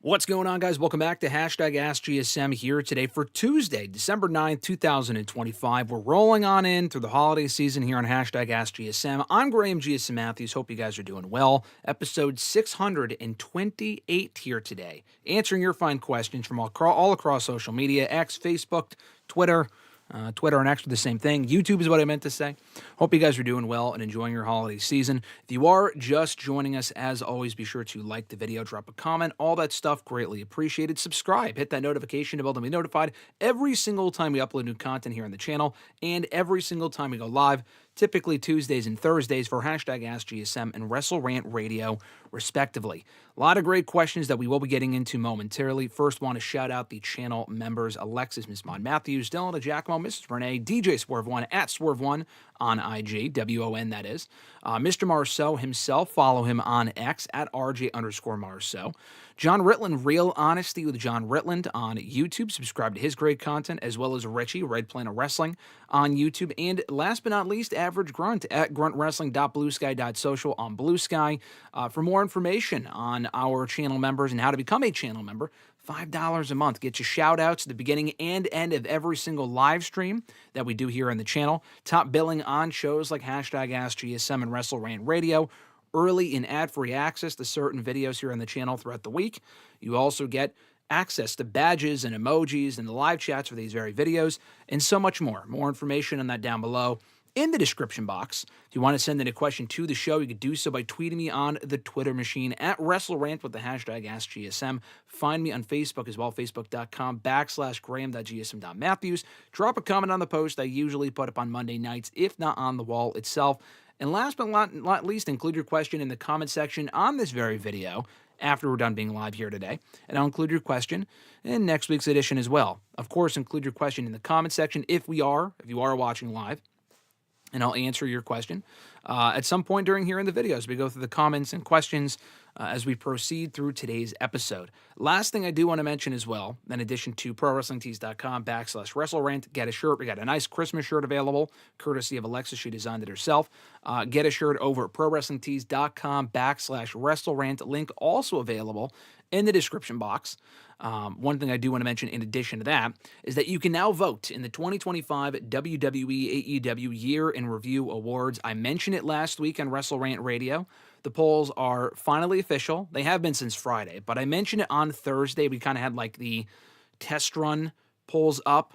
What's going on, guys? Welcome back to #AskGSM here today for Tuesday, December 9th, 2025. We're rolling on in through the holiday season here on #AskGSM. I'm Graham GSM Matthews. Hope you guys are doing well. Episode 628 here today, answering your fine questions from all across social media, X, Facebook, Twitter. Twitter and X are the same thing. YouTube is what I meant to say. Hope you guys are doing well and enjoying your holiday season. If you are just joining us, as always, be sure to like the video, drop a comment, all that stuff, greatly appreciated. Subscribe, hit that notification bell to be notified every single time we upload new content here on the channel and every single time we go live, typically Tuesdays and Thursdays for #AskGSM and WrestleRant Radio, respectively. A lot of great questions that we will be getting into momentarily. First, want to shout out the channel members: Alexis, Miss Mon Matthews, Dillon, DiGiacomo, Mrs. Renee, DJ Swerve1 at Swerve1 on IG, WON that is. Mr. Marceau himself, follow him on X at RJ_Marceau. John Ritland, Real Honesty with John Ritland on YouTube. Subscribe to his great content, as well as Richie, Red Planet Wrestling on YouTube. And last but not least, Average Grunt at gruntwrestling.bluesky.social on Blue Sky. For more information on our channel members and how to become a channel member, $5 a month. Get you shout-outs at the beginning and end of every single live stream that we do here on the channel. Top billing on shows like #AskGSM and WrestleRant Radio. Early and ad-free access to certain videos here on the channel throughout the week. You also get access to badges and emojis and the live chats for these very videos, and so much more. More information on that down below in the description box. If you want to send in a question to the show, you could do so by tweeting me on the Twitter machine at WrestleRant with the #AskGSM. Find me on Facebook as well, facebook.com/graham.gsm.matthews. Drop a comment on the post I usually put up on Monday nights, if not on the wall itself. And last but not least, include your question in the comment section on this very video after we're done being live here today. And I'll include your question in next week's edition as well. Of course, include your question in the comment section if you are watching live. And I'll answer your question at some point during here in the video as we go through the comments and questions as we proceed through today's episode. Last thing I do want to mention as well, in addition to ProWrestlingTees.com/WrestleRant, get a shirt. We got a nice Christmas shirt available, courtesy of Alexis. She designed it herself. Get a shirt over at ProWrestlingTees.com/WrestleRant. Link also available in the description box. One thing I do want to mention in addition to that is that you can now vote in the 2025 WWE AEW Year in Review Awards. I mentioned it last week on WrestleRant Radio. The polls are finally official. They have been since Friday, but I mentioned it on Thursday. We kind of had like the test run polls up.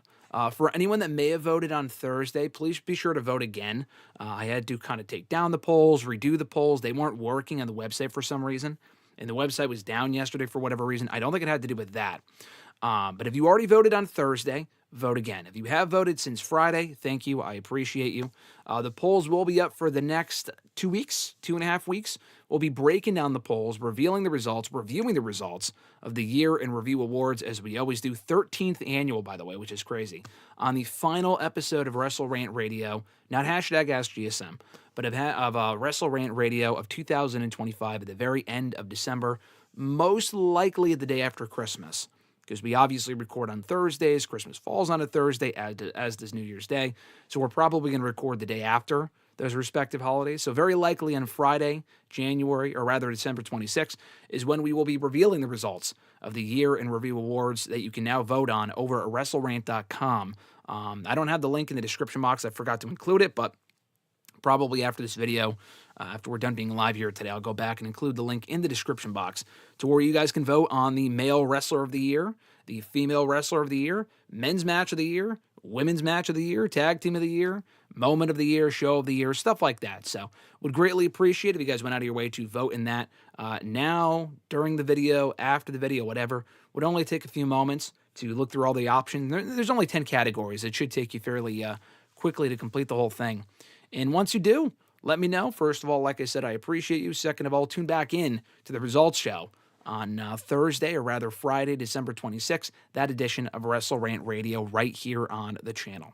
For anyone that may have voted on Thursday, please be sure to vote again. I had to kind of take down the polls, redo the polls. They weren't working on the website for some reason. And the website was down yesterday for whatever reason. I don't think it had to do with that. But if you already voted on Thursday, vote again. If you have voted since Friday, thank you. I appreciate you. The polls will be up for the next 2 weeks, 2.5 weeks. We'll be breaking down the polls, reviewing the results of the Year in Review Awards, as we always do. 13th annual, by the way, which is crazy. On the final episode of WrestleRant Radio, not #AskGSM, but of WrestleRant Radio of 2025 at the very end of December, most likely the day after Christmas, because we obviously record on Thursdays. Christmas falls on a Thursday, as does New Year's Day, so we're probably going to record the day after those respective holidays. So very likely on Friday, December 26th, is when we will be revealing the results of the Year in Review Awards that you can now vote on over at WrestleRant.com. I don't have the link in the description box. I forgot to include it, but probably after this video, after we're done being live here today, I'll go back and include the link in the description box to where you guys can vote on the Male Wrestler of the Year, the Female Wrestler of the Year, Men's Match of the Year, Women's Match of the Year, Tag Team of the Year, Moment of the Year, Show of the Year, stuff like that. So would greatly appreciate if you guys went out of your way to vote in that now, during the video, after the video, whatever. Would only take a few moments to look through all the options. There's only 10 categories. It should take you fairly quickly to complete the whole thing. And once you do, let me know. First of all, like I said, I appreciate you. Second of all, tune back in to the results show on Thursday, or rather Friday, December 26th, that edition of WrestleRant Radio right here on the channel.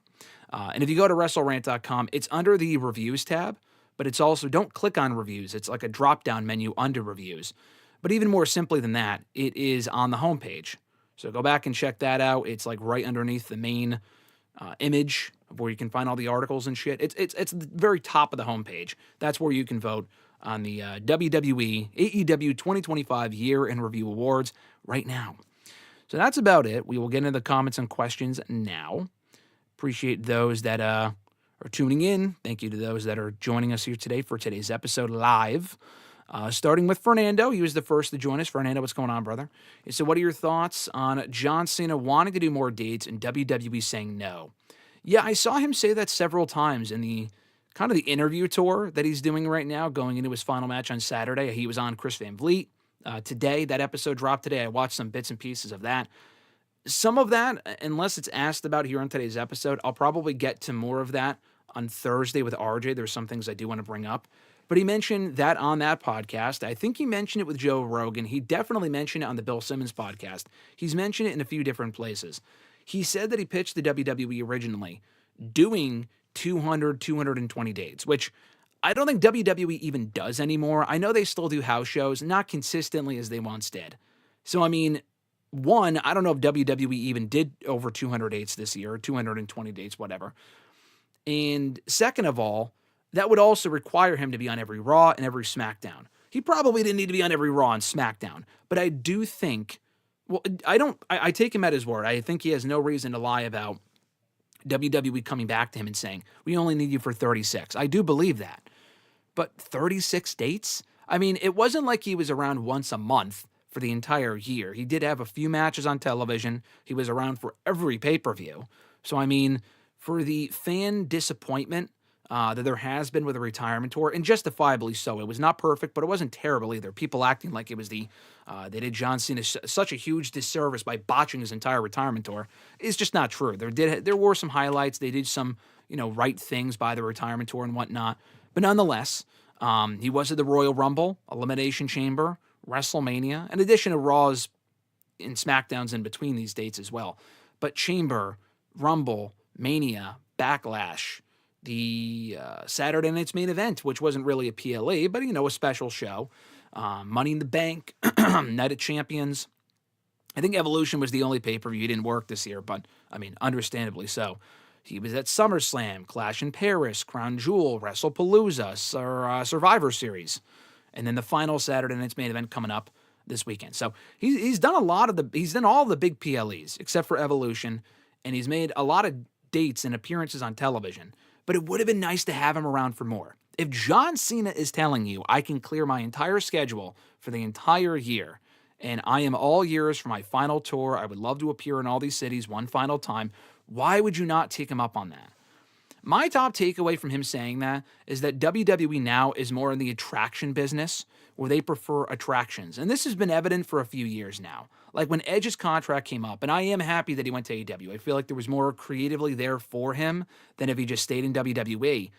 And if you go to WrestleRant.com, it's under the Reviews tab, but it's also, don't click on Reviews. It's like a drop-down menu under Reviews. But even more simply than that, it is on the homepage. So go back and check that out. It's like right underneath the main image where you can find all the articles and shit. It's the very top of the homepage. That's where you can vote on the WWE AEW 2025 Year in Review Awards right now. So that's about it. We will get into the comments and questions now. Appreciate those that are tuning in. Thank you to those that are joining us here today for today's episode live. Starting with Fernando. He was the first to join us. Fernando, what's going on, brother? So what are your thoughts on John Cena wanting to do more dates and WWE saying no? Yeah, I saw him say that several times in the kind of the interview tour that he's doing right now, going into his final match on Saturday. He was on Chris Van Vliet today. That episode dropped today. I watched some bits and pieces of that. Some of that, unless it's asked about here on today's episode, I'll probably get to more of that on Thursday with RJ. There's some things I do want to bring up. But he mentioned that on that podcast. I think he mentioned it with Joe Rogan. He definitely mentioned it on the Bill Simmons podcast. He's mentioned it in a few different places. He said that he pitched the WWE originally doing 200, 220 dates, which I don't think WWE even does anymore. I know they still do house shows, not consistently as they once did. So, I mean, one, I don't know if WWE even did over 200 dates this year, or 220 dates, whatever. And second of all, that would also require him to be on every Raw and every SmackDown. He probably didn't need to be on every Raw and SmackDown, but I do think, well, I take him at his word. I think he has no reason to lie about WWE coming back to him and saying, we only need you for 36. I do believe that. But 36 dates? I mean, it wasn't like he was around once a month for the entire year. He did have a few matches on television. He was around for every pay-per-view. So, I mean, for the fan disappointment that there has been with a retirement tour, and justifiably so. It was not perfect, but it wasn't terrible either. People acting like it was they did John Cena such a huge disservice by botching his entire retirement tour is just not true. There were some highlights. They did some, right things by the retirement tour and whatnot. But nonetheless, he was at the Royal Rumble, Elimination Chamber, WrestleMania, in addition to Raws and SmackDowns in between these dates as well. But Chamber, Rumble, Mania, Backlash, the Saturday night's main event, which wasn't really a PLE, but, a special show. Money in the Bank, Night of Champions. I think Evolution was the only pay-per-view. He didn't work this year, but, understandably so. He was at SummerSlam, Clash in Paris, Crown Jewel, WrestlePalooza, Survivor Series. And then the final Saturday night's main event coming up this weekend. So he's done he's done all the big PLEs, except for Evolution, and he's made a lot of dates and appearances on television. But it would have been nice to have him around for more. If John Cena is telling you I can clear my entire schedule for the entire year, and I am all yours for my final tour, I would love to appear in all these cities one final time, why would you not take him up on that? My top takeaway from him saying that is that WWE now is more in the attraction business, where they prefer attractions. And this has been evident for a few years now. Like when Edge's contract came up, and I am happy that he went to AEW. I feel like there was more creatively there for him than if he just stayed in WWE.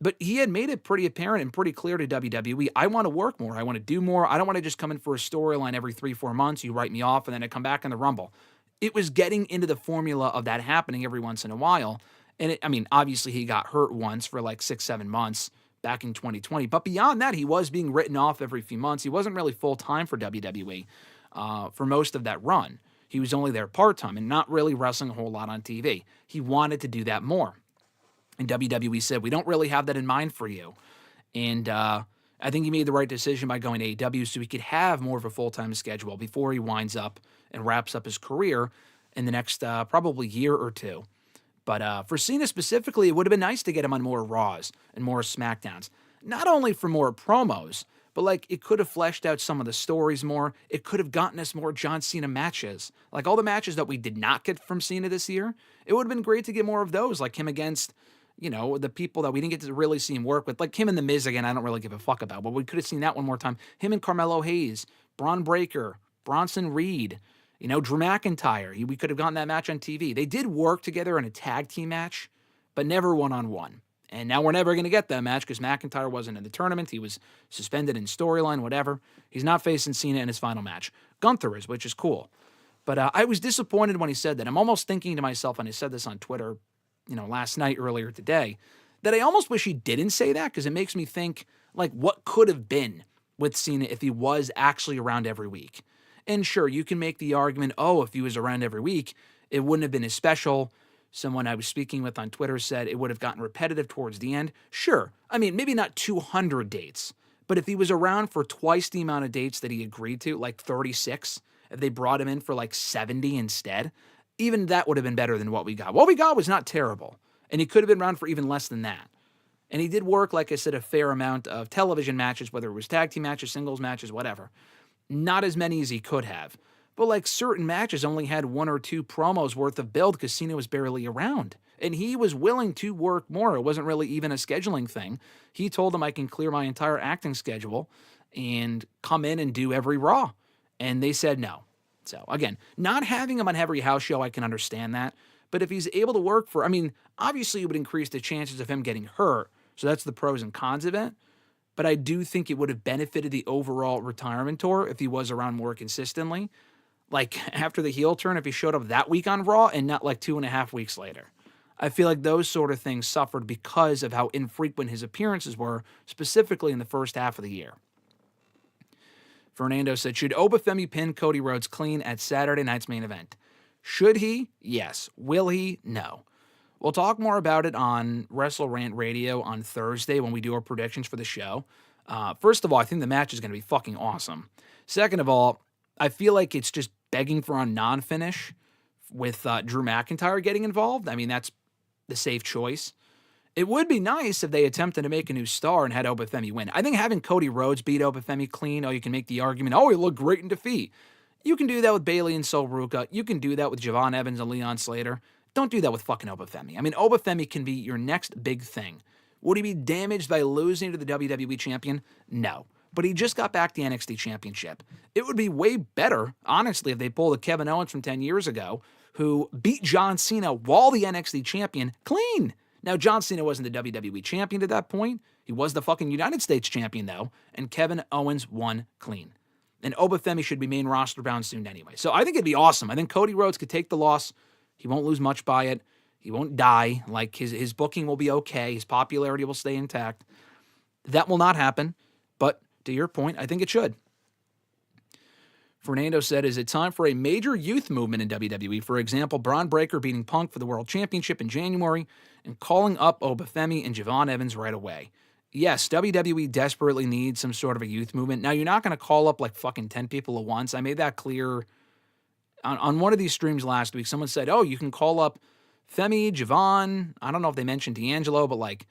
But he had made it pretty apparent and pretty clear to WWE, I want to work more. I want to do more. I don't want to just come in for a storyline every 3-4 months. You write me off, and then I come back in the Rumble. It was getting into the formula of that happening every once in a while. And obviously he got hurt once for like 6-7 months back in 2020. But beyond that, he was being written off every few months. He wasn't really full-time for WWE for most of that run. He was only there part-time and not really wrestling a whole lot on TV. He wanted to do that more. And WWE said, we don't really have that in mind for you. And I think he made the right decision by going to AEW so he could have more of a full-time schedule before he winds up and wraps up his career in the next probably year or two. But for Cena specifically, it would have been nice to get him on more Raws and more SmackDowns. Not only for more promos, but like it could have fleshed out some of the stories more. It could have gotten us more John Cena matches. Like all the matches that we did not get from Cena this year, it would have been great to get more of those, like him against, the people that we didn't get to really see him work with. Like him and The Miz, again, I don't really give a fuck about, but we could have seen that one more time. Him and Carmelo Hayes, Braun Breaker, Bronson Reed, Drew McIntyre. We could have gotten that match on TV. They did work together in a tag team match, but never one-on-one. And now we're never going to get that match because McIntyre wasn't in the tournament. He was suspended in storyline, whatever. He's not facing Cena in his final match. Gunther is, which is cool. But I was disappointed when he said that. I'm almost thinking to myself, and I said this on Twitter, last night, earlier today, that I almost wish he didn't say that because it makes me think, like, what could have been with Cena if he was actually around every week. And sure, you can make the argument, if he was around every week, it wouldn't have been as special. Someone I was speaking with on Twitter said it would have gotten repetitive towards the end. Sure, maybe not 200 dates, But if he was around for twice the amount of dates that he agreed to, like 36, if they brought him in for like 70 instead, even that would have been better than what we got. What we got was not terrible, and he could have been around for even less than that. And he did work, like I said, a fair amount of television matches, whether it was tag team matches, singles matches, whatever. Not as many as he could have. But like certain matches only had 1 or 2 promos worth of build because Cena was barely around. And he was willing to work more. It wasn't really even a scheduling thing. He told them I can clear my entire acting schedule and come in and do every Raw. And they said no. So again, not having him on every house show, I can understand that. But if he's able to work for, I mean, obviously it would increase the chances of him getting hurt. So that's the pros and cons of it. But I do think it would have benefited the overall retirement tour if he was around more consistently. Like after the heel turn, if he showed up that week on Raw and not like 2.5 weeks later. I feel like those sort of things suffered because of how infrequent his appearances were, specifically in the first half of the year. Fernando said, should Obafemi pin Cody Rhodes clean at Saturday night's main event? Should he? Yes. Will he? No. We'll talk more about it on WrestleRant Radio on Thursday when we do our predictions for the show. First of all, I think the match is going to be fucking awesome. Second of all, I feel like it's just begging for a non-finish with Drew McIntyre getting involved. I mean, that's the safe choice. It would be nice if they attempted to make a new star and had Obafemi win. I think having Cody Rhodes beat Obafemi clean, you can make the argument, he looked great in defeat. You can do that with Bayley and Sol Ruca. You can do that with Javon Evans and Leon Slater. Don't do that with fucking Obafemi. I mean, Obafemi can be your next big thing. Would he be damaged by losing to the WWE champion? No. But he just got back the NXT championship. It would be way better, honestly, if they pulled a Kevin Owens from 10 years ago who beat John Cena while the NXT champion clean. Now, John Cena wasn't the WWE champion at that point. He was the fucking United States champion, though, and Kevin Owens won clean. And Obafemi should be main roster bound soon anyway. So I think it'd be awesome. I think Cody Rhodes could take the loss. He won't lose much by it. He won't die. Like, his booking will be okay. His popularity will stay intact. That will not happen. But to your point, I think it should. Fernando said, is it time for a major youth movement in WWE? For example, Braun Breaker beating Punk for the World Championship in January and calling up Obafemi and Javon Evans right away. Yes, WWE desperately needs some sort of a youth movement. Now, you're not going to call up like fucking 10 people at once. I made that clear on one of these streams last week. Someone said, you can call up Femi, Javon. I don't know if they mentioned D'Angelo, but like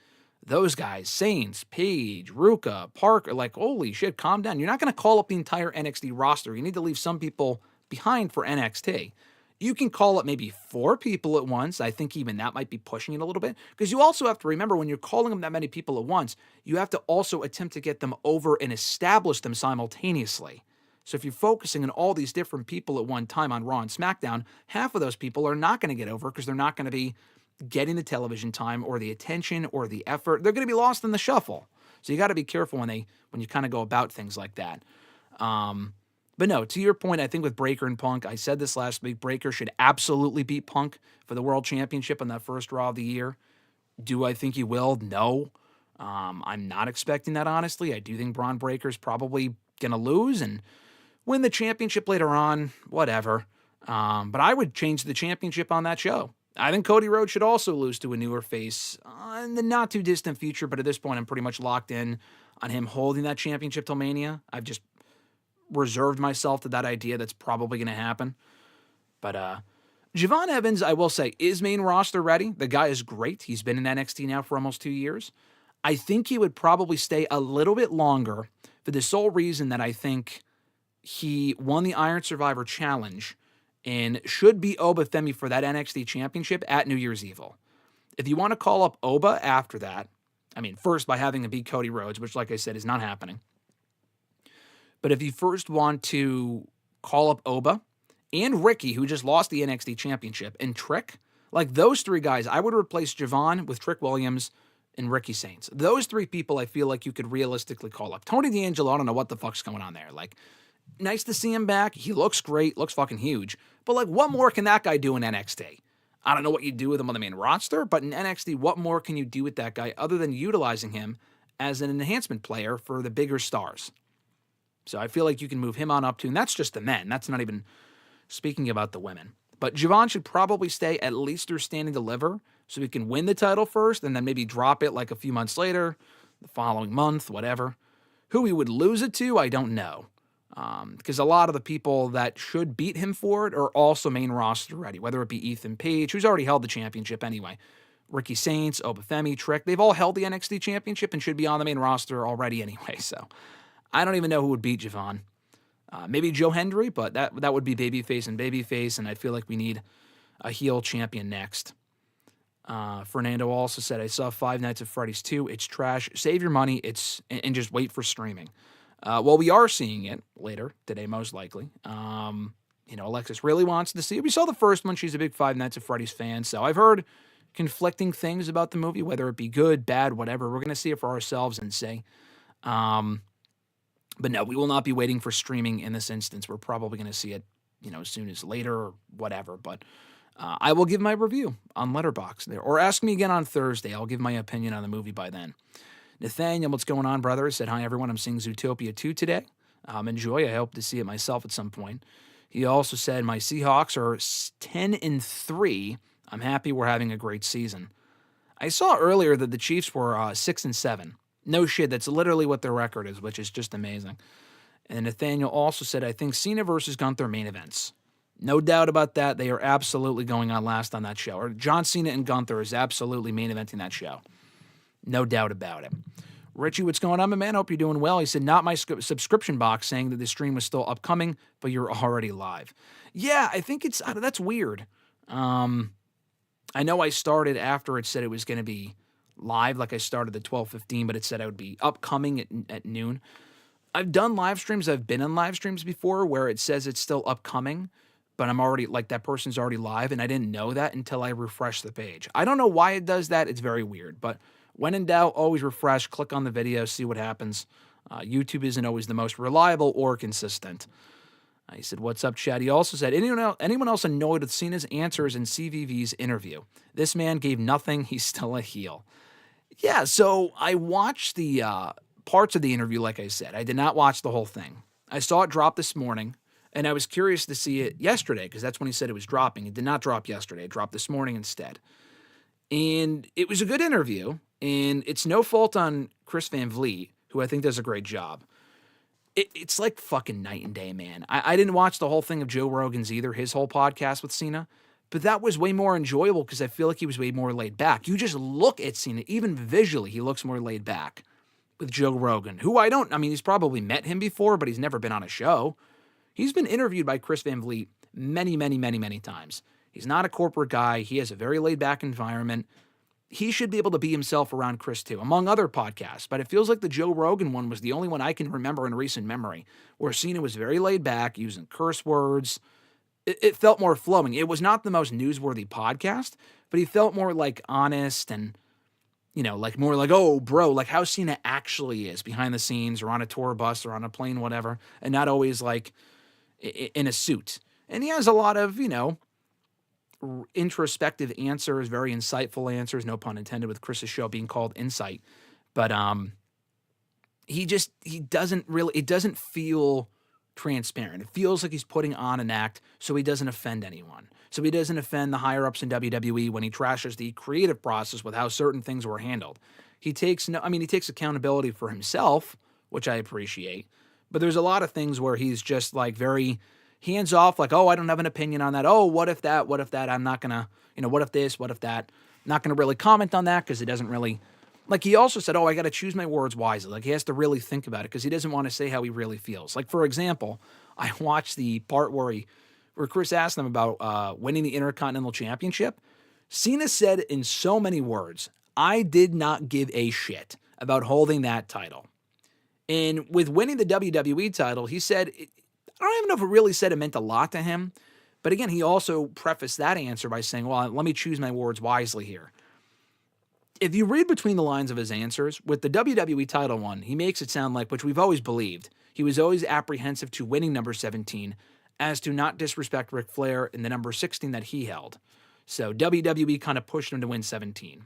those guys, Saints, Paige, Ruka, Parker, like, holy shit, calm down. You're not going to call up the entire NXT roster. You need to leave some people behind for NXT. You can call up maybe 4 people at once. I think even that might be pushing it a little bit. Because you also have to remember when you're calling them that many people at once, you have to also attempt to get them over and establish them simultaneously. So if you're focusing on all these different people at one time on Raw and SmackDown, half of those people are not going to get over because they're not going to be getting the television time or the attention or the effort. They're going to be lost in the shuffle. So you got to be careful when you kind of go about things like that. But no, to your point, I think with Breaker and Punk, I said this last week, Breaker should absolutely beat Punk for the World Championship on that first Raw of the year. Do I think he will? No. I'm not expecting that, honestly. I do think Braun Breaker's probably going to lose and win the championship later on, whatever. But I would change the championship on that show. I think Cody Rhodes should also lose to a newer face in the not-too-distant future, but at this point, I'm pretty much locked in on him holding that championship till Mania. I've just reserved myself to that idea that's probably going to happen. But Javon Evans, I will say, is main roster ready. The guy is great. He's been in NXT now for almost 2 years. I think he would probably stay a little bit longer for the sole reason that I think he won the Iron Survivor Challenge and should be Obafemi for that NXT championship at New Year's Evil. If you want to call up Oba after that, I mean, first by having him beat Cody Rhodes, which, like I said, is not happening. But if you first want to call up Oba and Ricky, who just lost the NXT championship, and Trick, like those 3 guys, I would replace Javon with Trick Williams and Ricky Saints. Those 3 people I feel like you could realistically call up. Tony D'Angelo, I don't know what the fuck's going on there. Like, nice to see him back. He looks great, looks fucking huge. But like, what more can that guy do in NXT? I don't know what you do with him on the main roster, but in NXT, what more can you do with that guy other than utilizing him as an enhancement player for the bigger stars? So I feel like you can move him on up to, and that's just the men. That's not even speaking about the women. But Javon should probably stay at least through Stand and Deliver so he can win the title first and then maybe drop it like a few months later, the following month, whatever. Who he would lose it to, I don't know. Because a lot of the people that should beat him for it are also main roster ready, whether it be Ethan Page, who's already held the championship anyway, Ricky Saints, Obafemi, Trick. They've all held the NXT championship and should be on the main roster already anyway. So I don't even know who would beat Javon. Maybe Joe Hendry, but that would be babyface, and I feel like we need a heel champion next. Fernando also said, I saw Five Nights at Freddy's 2. It's trash. Save your money. And just wait for streaming. Well, we are seeing it later today, most likely. Alexis really wants to see it. We saw the first one. She's a big Five Nights at Freddy's fan. So I've heard conflicting things about the movie, whether it be good, bad, whatever. We're going to see it for ourselves and say. But no, we will not be waiting for streaming in this instance. We're probably going to see it, as soon as later or whatever. But I will give my review on Letterboxd there. Or ask me again on Thursday. I'll give my opinion on the movie by then. Nathaniel, what's going on, brother? Said, hi, everyone. I'm seeing Zootopia 2 today. Enjoy. I hope to see it myself at some point. He also said, my Seahawks are 10-3. I'm happy we're having a great season. I saw earlier that the Chiefs were 6-7. No shit, that's literally what their record is, which is just amazing. And Nathaniel also said, I think Cena versus Gunther main events. No doubt about that. They are absolutely going on last on that show. Or John Cena and Gunther is absolutely main eventing that show. No doubt about it. Richie, what's going on, my man? Hope you're doing well. He said, not my subscription box saying that the stream was still upcoming, but you're already live. Yeah, I think that's weird. I know I started after it said it was going to be live, like I started at 12:15, but it said I would be upcoming at noon. I've done live streams. I've been on live streams before where it says it's still upcoming, but I'm already, like, that person's already live, and I didn't know that until I refreshed the page. I don't know why it does that. It's very weird, but when in doubt, always refresh, click on the video, see what happens. YouTube isn't always the most reliable or consistent. He said, what's up, Chad? He also said, anyone else annoyed with Cena's answers in CVV's interview? This man gave nothing. He's still a heel. Yeah, so I watched the parts of the interview, like I said. I did not watch the whole thing. I saw it drop this morning, and I was curious to see it yesterday, because that's when he said it was dropping. It did not drop yesterday. It dropped this morning instead. And it was a good interview, and it's no fault on Chris Van Vliet, who I think does a great job. It's like fucking night and day, man. I didn't watch the whole thing of Joe Rogan's either, his whole podcast with Cena, but that was way more enjoyable because I feel like he was way more laid back. You just look at Cena, even visually, he looks more laid back with Joe Rogan, who he's probably met him before, but he's never been on a show. He's been interviewed by Chris Van Vliet many, many, many, many times. He's not a corporate guy. He has a very laid back environment. He should be able to be himself around Chris too, among other podcasts. But it feels like the Joe Rogan one was the only one I can remember in recent memory where Cena was very laid back, using curse words. It felt more flowing. It was not the most newsworthy podcast, but he felt more like honest and, like more like, oh, bro, like how Cena actually is behind the scenes or on a tour bus or on a plane, whatever, and not always like in a suit. And he has a lot of, introspective answers, very insightful answers, no pun intended, with Chris's show being called Insight. But he doesn't feel transparent. It feels like he's putting on an act so he doesn't offend anyone. So he doesn't offend the higher-ups in WWE when he trashes the creative process with how certain things were handled. He takes accountability for himself, which I appreciate. But there's a lot of things where he's just like very hands off, like, oh, I don't have an opinion on that. Oh, what if that? I'm not going to, what if this, what if that? Not going to really comment on that because it doesn't really, like he also said, oh, I got to choose my words wisely. Like he has to really think about it because he doesn't want to say how he really feels. Like, for example, I watched the part where Chris asked him about winning the Intercontinental Championship. Cena said in so many words, I did not give a shit about holding that title. And with winning the WWE title, he said, I don't even know if it really said it meant a lot to him. But again, he also prefaced that answer by saying, well, let me choose my words wisely here. If you read between the lines of his answers, with the WWE title one, he makes it sound like, which we've always believed, he was always apprehensive to winning number 17 as to not disrespect Ric Flair in the number 16 that he held. So WWE kind of pushed him to win 17.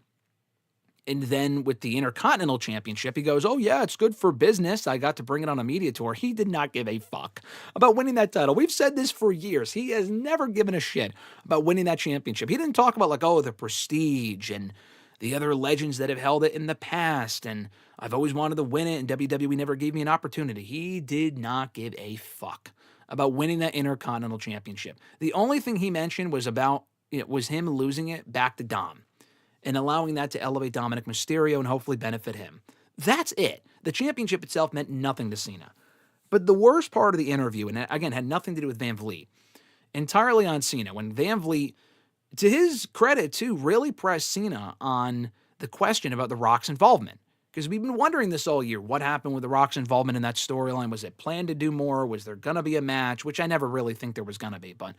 And then with the Intercontinental Championship, he goes, oh, yeah, it's good for business. I got to bring it on a media tour. He did not give a fuck about winning that title. We've said this for years. He has never given a shit about winning that championship. He didn't talk about, like, oh, the prestige and the other legends that have held it in the past, and I've always wanted to win it, and WWE never gave me an opportunity. He did not give a fuck about winning that Intercontinental Championship. The only thing he mentioned was was him losing it back to Dom and allowing that to elevate Dominic Mysterio and hopefully benefit him. That's it. The championship itself meant nothing to Cena. But the worst part of the interview, and again, had nothing to do with Van Vliet, entirely on Cena, when Van Vliet, to his credit too, really pressed Cena on the question about The Rock's involvement. Because we've been wondering this all year. What happened with The Rock's involvement in that storyline? Was it planned to do more? Was there going to be a match? Which I never really think there was going to be. But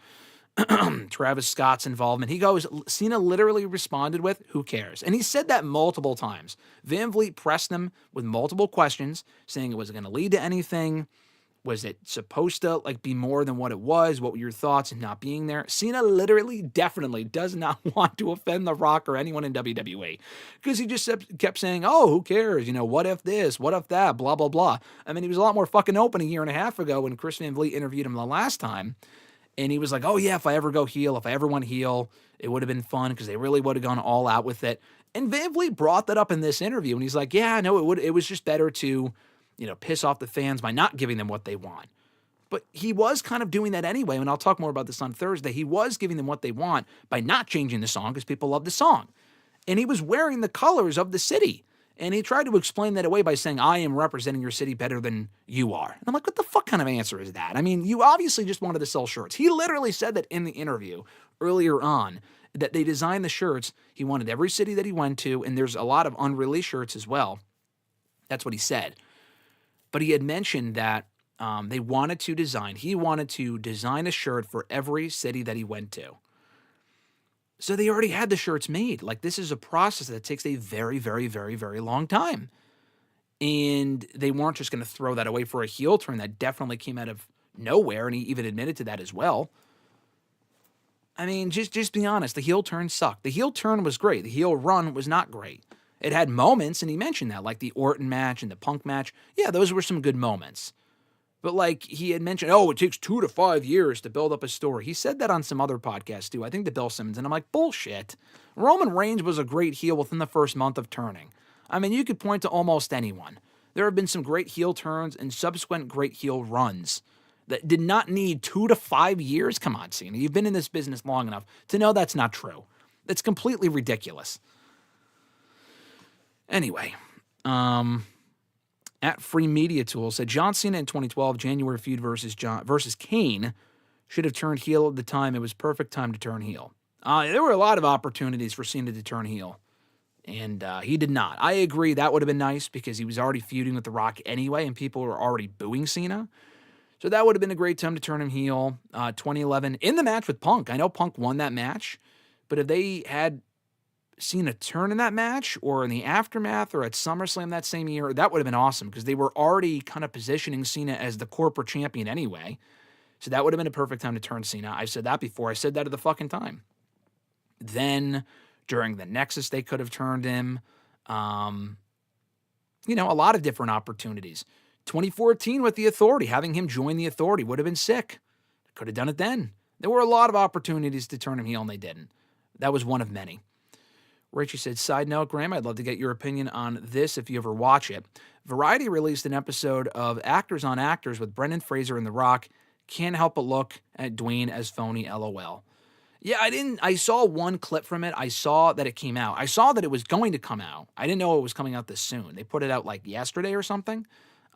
Travis Scott's involvement. He goes, Cena literally responded with, who cares? And he said that multiple times. Van Vliet pressed him with multiple questions, saying it wasn't going to lead to anything. Was it supposed to be more than what it was? What were your thoughts in not being there? Cena literally, definitely does not want to offend The Rock or anyone in WWE, because he just kept saying, oh, who cares? What if this? What if that? Blah, blah, blah. I mean, he was a lot more fucking open a year and a half ago when Chris Van Vliet interviewed him the last time. And he was like, oh yeah, if I ever go heel, if I ever went heel, it would have been fun because they really would have gone all out with it. And Van Vliet brought that up in this interview. And he's like, yeah, no, it was just better to, piss off the fans by not giving them what they want. But he was kind of doing that anyway, and I'll talk more about this on Thursday. He was giving them what they want by not changing the song because people love the song. And he was wearing the colors of the city. And he tried to explain that away by saying, I am representing your city better than you are. And I'm like, what the fuck kind of answer is that? I mean, you obviously just wanted to sell shirts. He literally said that in the interview earlier on, that they designed the shirts. He wanted every city that he went to, and there's a lot of unreleased shirts as well. That's what he said. But he had mentioned that he wanted to design a shirt for every city that he went to. So they already had the shirts made. This is a process that takes a very, very, very, very long time. And they weren't just going to throw that away for a heel turn that definitely came out of nowhere, and he even admitted to that as well. I mean, just be honest, the heel turn sucked. The heel turn was great. The heel run was not great. It had moments, and he mentioned that, like the Orton match and the Punk match. Yeah, those were some good moments. But he had mentioned, it takes 2 to 5 years to build up a story. He said that on some other podcasts too. I think the Bill Simmons. And I'm like, bullshit. Roman Reigns was a great heel within the first month of turning. I mean, you could point to almost anyone. There have been some great heel turns and subsequent great heel runs that did not need 2 to 5 years. Come on, Cena. You've been in this business long enough to know that's not true. That's completely ridiculous. Anyway, at Free Media Tool said John Cena in 2012 January feud versus Kane should have turned heel at the time. It was perfect time to turn heel. There were a lot of opportunities for Cena to turn heel, and he did not. I agree that would have been nice because he was already feuding with The Rock anyway, and people were already booing Cena. So that would have been a great time to turn him heel. 2011 in the match with Punk. I know Punk won that match, but if they had Cena turn in that match or in the aftermath or at SummerSlam that same year, that would have been awesome because they were already kind of positioning Cena as the corporate champion anyway. So that would have been a perfect time to turn Cena. I've said that before. I said that at the fucking time. Then during the Nexus, they could have turned him. A lot of different opportunities. 2014 with the Authority, having him join the Authority would have been sick. Could have done it then. There were a lot of opportunities to turn him heel and they didn't. That was one of many. Rachie said, side note, Graham, I'd love to get your opinion on this if you ever watch it. Variety released an episode of Actors on Actors with Brendan Fraser and The Rock. Can't help but look at Dwayne as phony, LOL. Yeah, I saw one clip from it. I saw that it came out. I saw that it was going to come out. I didn't know it was coming out this soon. They put it out yesterday or something.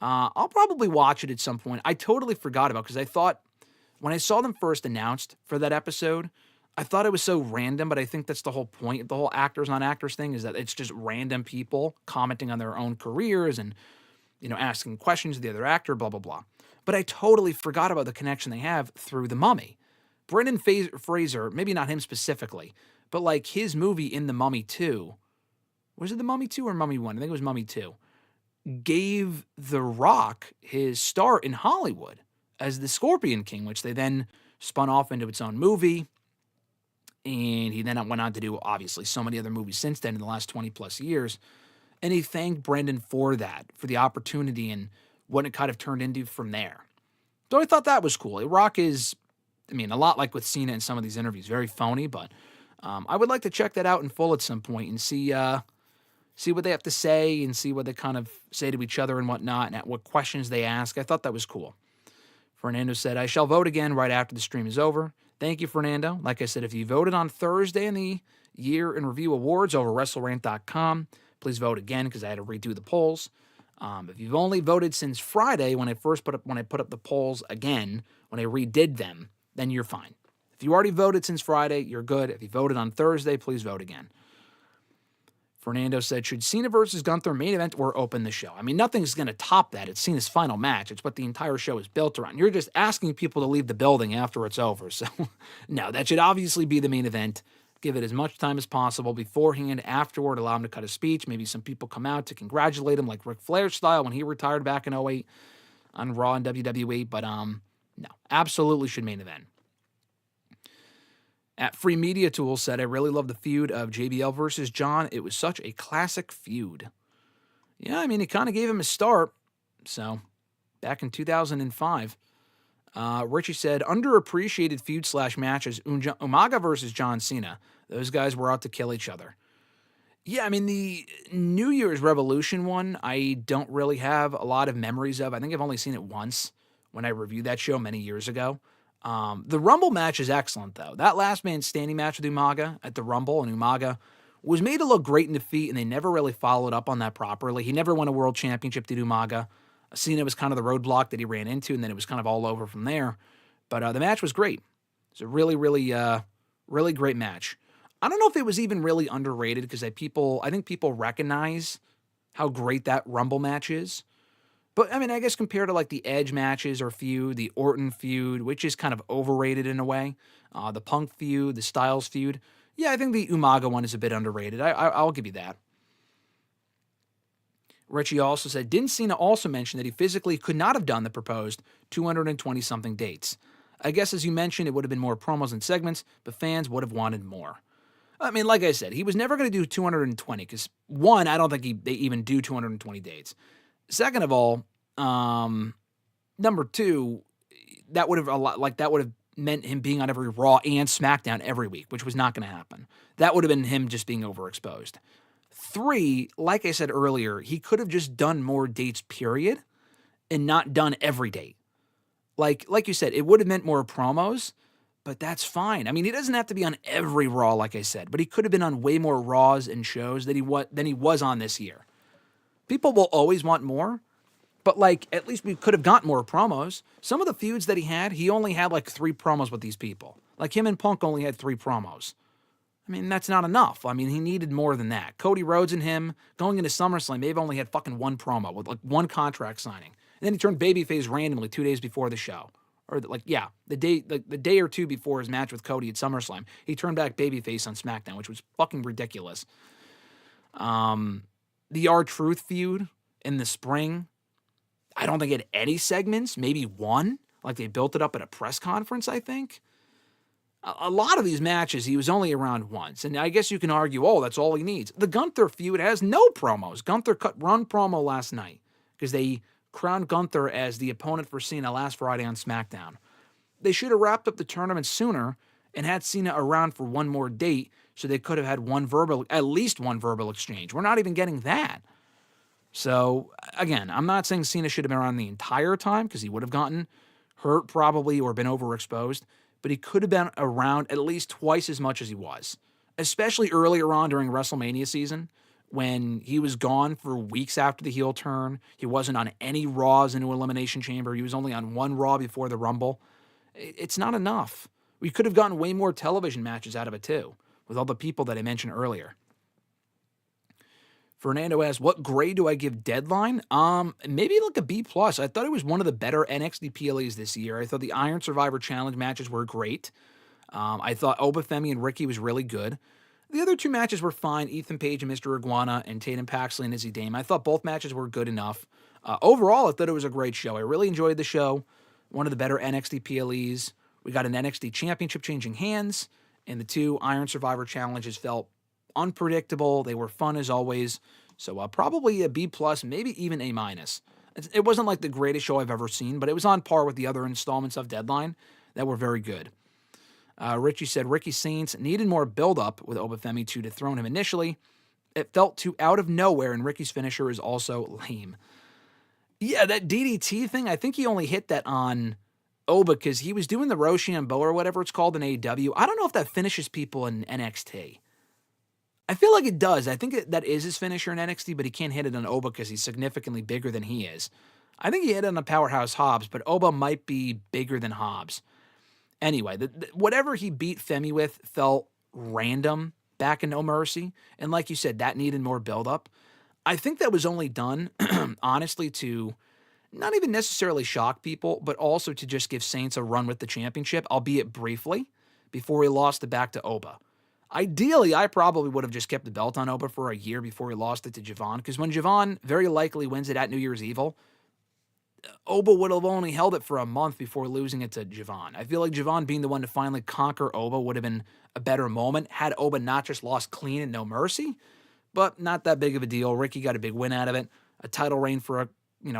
I'll probably watch it at some point. I totally forgot about it because I thought when I saw them first announced for that episode, I thought it was so random, but I think that's the whole point. The whole Actors on Actors thing is that it's just random people commenting on their own careers and, asking questions to the other actor, blah, blah, blah. But I totally forgot about the connection they have through The Mummy. Brendan Fraser, maybe not him specifically, but his movie in The Mummy 2, was it The Mummy 2 or Mummy 1? I think it was Mummy 2, gave The Rock his start in Hollywood as the Scorpion King, which they then spun off into its own movie. And he then went on to do, obviously, so many other movies since then in the last 20 plus years. And he thanked Brendan for that, for the opportunity and what it kind of turned into from there. So I thought that was cool. Rock is, a lot like with Cena in some of these interviews, very phony, but I would like to check that out in full at some point and see what they have to say and see what they kind of say to each other and whatnot and what questions they ask. I thought that was cool. Fernando said, I shall vote again right after the stream is over. Thank you, Fernando. Like I said, if you voted on Thursday in the Year in Review Awards over WrestleRant.com, please vote again because I had to redo the polls. If you've only voted since Friday when I put up the polls again, when I redid them, then you're fine. If you already voted since Friday, you're good. If you voted on Thursday, please vote again. Fernando said, should Cena versus Gunther main event or open the show? I mean, nothing's going to top that. It's Cena's final match. It's what the entire show is built around. You're just asking people to leave the building after it's over. So, no, that should obviously be the main event. Give it as much time as possible beforehand, afterward, allow him to cut a speech. Maybe some people come out to congratulate him like Ric Flair style when he retired back in 2008 on Raw and WWE. But, no, absolutely should main event. At Free Media Tools said, I really love the feud of JBL versus John. It was such a classic feud. Yeah, I mean, it kind of gave him a start. So, back in 2005. Richie said, underappreciated feud / matches, Umaga versus John Cena. Those guys were out to kill each other. Yeah, I mean, the New Year's Revolution one, I don't really have a lot of memories of. I think I've only seen it once when I reviewed that show many years ago. The Rumble match is excellent, though. That last man standing match with Umaga at the Rumble, and Umaga was made to look great in defeat, and they never really followed up on that properly. He never won a world championship, did Umaga. Cena was kind of the roadblock that he ran into, and then it was kind of all over from there. But the match was great. It's a really, really, really great match. I don't know if it was even really underrated because I think people recognize how great that Rumble match is. But, I mean, I guess compared to, like, the Edge matches or feud, the Orton feud, which is kind of overrated in a way, the Punk feud, the Styles feud, yeah, I think the Umaga one is a bit underrated. I'll give you that. Richie also said, didn't Cena also mention that he physically could not have done the proposed 220-something dates? I guess, as you mentioned, it would have been more promos and segments, but fans would have wanted more. I mean, like I said, he was never going to do 220 because, one, I don't think they even do 220 dates. Second of all, number two, that would have meant him being on every Raw and SmackDown every week, which was not going to happen. That would have been him just being overexposed. 3, like I said earlier, he could have just done more dates, period, and not done every date. Like you said, it would have meant more promos, but that's fine. I mean, he doesn't have to be on every Raw, like I said, but he could have been on way more Raws and shows than he was on this year. People will always want more, but, like, at least we could have got more promos. Some of the feuds that he only had, like, 3 promos with these people. Like, him and Punk only had 3 promos. I mean, that's not enough. I mean, he needed more than that. Cody Rhodes and him, going into SummerSlam, they've only had fucking 1 promo with, like, 1 contract signing. And then he turned babyface randomly 2 days before the show. Or, like, yeah, the day or 2 before his match with Cody at SummerSlam, he turned back babyface on SmackDown, which was fucking ridiculous. The R-Truth feud in the spring, I don't think it had any segments, maybe 1. Like, they built it up at a press conference, I think. A lot of these matches, he was only around once. And I guess you can argue, oh, that's all he needs. The Gunther feud has no promos. Gunther cut one promo last night because they crowned Gunther as the opponent for Cena last Friday on SmackDown. They should have wrapped up the tournament sooner and had Cena around for one more date so they could have had at least one verbal exchange. We're not even getting that. So, again, I'm not saying Cena should have been around the entire time because he would have gotten hurt probably or been overexposed, but he could have been around at least twice as much as he was, especially earlier on during WrestleMania season when he was gone for weeks after the heel turn. He wasn't on any Raws into Elimination Chamber. He was only on 1 Raw before the Rumble. It's not enough. We could have gotten way more television matches out of it too, with all the people that I mentioned earlier. Fernando asks, what grade do I give Deadline? Maybe like a B+. I thought it was one of the better NXT PLEs this year. I thought the Iron Survivor Challenge matches were great. I thought Obafemi and Ricky was really good. The other 2 matches were fine. Ethan Page and Mr. Iguana and Tatum Paxley and Izzy Dame. I thought both matches were good enough. Overall, I thought it was a great show. I really enjoyed the show. One of the better NXT PLEs. We got an NXT Championship changing hands, and the 2 Iron Survivor Challenges felt unpredictable. They were fun as always. So probably a B+, maybe even A-. It wasn't like the greatest show I've ever seen, but it was on par with the other installments of Deadline that were very good. Richie said Ricky Saints needed more build-up with Obafemi to dethrone him initially. It felt too out of nowhere, and Ricky's finisher is also lame. Yeah, that DDT thing, I think he only hit that on Oba because he was doing the Rochambeau or whatever it's called in AEW. I don't know if that finishes people in NXT. I feel like it does. I think that is his finisher in NXT, but he can't hit it on Oba because he's significantly bigger than he is. I think he hit it on a Powerhouse Hobbs, but Oba might be bigger than Hobbs. Anyway, whatever he beat Femi with felt random back in No Mercy. And like you said, that needed more build-up. I think that was only done, honestly, to not even necessarily shock people, but also to just give Saints a run with the championship, albeit briefly, before he lost it back to Oba. Ideally, I probably would have just kept the belt on Oba for a year before he lost it to Javon, because when Javon very likely wins it at New Year's Evil, Oba would have only held it for a month before losing it to Javon. I feel like Javon being the one to finally conquer Oba would have been a better moment had Oba not just lost clean and No Mercy, but not that big of a deal. Ricky got a big win out of it, a title reign for a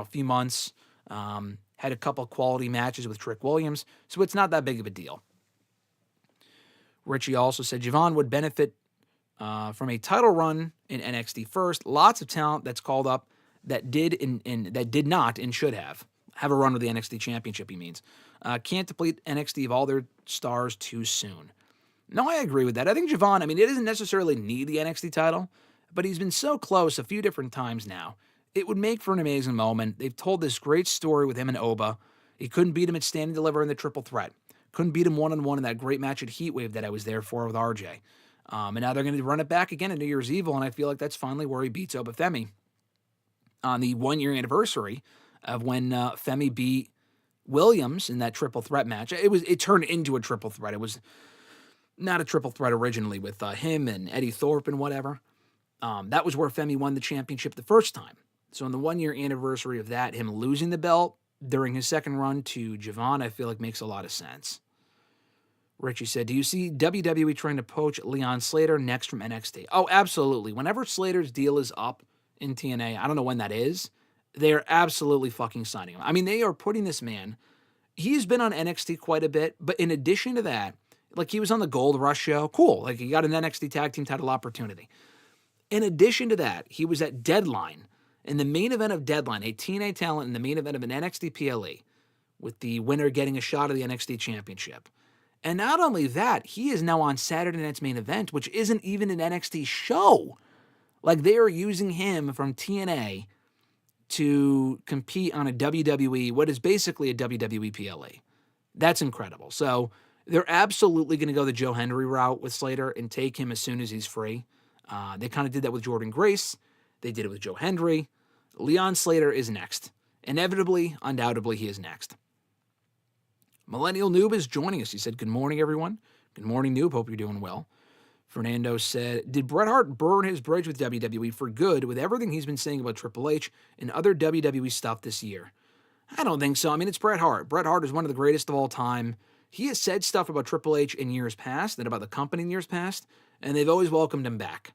few months, had a couple quality matches with Trick Williams, so it's not that big of a deal. Richie also said Javon would benefit from a title run in NXT first. Lots of talent that's called up that did that did not and should have a run with the NXT Championship, he means. Can't deplete NXT of all their stars too soon. No, I agree with that. I think Javon, it doesn't necessarily need the NXT title, but he's been so close a few different times now. It would make for an amazing moment. They've told this great story with him and Oba. He couldn't beat him at Stand and Deliver in the Triple Threat. Couldn't beat him one-on-one in that great match at Heatwave that I was there for with RJ. And now they're going to run it back again at New Year's Evil, and I feel like that's finally where he beats Obafemi on the one-year anniversary of when Femi beat Williams in that Triple Threat match. It turned into a Triple Threat. It was not a Triple Threat originally with him and Eddie Thorpe and whatever. That was where Femi won the championship the first time. So on the one-year anniversary of that, him losing the belt during his second run to Javon, I feel like makes a lot of sense. Richie said, do you see WWE trying to poach Leon Slater next from NXT? Oh, absolutely. Whenever Slater's deal is up in TNA, I don't know when that is, they are absolutely fucking signing him. They are putting this man, he's been on NXT quite a bit, but in addition to that, like he was on the Gold Rush show, cool, like he got an NXT tag team title opportunity. In addition to that, he was at Deadline, in the main event of Deadline, a TNA talent in the main event of an NXT PLE, with the winner getting a shot of the NXT Championship. And not only that, he is now on Saturday Night's Main Event, which isn't even an NXT show. Like, they are using him from TNA to compete on a WWE, what is basically a WWE PLE. That's incredible. So they're absolutely going to go the Joe Hendry route with Slater and take him as soon as he's free. They kind of did that with Jordan Grace. They did it with Joe Hendry. Leon Slater is next. Inevitably, undoubtedly, he is next. Millennial Noob is joining us. He said, good morning, everyone. Good morning, Noob. Hope you're doing well. Fernando said, did Bret Hart burn his bridge with WWE for good with everything he's been saying about Triple H and other WWE stuff this year? I don't think so. It's Bret Hart. Bret Hart is one of the greatest of all time. He has said stuff about Triple H in years past and about the company in years past, and they've always welcomed him back.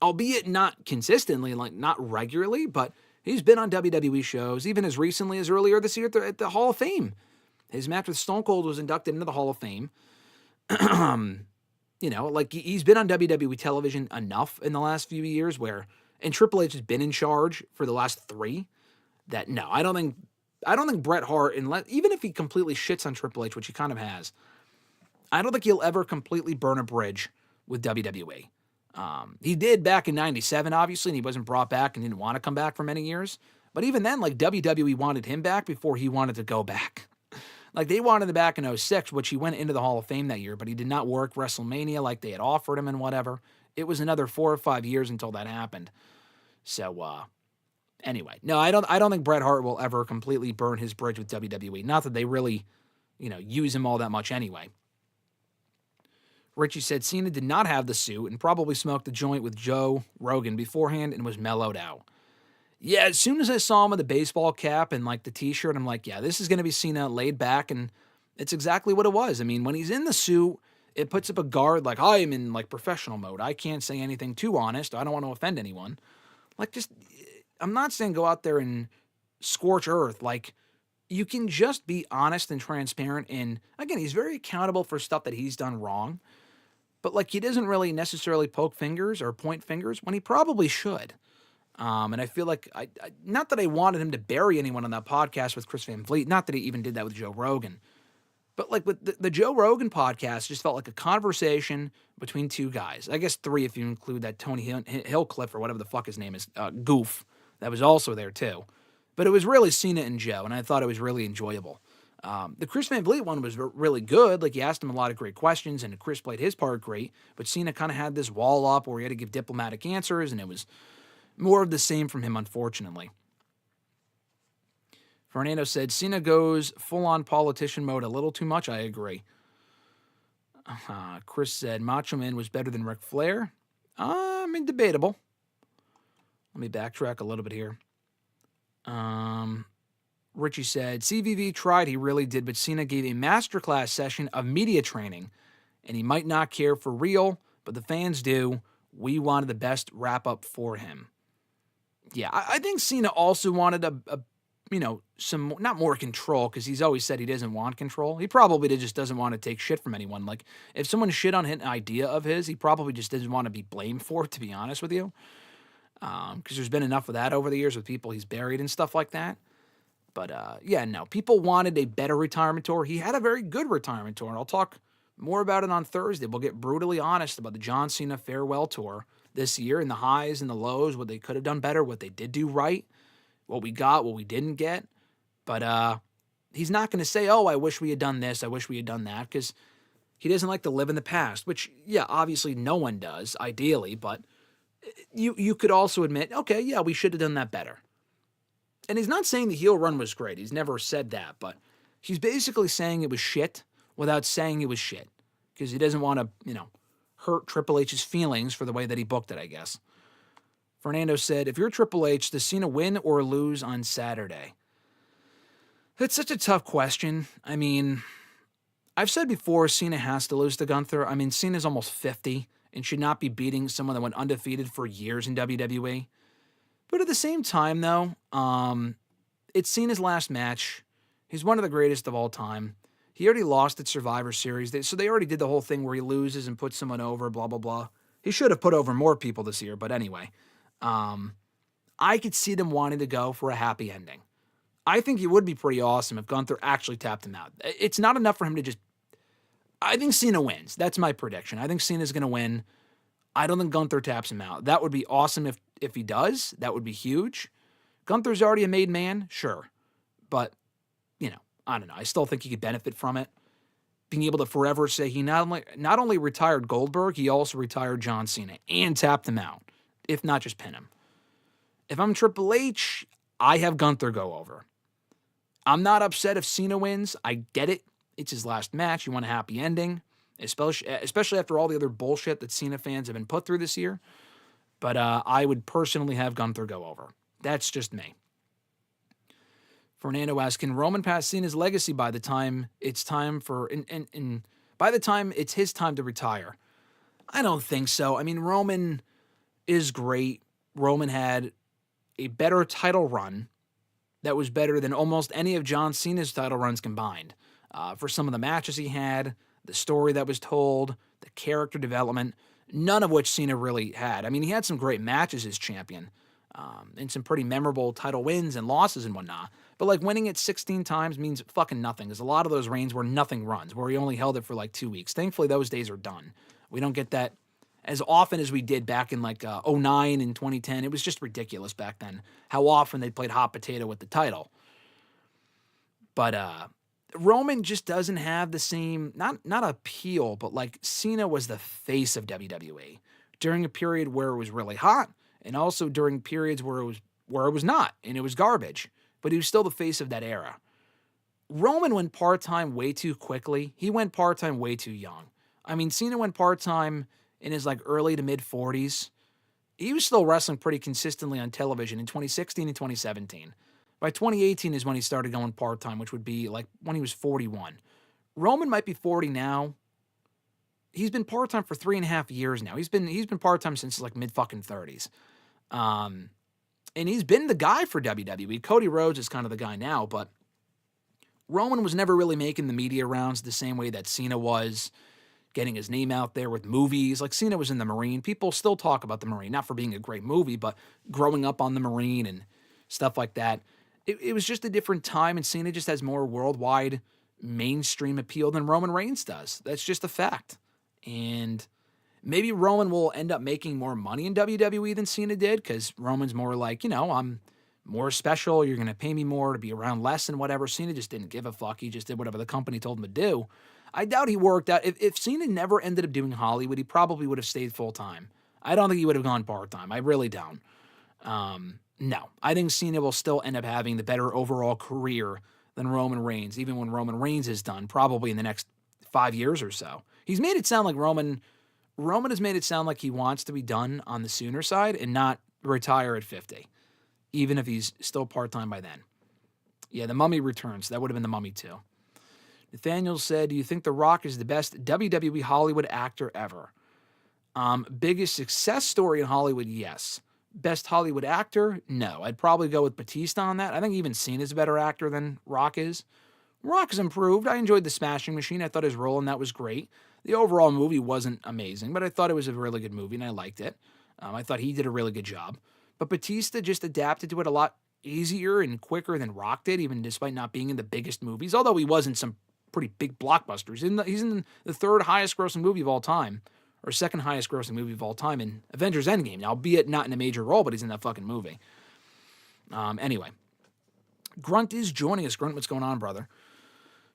Albeit not consistently, like not regularly, but he's been on WWE shows, even as recently as earlier this year at the Hall of Fame. His match with Stone Cold was inducted into the Hall of Fame. He's been on WWE television enough in the last few years and Triple H has been in charge for the last 3, that no, I don't think Bret Hart, even if he completely shits on Triple H, which he kind of has, I don't think he'll ever completely burn a bridge with WWE. He did back in 97, obviously, and he wasn't brought back and didn't want to come back for many years. But even then, WWE wanted him back before he wanted to go back. They wanted him back in 06, which he went into the Hall of Fame that year, but he did not work WrestleMania like they had offered him and whatever. It was another 4 or 5 years until that happened. So, anyway, no, I don't think Bret Hart will ever completely burn his bridge with WWE. Not that they really, use him all that much anyway. Richie said Cena did not have the suit and probably smoked the joint with Joe Rogan beforehand and was mellowed out. Yeah, as soon as I saw him with the baseball cap and the t-shirt, I'm like, yeah, this is going to be Cena laid back, and it's exactly what it was. When he's in the suit, it puts up a guard I am in professional mode. I can't say anything too honest. I don't want to offend anyone. I'm not saying go out there and scorch earth. you can just be honest and transparent. And again, he's very accountable for stuff that he's done wrong. But like, he doesn't really necessarily poke fingers or point fingers when he probably should. And I feel like, not that I wanted him to bury anyone on that podcast with Chris Van Vliet, not that he even did that with Joe Rogan, but like with the Joe Rogan podcast, just felt like a conversation between two guys. I guess three if you include that Tony Hillcliffe or whatever the fuck his name is, Goof, that was also there too. But it was really Cena and Joe, and I thought it was really enjoyable. The Chris Van Vliet one was really good. Like, he asked him a lot of great questions, and Chris played his part great. But Cena kind of had this wall up where he had to give diplomatic answers, and it was more of the same from him, unfortunately. Fernando said, Cena goes full-on politician mode a little too much. I agree. Chris said, Macho Man was better than Ric Flair. I mean, debatable. Let me backtrack a little bit here. Richie said, CVV tried, he really did, but Cena gave a masterclass session of media training, and he might not care for real, but the fans do. We wanted the best wrap-up for him. Yeah, I think Cena also wanted some, not more control, because he's always said he doesn't want control. He probably just doesn't want to take shit from anyone. Like, if someone shit on an idea of his, he probably just doesn't want to be blamed for it, to be honest with you. Because there's been enough of that over the years with people he's buried and stuff like that. But, yeah, no, people wanted a better retirement tour. He had a very good retirement tour, and I'll talk more about it on Thursday. We'll get brutally honest about the John Cena farewell tour this year, and the highs and the lows, what they could have done better, what they did do right, what we got, what we didn't get. But he's not going to say, oh, I wish we had done this, I wish we had done that, because he doesn't like to live in the past, which, yeah, obviously no one does, ideally, but you could also admit, okay, yeah, we should have done that better. And he's not saying the heel run was great. He's never said that, but he's basically saying it was shit without saying it was shit, because he doesn't want to, hurt Triple H's feelings for the way that he booked it, I guess. Fernando said, if you're Triple H, does Cena win or lose on Saturday? That's such a tough question. I mean, I've said before, Cena has to lose to Gunther. I mean, Cena's almost 50 and should not be beating someone that went undefeated for years in WWE. But at the same time, though, it's Cena's last match. He's one of the greatest of all time. He already lost at Survivor Series, so they already did the whole thing where he loses and puts someone over, blah, blah, blah. He should have put over more people this year, but anyway. I could see them wanting to go for a happy ending. I think it would be pretty awesome if Gunther actually tapped him out. It's not enough for him to just... I think Cena wins. That's my prediction. I think Cena's going to win. I don't think Gunther taps him out. That would be awesome if he does. That would be huge. Gunther's already a made man, sure. But, I don't know. I still think he could benefit from it. Being able to forever say he not only retired Goldberg, he also retired John Cena and tapped him out, if not just pin him. If I'm Triple H, I have Gunther go over. I'm not upset if Cena wins. I get it. It's his last match. You want a happy ending, especially after all the other bullshit that Cena fans have been put through this year. But I would personally have Gunther go over. That's just me. Fernando asks, can Roman pass Cena's legacy by the time it's time for... by the time it's his time to retire? I don't think so. I mean, Roman is great. Roman had a better title run that was better than almost any of John Cena's title runs combined. For some of the matches he had, the story that was told, the character development, none of which Cena really had. I mean, he had some great matches as champion, and some pretty memorable title wins and losses and whatnot. But like winning it 16 times means fucking nothing, because a lot of those reigns were nothing runs, where he only held it for like 2 weeks. Thankfully, those days are done. We don't get that as often as we did back in like 09 and 2010. It was just ridiculous back then how often they played hot potato with the title. But Roman just doesn't have the same, not appeal, but like Cena was the face of WWE during a period where it was really hot, and also during periods where it was not, and it was garbage. But he was still the face of that era. Roman went part-time way too quickly. He went part-time way too young. I mean, Cena went part-time in his like early to mid-40s. He was still wrestling pretty consistently on television in 2016 and 2017. By 2018 is when he started going part-time, which would be like when he was 41. Roman might be 40 now. He's been part-time for 3.5 years now. He's been part-time since like mid-fucking 30s. And he's been the guy for WWE. Cody Rhodes is kind of the guy now, but Roman was never really making the media rounds the same way that Cena was, getting his name out there with movies. Like Cena was in The Marine. People still talk about The Marine, not for being a great movie, but growing up on The Marine and stuff like that. It was just a different time, and Cena just has more worldwide mainstream appeal than Roman Reigns does. That's just a fact. And maybe Roman will end up making more money in WWE than Cena did, because Roman's more like, I'm more special. You're going to pay me more to be around less and whatever. Cena just didn't give a fuck. He just did whatever the company told him to do. I doubt he worked out. If Cena never ended up doing Hollywood, he probably would have stayed full-time. I don't think he would have gone part-time. I really don't. No. I think Cena will still end up having the better overall career than Roman Reigns, even when Roman Reigns is done, probably in the next 5 years or so. He's made it sound like Roman has made it sound like he wants to be done on the sooner side and not retire at 50, even if he's still part-time by then. Yeah, The Mummy returns. That would have been The Mummy too. Nathaniel said, do you think The Rock is the best WWE Hollywood actor ever? Biggest success story in Hollywood, yes. Best Hollywood actor? No. I'd probably go with Batista on that. I think even Cena's a better actor than Rock is. Rock has improved. I enjoyed The Smashing Machine. I thought his role in that was great. The overall movie wasn't amazing, but I thought it was a really good movie, and I liked it. I thought he did a really good job. But Batista just adapted to it a lot easier and quicker than Rock did, even despite not being in the biggest movies, although he was in some pretty big blockbusters. He's in the third highest grossing movie of all time, or second highest grossing movie of all time in Avengers Endgame, albeit not in a major role, but he's in that fucking movie. Anyway, Grunt is joining us. Grunt, what's going on, brother?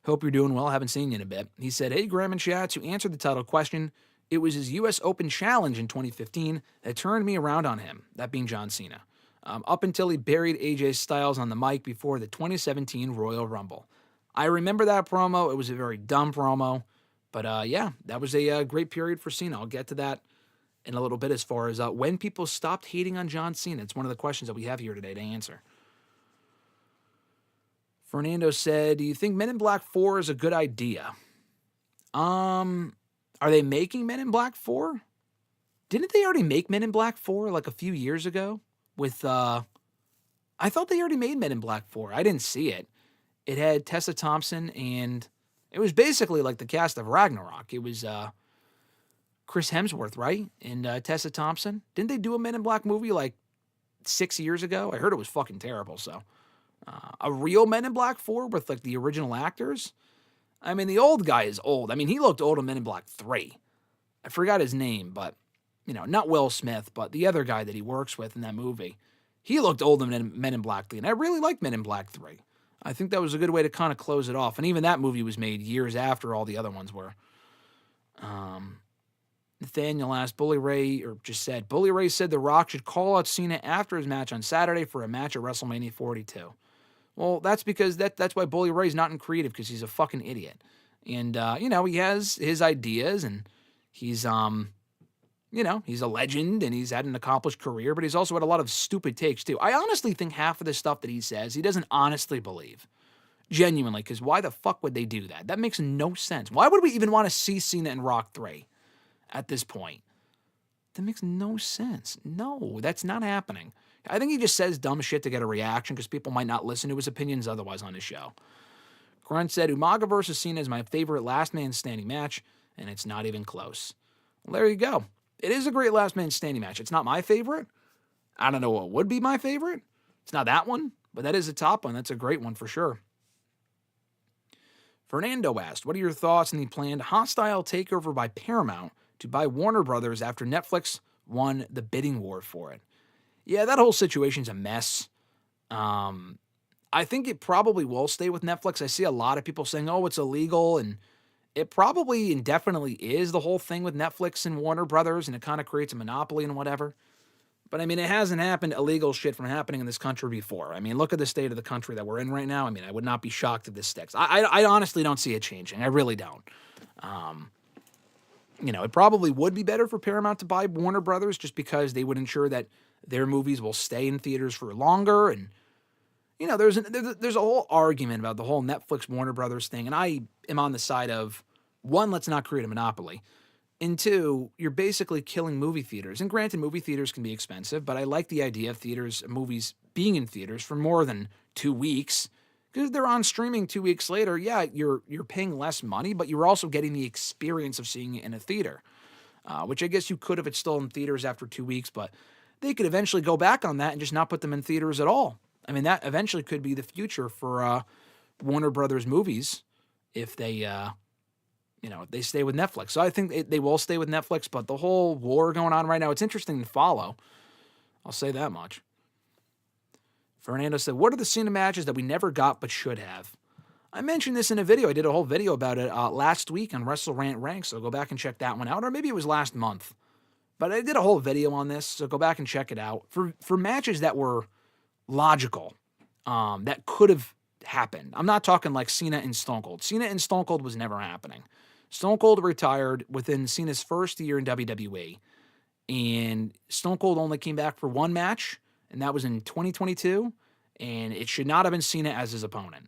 Hope you're doing well. Haven't seen you in a bit. He said, hey, Graham and Chad, to answer the title question, it was his U.S. Open Challenge in 2015 that turned me around on him, that being John Cena, up until he buried AJ Styles on the mic before the 2017 Royal Rumble. I remember that promo. It was a very dumb promo. But yeah, that was a great period for Cena. I'll get to that in a little bit as far as when people stopped hating on John Cena. It's one of the questions that we have here today to answer. Fernando said, do you think Men in Black 4 is a good idea? Are they making Men in Black 4? Didn't they already make Men in Black 4 like a few years ago? With, I thought they already made Men in Black 4. I didn't see it. It had Tessa Thompson, and it was basically like the cast of Ragnarok. It was Chris Hemsworth, right? And Tessa Thompson. Didn't they do a Men in Black movie like 6 years ago? I heard it was fucking terrible, so. A real Men in Black 4 with like the original actors? I mean, the old guy is old. I mean, he looked old in Men in Black 3. I forgot his name, but, not Will Smith, but the other guy that he works with in that movie. He looked old in Men in Black 3, and I really liked Men in Black 3. I think that was a good way to kind of close it off. And even that movie was made years after all the other ones were. Nathaniel asked, Bully Ray said The Rock should call out Cena after his match on Saturday for a match at WrestleMania 42. Well, that's because that's why Bully Ray's not in creative, because he's a fucking idiot. And, he has his ideas, and he's, he's a legend, and he's had an accomplished career, but he's also had a lot of stupid takes, too. I honestly think half of the stuff that he says, he doesn't honestly believe. Genuinely, because why the fuck would they do that? That makes no sense. Why would we even want to see Cena in Rock 3 at this point? That makes no sense. No, that's not happening. I think he just says dumb shit to get a reaction, because people might not listen to his opinions otherwise on his show. Grunt said, Umaga versus Cena is my favorite last man standing match, and it's not even close. Well, there you go. It is a great last man standing match. It's not my favorite. I don't know what would be my favorite. It's not that one, but that is a top one. That's a great one for sure. Fernando asked, what are your thoughts on the planned hostile takeover by Paramount to buy Warner Brothers after Netflix won the bidding war for it? Yeah, that whole situation's a mess. I think it probably will stay with Netflix. I see a lot of people saying, oh, it's illegal, and it probably indefinitely is, the whole thing with Netflix and Warner Brothers, and it kind of creates a monopoly and whatever. But, I mean, it hasn't happened illegal shit from happening in this country before. I mean, look at the state of the country that we're in right now. I mean, I would not be shocked if this sticks. I honestly don't see it changing. I really don't. It probably would be better for Paramount to buy Warner Brothers, just because they would ensure that their movies will stay in theaters for longer. And, there's a whole argument about the whole Netflix Warner Brothers thing. And I am on the side of, one, let's not create a monopoly. And two, you're basically killing movie theaters. And granted, movie theaters can be expensive, but I like the idea of movies being in theaters for more than 2 weeks, Because they're on streaming 2 weeks later, yeah, you're paying less money, but you're also getting the experience of seeing it in a theater, which I guess you could if it's still in theaters after 2 weeks, but they could eventually go back on that and just not put them in theaters at all. I mean, that eventually could be the future for Warner Brothers movies if they, if they stay with Netflix. So I think they will stay with Netflix, but the whole war going on right now, it's interesting to follow. I'll say that much. Fernando said, what are the Cena matches that we never got but should have? I mentioned this in a video. I did a whole video about it last week on WrestleRant Ranks, so go back and check that one out. Or maybe it was last month. But I did a whole video on this, so go back and check it out. For matches that were logical, that could have happened. I'm not talking like Cena and Stone Cold. Cena and Stone Cold was never happening. Stone Cold retired within Cena's first year in WWE. And Stone Cold only came back for one match, and that was in 2022, and it should not have been Cena as his opponent.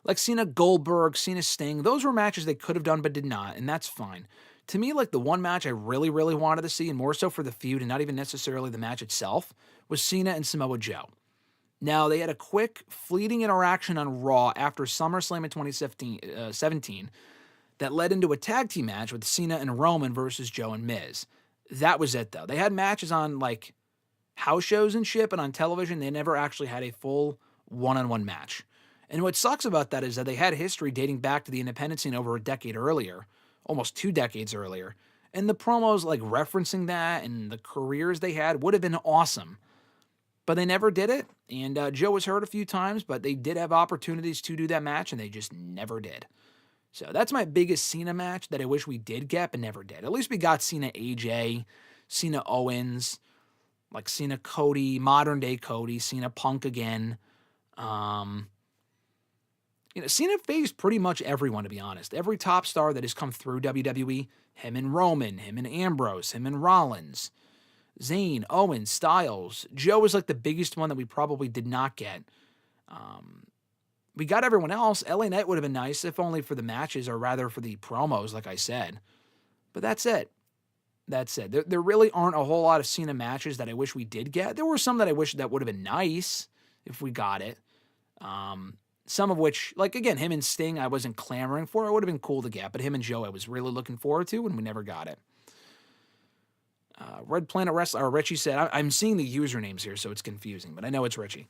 Like Cena Goldberg, Cena Sting, those were matches they could have done but did not, and that's fine. To me, like the one match I really, really wanted to see, and more so for the feud and not even necessarily the match itself, was Cena and Samoa Joe. Now, they had a quick, fleeting interaction on Raw after SummerSlam in 2017 that led into a tag team match with Cena and Roman versus Joe and Miz. That was it, though. They had matches on, like, house shows and shit, but on television, they never actually had a full one-on-one match. And what sucks about that is that they had history dating back to the independent scene over a decade earlier, almost 2 decades earlier. And the promos, like, referencing that and the careers they had would have been awesome. But they never did it, and Joe was hurt a few times, but they did have opportunities to do that match, and they just never did. So that's my biggest Cena match that I wish we did get, but never did. At least we got Cena AJ, Cena Owens, like Cena Cody, modern day Cody, Cena Punk again. Cena faced pretty much everyone, to be honest. Every top star that has come through WWE, him and Roman, him and Ambrose, him and Rollins, Zayn, Owens, Styles. Joe was like the biggest one that we probably did not get. We got everyone else. LA Knight would have been nice, if only for the matches, or rather for the promos, like I said. But that's it. That's it. There really aren't a whole lot of Cena matches that I wish we did get. There were some that I wish that would have been nice if we got it. Some of which, like, again, him and Sting, I wasn't clamoring for. It would have been cool to get. But him and Joe, I was really looking forward to, and we never got it. Red Planet Wrestler, or Richie said, I'm seeing the usernames here, so it's confusing, but I know it's Richie.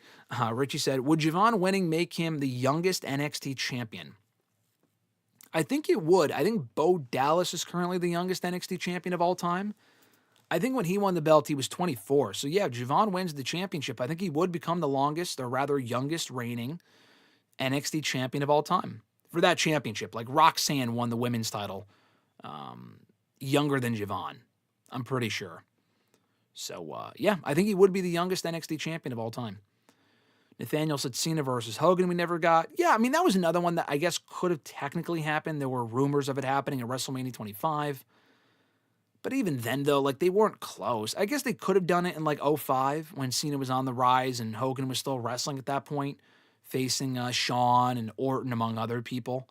Richie said, would Javon winning make him the youngest NXT champion? I think it would. I think Bo Dallas is currently the youngest NXT champion of all time. I think when he won the belt, he was 24. So yeah, if Javon wins the championship, I think he would become the longest, or rather youngest reigning NXT champion of all time for that championship. Like Roxanne won the women's title younger than Javon. I'm pretty sure. So, yeah, I think he would be the youngest NXT champion of all time. Nathaniel said Cena versus Hogan we never got. Yeah, I mean, that was another one that I guess could have technically happened. There were rumors of it happening at WrestleMania 25. But even then, though, like, they weren't close. I guess they could have done it in, like, 05 when Cena was on the rise and Hogan was still wrestling at that point, facing Shawn and Orton, among other people.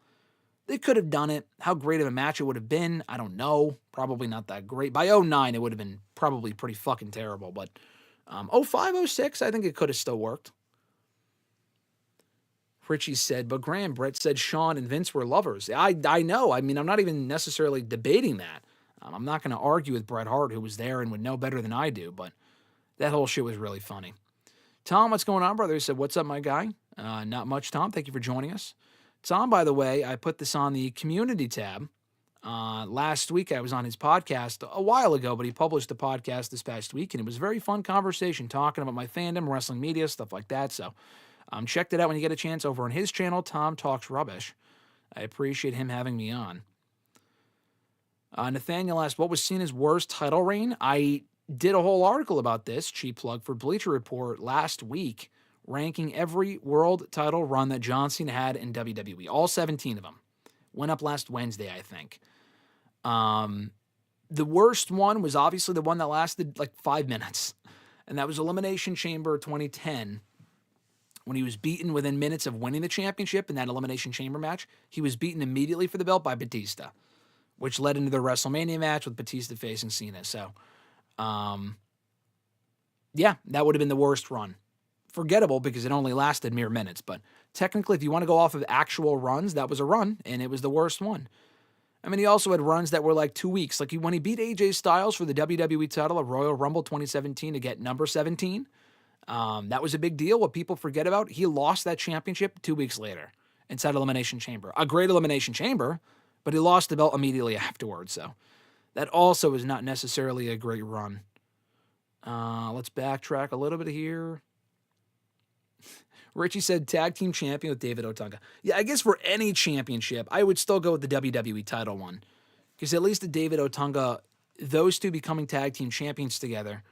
They could have done it. How great of a match it would have been, I don't know. Probably not that great. By 09, it would have been probably pretty fucking terrible. But 05, 06, I think it could have still worked. Richie said, but Graham, Brett said Shawn and Vince were lovers. I know. I mean, I'm not even necessarily debating that. I'm not going to argue with Bret Hart, who was there and would know better than I do. But that whole shit was really funny. Tom, what's going on, brother? He said, what's up, my guy? Not much, Tom. Thank you for joining us. Tom, by the way, I put this on the community tab. Last week, I was on his podcast a while ago, but he published the podcast this past week, and it was a very fun conversation talking about my fandom, wrestling media, stuff like that. So check it out when you get a chance over on his channel, Tom Talks Rubbish. I appreciate him having me on. Nathaniel asked, what was Cena's worst title reign? I did a whole article about this, cheap plug, for Bleacher Report last week, ranking every world title run that John Cena had in WWE. All 17 of them. Went up last Wednesday, I think. The worst one was obviously the one that lasted like 5 minutes. And that was Elimination Chamber 2010. When he was beaten within minutes of winning the championship in that Elimination Chamber match. He was beaten immediately for the belt by Batista, which led into the WrestleMania match with Batista facing Cena. So, yeah, that would have been the worst run forgettable because it only lasted mere minutes. But technically, if you want to go off of actual runs, that was a run, and it was the worst one. I mean, he also had runs that were like 2 weeks. Like when he beat AJ Styles for the WWE title at Royal Rumble 2017 to get number 17, that was a big deal. What people forget about, he lost that championship 2 weeks later inside Elimination Chamber. A great Elimination Chamber, but he lost the belt immediately afterwards. So that also is not necessarily a great run. Let's backtrack a little bit here. Richie said tag team champion with David Otunga. Yeah, I guess for any championship, I would still go with the WWE title one. Because at least the David Otunga, those two becoming tag team champions together,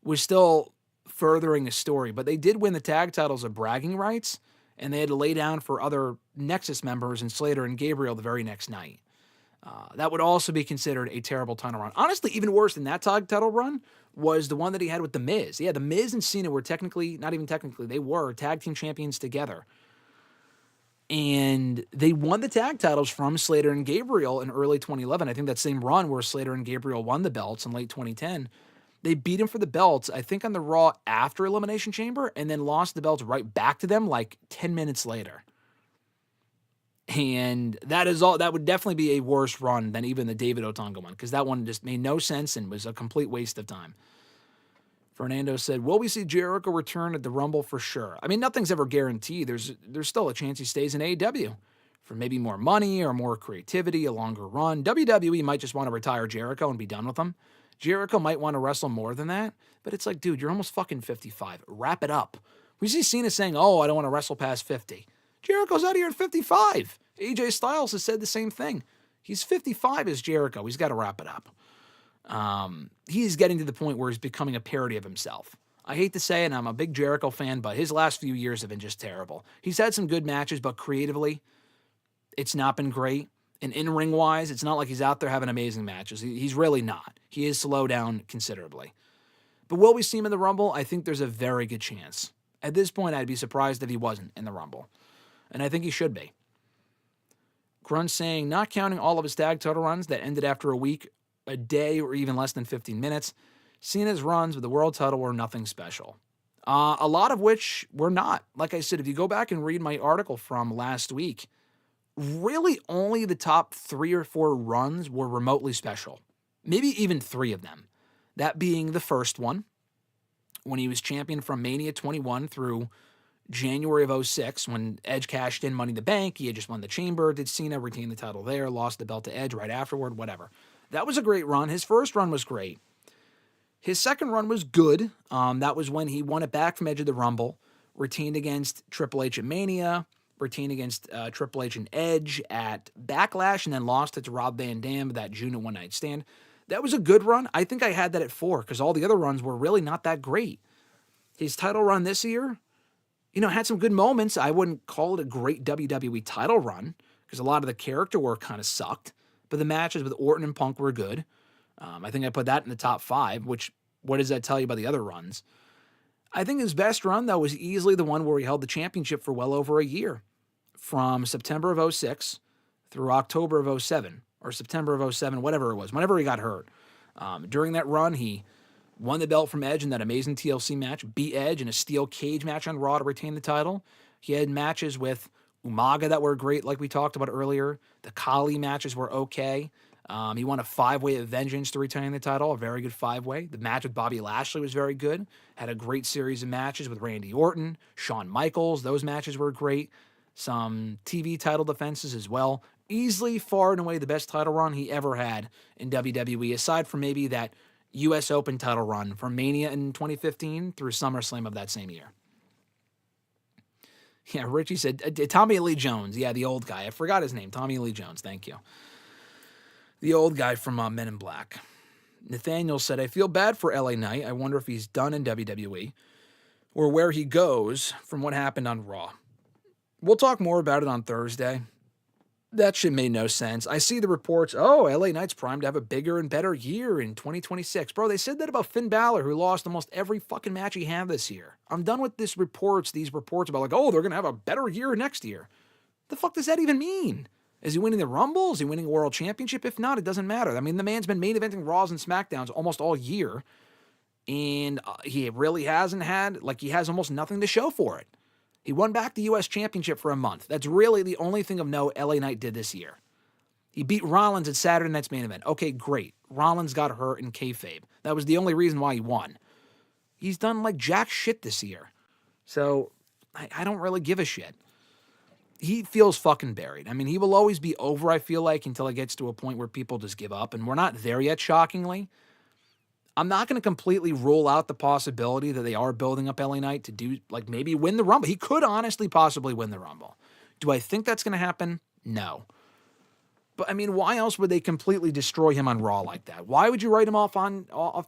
was still furthering the story. But they did win the tag titles of bragging rights, and they had to lay down for other Nexus members in Slater and Gabriel the very next night. That would also be considered a terrible title run. Honestly, even worse than that tag title run was the one that he had with The Miz. Yeah, The Miz and Cena were technically, not even technically, they were tag team champions together. And they won the tag titles from Slater and Gabriel in early 2011. I think that same run where Slater and Gabriel won the belts in late 2010. They beat him for the belts, I think on the Raw after Elimination Chamber, and then lost the belts right back to them like 10 minutes later. And that would definitely be a worse run than even the David Otunga one, because that one just made no sense and was a complete waste of time. Fernando said, will we see Jericho return at the Rumble for sure? I mean, nothing's ever guaranteed. There's still a chance he stays in AEW for maybe more money or more creativity, a longer run. WWE might just want to retire Jericho and be done with him. Jericho might want to wrestle more than that, but it's like, dude, you're almost fucking 55. Wrap it up. We see Cena saying, oh, I don't want to wrestle past 50. Jericho's out here at 55. AJ Styles has said the same thing. He's 55 as Jericho. He's got to wrap it up. He's getting to the point where he's becoming a parody of himself. I hate to say it, and I'm a big Jericho fan, but his last few years have been just terrible. He's had some good matches, but creatively, it's not been great. And in-ring wise, it's not like he's out there having amazing matches. He's really not. He is slowed down considerably. But will we see him in the Rumble? I think there's a very good chance. At this point, I'd be surprised if he wasn't in the Rumble. And I think he should be. Grunt saying, not counting all of his tag title runs that ended after a week, a day, or even less than 15 minutes, Cena's runs with the world title were nothing special. A lot of which were not. Like I said, if you go back and read my article from last week, really only the top 3 or 4 runs were remotely special. Maybe even 3 of them. That being the first one, when he was champion from Mania 21 through January of 06, when Edge cashed in Money in the Bank. He had just won the Chamber. Did Cena retain the title there? Lost the belt to Edge right afterward, whatever. That was a great run. His first run was great. His second run was good. That was when he won it back from Edge of the Rumble, retained against Triple H at Mania, retained against Triple H and Edge at Backlash, and then lost it to Rob Van Dam that June at One Night Stand. That was a good run. I think I had that at 4 because all the other runs were really not that great. His title run this year, had some good moments. I wouldn't call it a great WWE title run because a lot of the character work kind of sucked, but the matches with Orton and Punk were good. I think I put that in the top 5, which, what does that tell you about the other runs? I think his best run, though, was easily the one where he held the championship for well over a year, from September of 06 through October of 07, or September of 07, whatever it was, whenever he got hurt. During that run, he won the belt from Edge in that amazing TLC match, beat Edge in a steel cage match on Raw to retain the title. He had matches with Umaga that were great, like we talked about earlier. The Kali matches were okay. He won a 5-way of Vengeance to retain the title, a very good 5-way. The match with Bobby Lashley was very good. Had a great series of matches with Randy Orton, Shawn Michaels. Those matches were great. Some TV title defenses as well. Easily, far and away, the best title run he ever had in WWE, aside from maybe that U.S. Open title run from Mania in 2015 through SummerSlam of that same year. Yeah, Richie said, Tommy Lee Jones. Yeah, the old guy. I forgot his name. Tommy Lee Jones. Thank you. The old guy from Men in Black. Nathaniel said, I feel bad for LA Knight. I wonder if he's done in WWE or where he goes from what happened on Raw. We'll talk more about it on Thursday. That shit made no sense. I see the reports, LA Knight's primed to have a bigger and better year in 2026. Bro, they said that about Finn Balor, who lost almost every fucking match he had this year. I'm done with these reports about they're going to have a better year next year. The fuck does that even mean? Is he winning the Rumble? Is he winning a World Championship? If not, it doesn't matter. I mean, the man's been main eventing Raws and SmackDowns almost all year. And he really hasn't had, like, he has almost nothing to show for it. He won back the U.S. Championship for a month. That's really the only thing of note LA Knight did this year. He beat Rollins at Saturday Night's Main Event. Okay, great. Rollins got hurt in kayfabe. That was the only reason why he won. He's done like jack shit this year. So I don't really give a shit. He feels fucking buried. I mean, he will always be over, I feel like, until it gets to a point where people just give up. And we're not there yet, shockingly. I'm not going to completely rule out the possibility that they are building up LA Knight to do, like, maybe win the Rumble. He could honestly possibly win the Rumble. Do I think that's going to happen? No. But, I mean, why else would they completely destroy him on Raw like that? Why would you write him off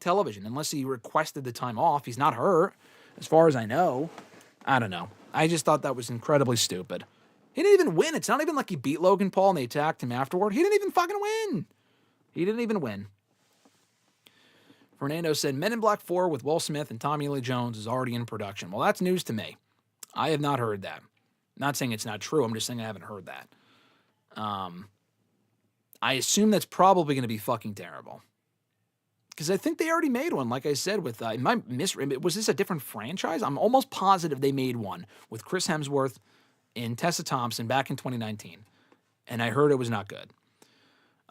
television unless he requested the time off? He's not hurt, as far as I know. I don't know. I just thought that was incredibly stupid. He didn't even win. It's not even like he beat Logan Paul and they attacked him afterward. He didn't even fucking win. He didn't even win. Fernando said, Men in Black 4 with Will Smith and Tommy Lee Jones is already in production. Well, that's news to me. I have not heard that. Not saying it's not true. I'm just saying I haven't heard that. I assume that's probably going to be fucking terrible. Because I think they already made one, like I said, with, was this a different franchise? I'm almost positive they made one with Chris Hemsworth and Tessa Thompson back in 2019. And I heard it was not good.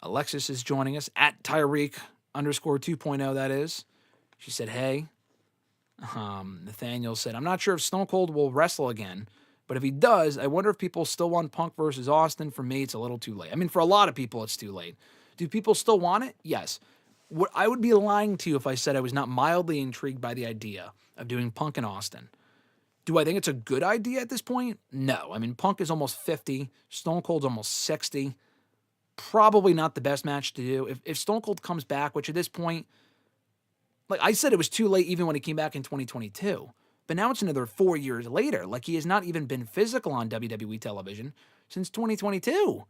Alexis is joining us at Tyreek _2.0, that is. She said, hey. Nathaniel said, I'm not sure if Stone Cold will wrestle again, but if he does, I wonder if people still want Punk versus Austin. For me, it's a little too late. I mean, for a lot of people, it's too late. Do people still want it? Yes. I would be lying to you if I said I was not mildly intrigued by the idea of doing Punk and Austin. Do I think it's a good idea at this point? No. I mean, Punk is almost 50. Stone Cold's almost 60. Probably not the best match to do. If Stone Cold comes back, which at this point, like I said, it was too late even when he came back in 2022. But now it's another 4 years later. Like, he has not even been physical on WWE television since 2022.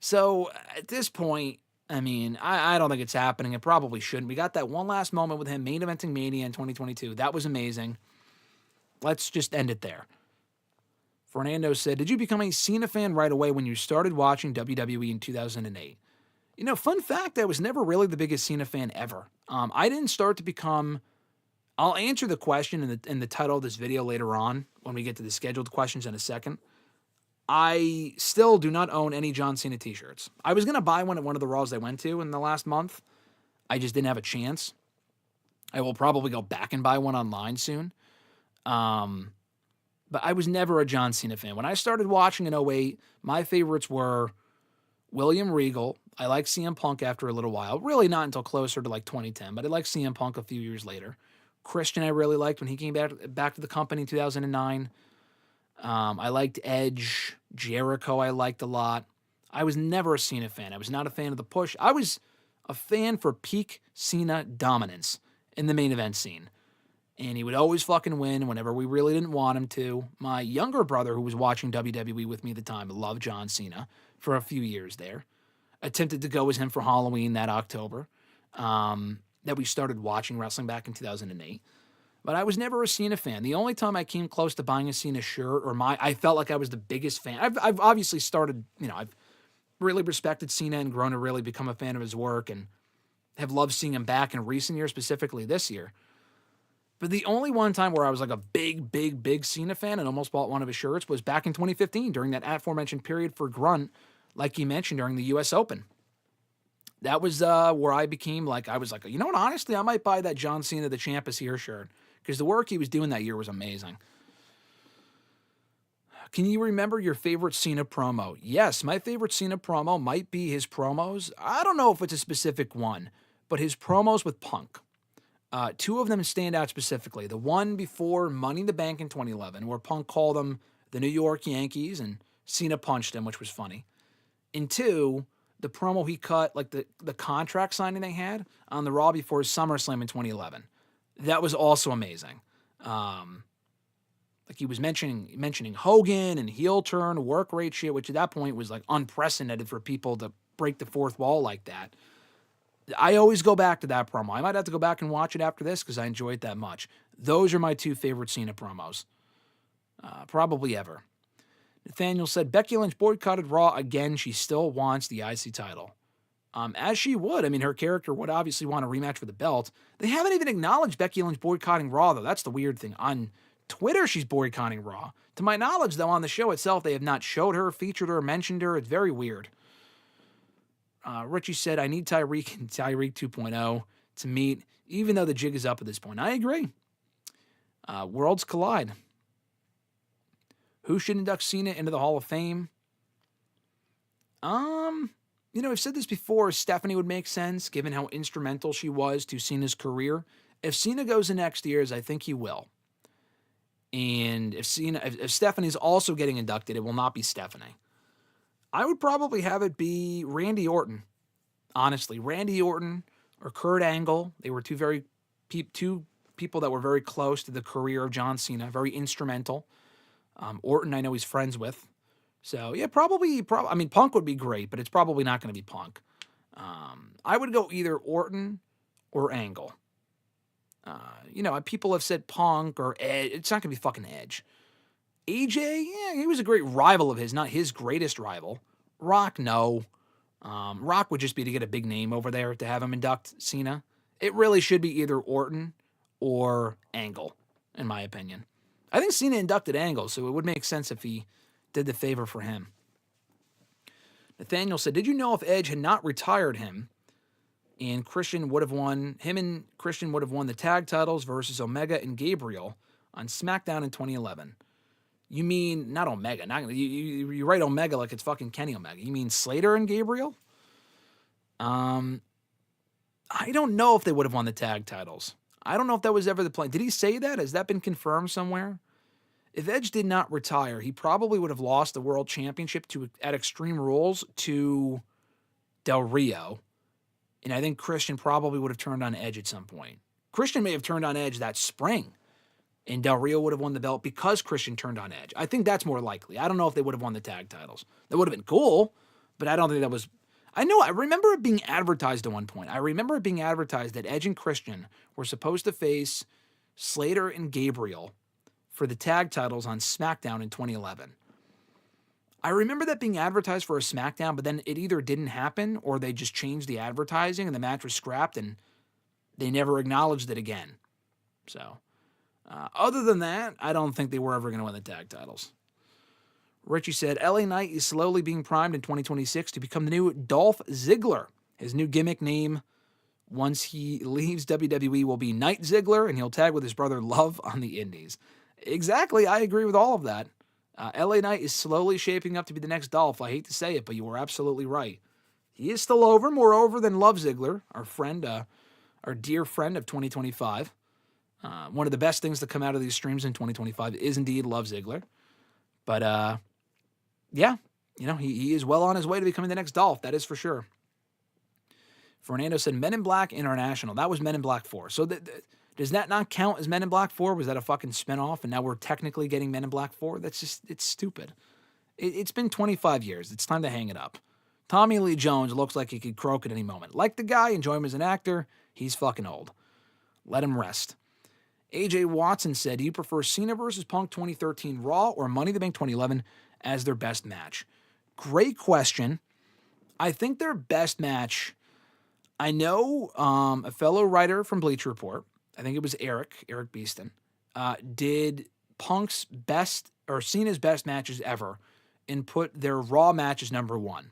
So at this point, I mean, I don't think it's happening. It probably shouldn't. We got that one last moment with him main eventing Mania in 2022. That was amazing. Let's just end it there. Fernando said, did you become a Cena fan right away when you started watching WWE in 2008? You know, fun fact, I was never really the biggest Cena fan ever. I didn't start to become... I'll answer the question in the title of this video later on when we get to the scheduled questions in a second. I still do not own any John Cena t-shirts. I was going to buy one at one of the Raws I went to in the last month. I just didn't have a chance. I will probably go back and buy one online soon. But I was never a John Cena fan. When I started watching in 2008, my favorites were William Regal. I liked CM Punk after a little while. Really not until closer to like 2010, but I liked CM Punk a few years later. Christian I really liked when he came back to the company in 2009. I liked Edge. Jericho I liked a lot. I was never a Cena fan. I was not a fan of the push. I was a fan for peak Cena dominance in the main event scene. And he would always fucking win whenever we really didn't want him to. My younger brother, who was watching WWE with me at the time, loved John Cena for a few years there. Attempted to go as him for Halloween that October. That we started watching wrestling back in 2008. But I was never a Cena fan. The only time I came close to buying a Cena shirt I felt like I was the biggest fan. I've obviously started, I've really respected Cena and grown to really become a fan of his work and have loved seeing him back in recent years, specifically this year. But the only one time where I was like a big Cena fan and almost bought one of his shirts was back in 2015 during that aforementioned period for Grunt, like he mentioned during the U.S. Open. That was where I became I was like, you know what, honestly, I might buy that John Cena, the Champ is Here shirt because the work he was doing that year was amazing. Can you remember your favorite Cena promo? Yes, my favorite Cena promo might be his promos. I don't know if it's a specific one, but his promos with Punk. Two of them stand out specifically. The one before Money in the Bank in 2011, where Punk called them the New York Yankees and Cena punched him, which was funny. And two, the promo he cut, like the contract signing they had on the Raw before SummerSlam in 2011. That was also amazing. Like he was mentioning Hogan and heel turn, work rate shit, which at that point was like unprecedented for people to break the fourth wall like that. I always go back to that promo. I might have to go back and watch it after this because I enjoy it that much. Those are my two favorite Cena promos. Probably ever. Nathaniel said, Becky Lynch boycotted Raw again. She still wants the IC title. as she would. I mean, her character would obviously want a rematch for the belt. They haven't even acknowledged Becky Lynch boycotting Raw, though. That's the weird thing. On Twitter, she's boycotting Raw. To my knowledge, though, on the show itself, they have not showed her, featured her, mentioned her. It's very weird. Richie said, I need Tyreek and Tyreek 2.0 to meet, even though the jig is up at this point. I agree. Worlds collide. Who should induct Cena into the Hall of Fame? I've said this before. Stephanie would make sense, given how instrumental she was to Cena's career. If Cena goes in next year's, I think he will. And if Stephanie's also getting inducted, it will not be Stephanie. I would probably have it be Randy Orton. Honestly, Randy Orton or Kurt Angle. They were two people that were very close to the career of John Cena, very instrumental. Orton, I know he's friends with. So, yeah, probably. I mean, Punk would be great, but it's probably not going to be Punk. I would go either Orton or Angle. People have said Punk or Edge. It's not going to be fucking Edge. AJ, yeah, he was a great rival of his, not his greatest rival. Rock, no. Rock would just be to get a big name over there to have him induct Cena. It really should be either Orton or Angle, in my opinion. I think Cena inducted Angle, so it would make sense if he did the favor for him. Nathaniel said, did you know if Edge had not retired him, and Christian would have won the tag titles versus Omega and Gabriel on SmackDown in 2011? You mean, not Omega. You write Omega like it's fucking Kenny Omega. You mean Slater and Gabriel? I don't know if they would have won the tag titles. I don't know if that was ever the plan. Did he say that? Has that been confirmed somewhere? If Edge did not retire, he probably would have lost the World Championship at Extreme Rules to Del Rio. And I think Christian probably would have turned on Edge at some point. Christian may have turned on Edge that spring, and Del Rio would have won the belt because Christian turned on Edge. I think that's more likely. I don't know if they would have won the tag titles. That would have been cool, but I don't think that was... I remember it being advertised at one point. I remember it being advertised that Edge and Christian were supposed to face Slater and Gabriel for the tag titles on SmackDown in 2011. I remember that being advertised for a SmackDown, but then it either didn't happen or they just changed the advertising and the match was scrapped and they never acknowledged it again. So, other than that, I don't think they were ever going to win the tag titles. Richie said, LA Knight is slowly being primed in 2026 to become the new Dolph Ziggler. His new gimmick name, once he leaves WWE, will be Knight Ziggler, and he'll tag with his brother Love on the Indies. Exactly, I agree with all of that. LA Knight is slowly shaping up to be the next Dolph. I hate to say it, but you were absolutely right. He is still over, more over than Love Ziggler, our friend, our dear friend of 2025. One of the best things to come out of these streams in 2025 is indeed Love Ziggler. But, yeah, he is well on his way to becoming the next Dolph. That is for sure. Fernando said Men in Black International. That was Men in Black 4. So does that not count as Men in Black 4? Was that a fucking spinoff? And now we're technically getting Men in Black 4? It's stupid. It's been 25 years. It's time to hang it up. Tommy Lee Jones looks like he could croak at any moment. Like the guy, enjoy him as an actor. He's fucking old. Let him rest. AJ Watson said, do you prefer Cena versus Punk 2013 Raw or Money in the Bank 2011 as their best match? Great question. I think their best match, I know a fellow writer from Bleacher Report, I think it was Eric Beeston, did Punk's best or Cena's best matches ever and put their Raw match as number one.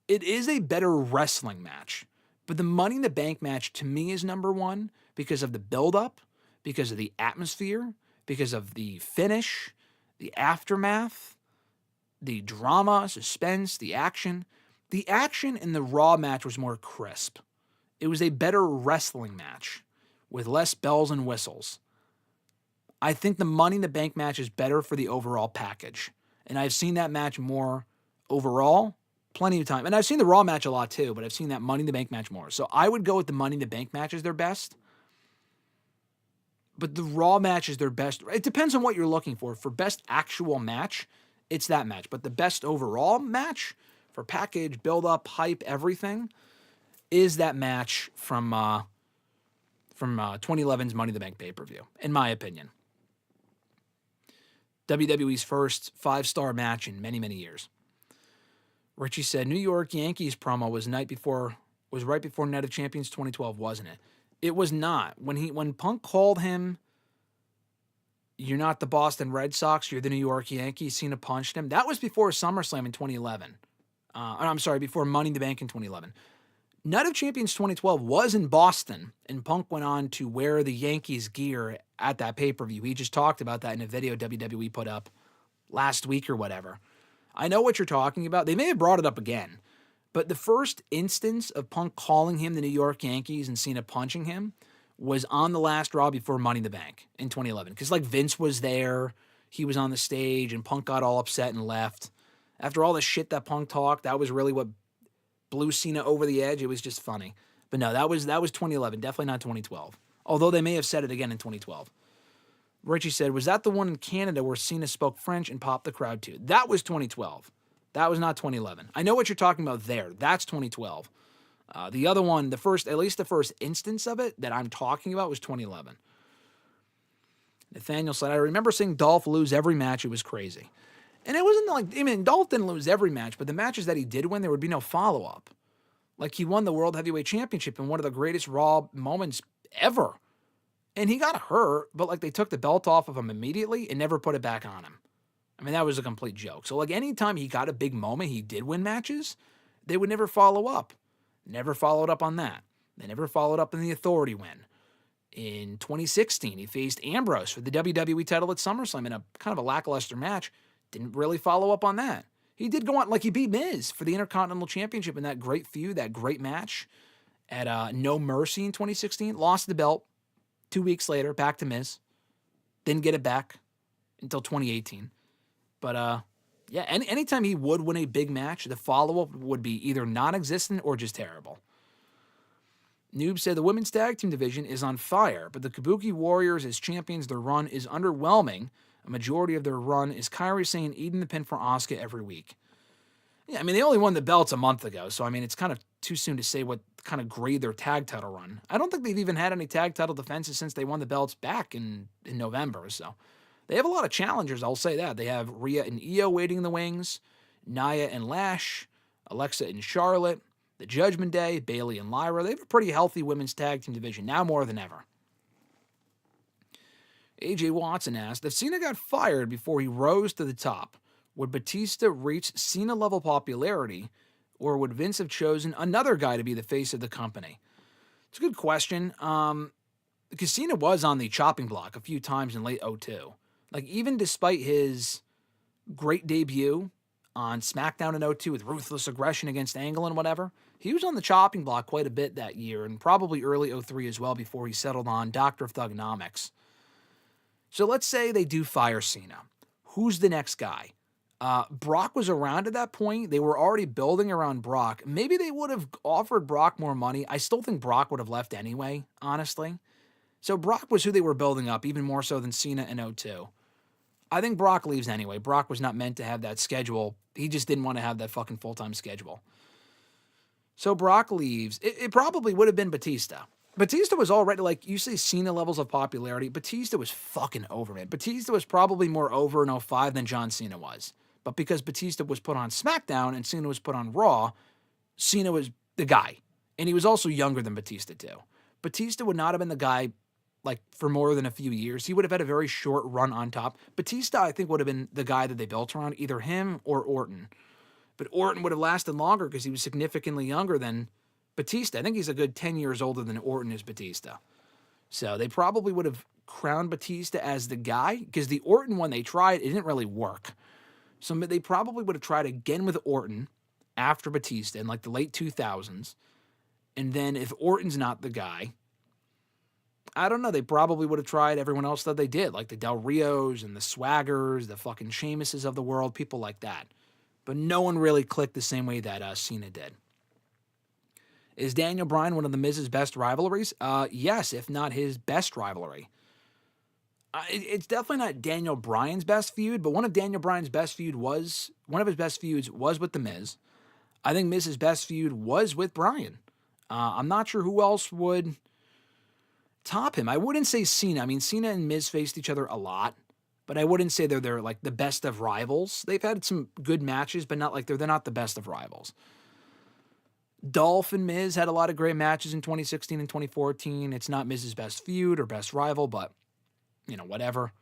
It is a better wrestling match, but the Money in the Bank match to me is number one because of the build-up, because of the atmosphere, because of the finish, the aftermath, the drama, suspense, the action. The action in the Raw match was more crisp. It was a better wrestling match with less bells and whistles. I think the Money in the Bank match is better for the overall package. And I've seen that match more overall plenty of time. And I've seen the Raw match a lot too, but I've seen that Money in the Bank match more. So I would go with the Money in the Bank match as their best. But the Raw match is their best. It depends on what you're looking for. For best actual match, it's that match. But the best overall match for package, build-up, hype, everything is that match from 2011's Money in the Bank pay-per-view, in my opinion. WWE's first 5-star match in many, many years. Richie said New York Yankees promo was right before Night of Champions 2012, wasn't it? It was not. When Punk called him, "You're not the Boston Red Sox, you're the New York Yankees," Cena punched him. That was before SummerSlam in 2011. I'm sorry, before Money in the Bank in 2011. Night of Champions 2012 was in Boston, and Punk went on to wear the Yankees gear at that pay-per-view. He just talked about that in a video WWE put up last week or whatever. I know what you're talking about. They may have brought it up again, but the first instance of Punk calling him the New York Yankees and Cena punching him was on the last Raw before Money in the Bank in 2011. Because, like, Vince was there, he was on the stage, and Punk got all upset and left. After all the shit that Punk talked, that was really what blew Cena over the edge. It was just funny. But no, that was 2011, definitely not 2012. Although they may have said it again in 2012. Richie said, was that the one in Canada where Cena spoke French and popped the crowd too? That was 2012. That was not 2011. I know what you're talking about there. That's 2012. The other one, at least the first instance of it that I'm talking about was 2011. Nathaniel said, I remember seeing Dolph lose every match. It was crazy. And it wasn't like, I mean, Dolph didn't lose every match, but the matches that he did win, there would be no follow-up. Like, he won the World Heavyweight Championship in one of the greatest Raw moments ever. And he got hurt, but, like, they took the belt off of him immediately and never put it back on him. I mean, that was a complete joke. So, like, anytime he got a big moment, he did win matches, they would never follow up. Never followed up on that. They never followed up in the Authority win. In 2016, he faced Ambrose for the WWE title at SummerSlam in a kind of a lackluster match. Didn't really follow up on that. He did go on, like, he beat Miz for the Intercontinental Championship in that great feud, that great match at No Mercy in 2016. Lost the belt 2 weeks later, back to Miz. Didn't get it back until 2018. But, yeah, anytime he would win a big match, the follow-up would be either non-existent or just terrible. Noob said the women's tag team division is on fire, but the Kabuki Warriors as champions, their run is underwhelming. A majority of their run is Kairi Sane eating the pin for Asuka every week. Yeah, I mean, they only won the belts a month ago, so, I mean, it's kind of too soon to say what kind of grade their tag title run. I don't think they've even had any tag title defenses since they won the belts back in November, so. They have a lot of challengers, I'll say that. They have Rhea and Io waiting in the wings, Nia and Lash, Alexa and Charlotte, the Judgment Day, Bayley and Lyra. They have a pretty healthy women's tag team division, now more than ever. AJ Watson asked, if Cena got fired before he rose to the top, would Batista reach Cena-level popularity, or would Vince have chosen another guy to be the face of the company? It's a good question. Because Cena was on the chopping block a few times in late 2002. Like, even despite his great debut on SmackDown in 2002 with ruthless aggression against Angle and whatever, he was on the chopping block quite a bit that year, and probably early 2003 as well before he settled on Dr. Thugonomics. So let's say they do fire Cena. Who's the next guy? Brock was around at that point. They were already building around Brock. Maybe they would have offered Brock more money. I still think Brock would have left anyway, honestly. So Brock was who they were building up, even more so than Cena in 2002. I think Brock leaves anyway. Brock was not meant to have that schedule. He just didn't want to have that fucking full-time schedule. So Brock leaves. It probably would have been Batista. Batista was already, like, you say Cena levels of popularity. Batista was fucking over, man. Batista was probably more over in 2005 than John Cena was. But because Batista was put on SmackDown and Cena was put on Raw, Cena was the guy. And he was also younger than Batista, too. Batista would not have been the guy, like, for more than a few years. He would have had a very short run on top. Batista, I think, would have been the guy that they built around, either him or Orton. But Orton would have lasted longer because he was significantly younger than Batista. I think he's a good 10 years older than Orton is Batista. So they probably would have crowned Batista as the guy, because the Orton one they tried, it didn't really work. So they probably would have tried again with Orton after Batista in, like, the late 2000s. And then if Orton's not the guy, I don't know, they probably would have tried everyone else that they did, like the Del Rios and the Swaggers, the fucking Sheamuses of the world, people like that. But no one really clicked the same way that Cena did. Is Daniel Bryan one of the Miz's best rivalries? Yes, if not his best rivalry. It's definitely not Daniel Bryan's best feud, but one of Daniel Bryan's best feuds was with the Miz. I think Miz's best feud was with Bryan. I'm not sure who else would top him. I wouldn't say Cena. I mean, Cena and Miz faced each other a lot. but I wouldn't say they're like the best of rivals. They've had some good matches, but not like they're not the best of rivals. Dolph and Miz had a lot of great matches in 2016 and 2014. It's not Miz's best feud or best rival, but whatever.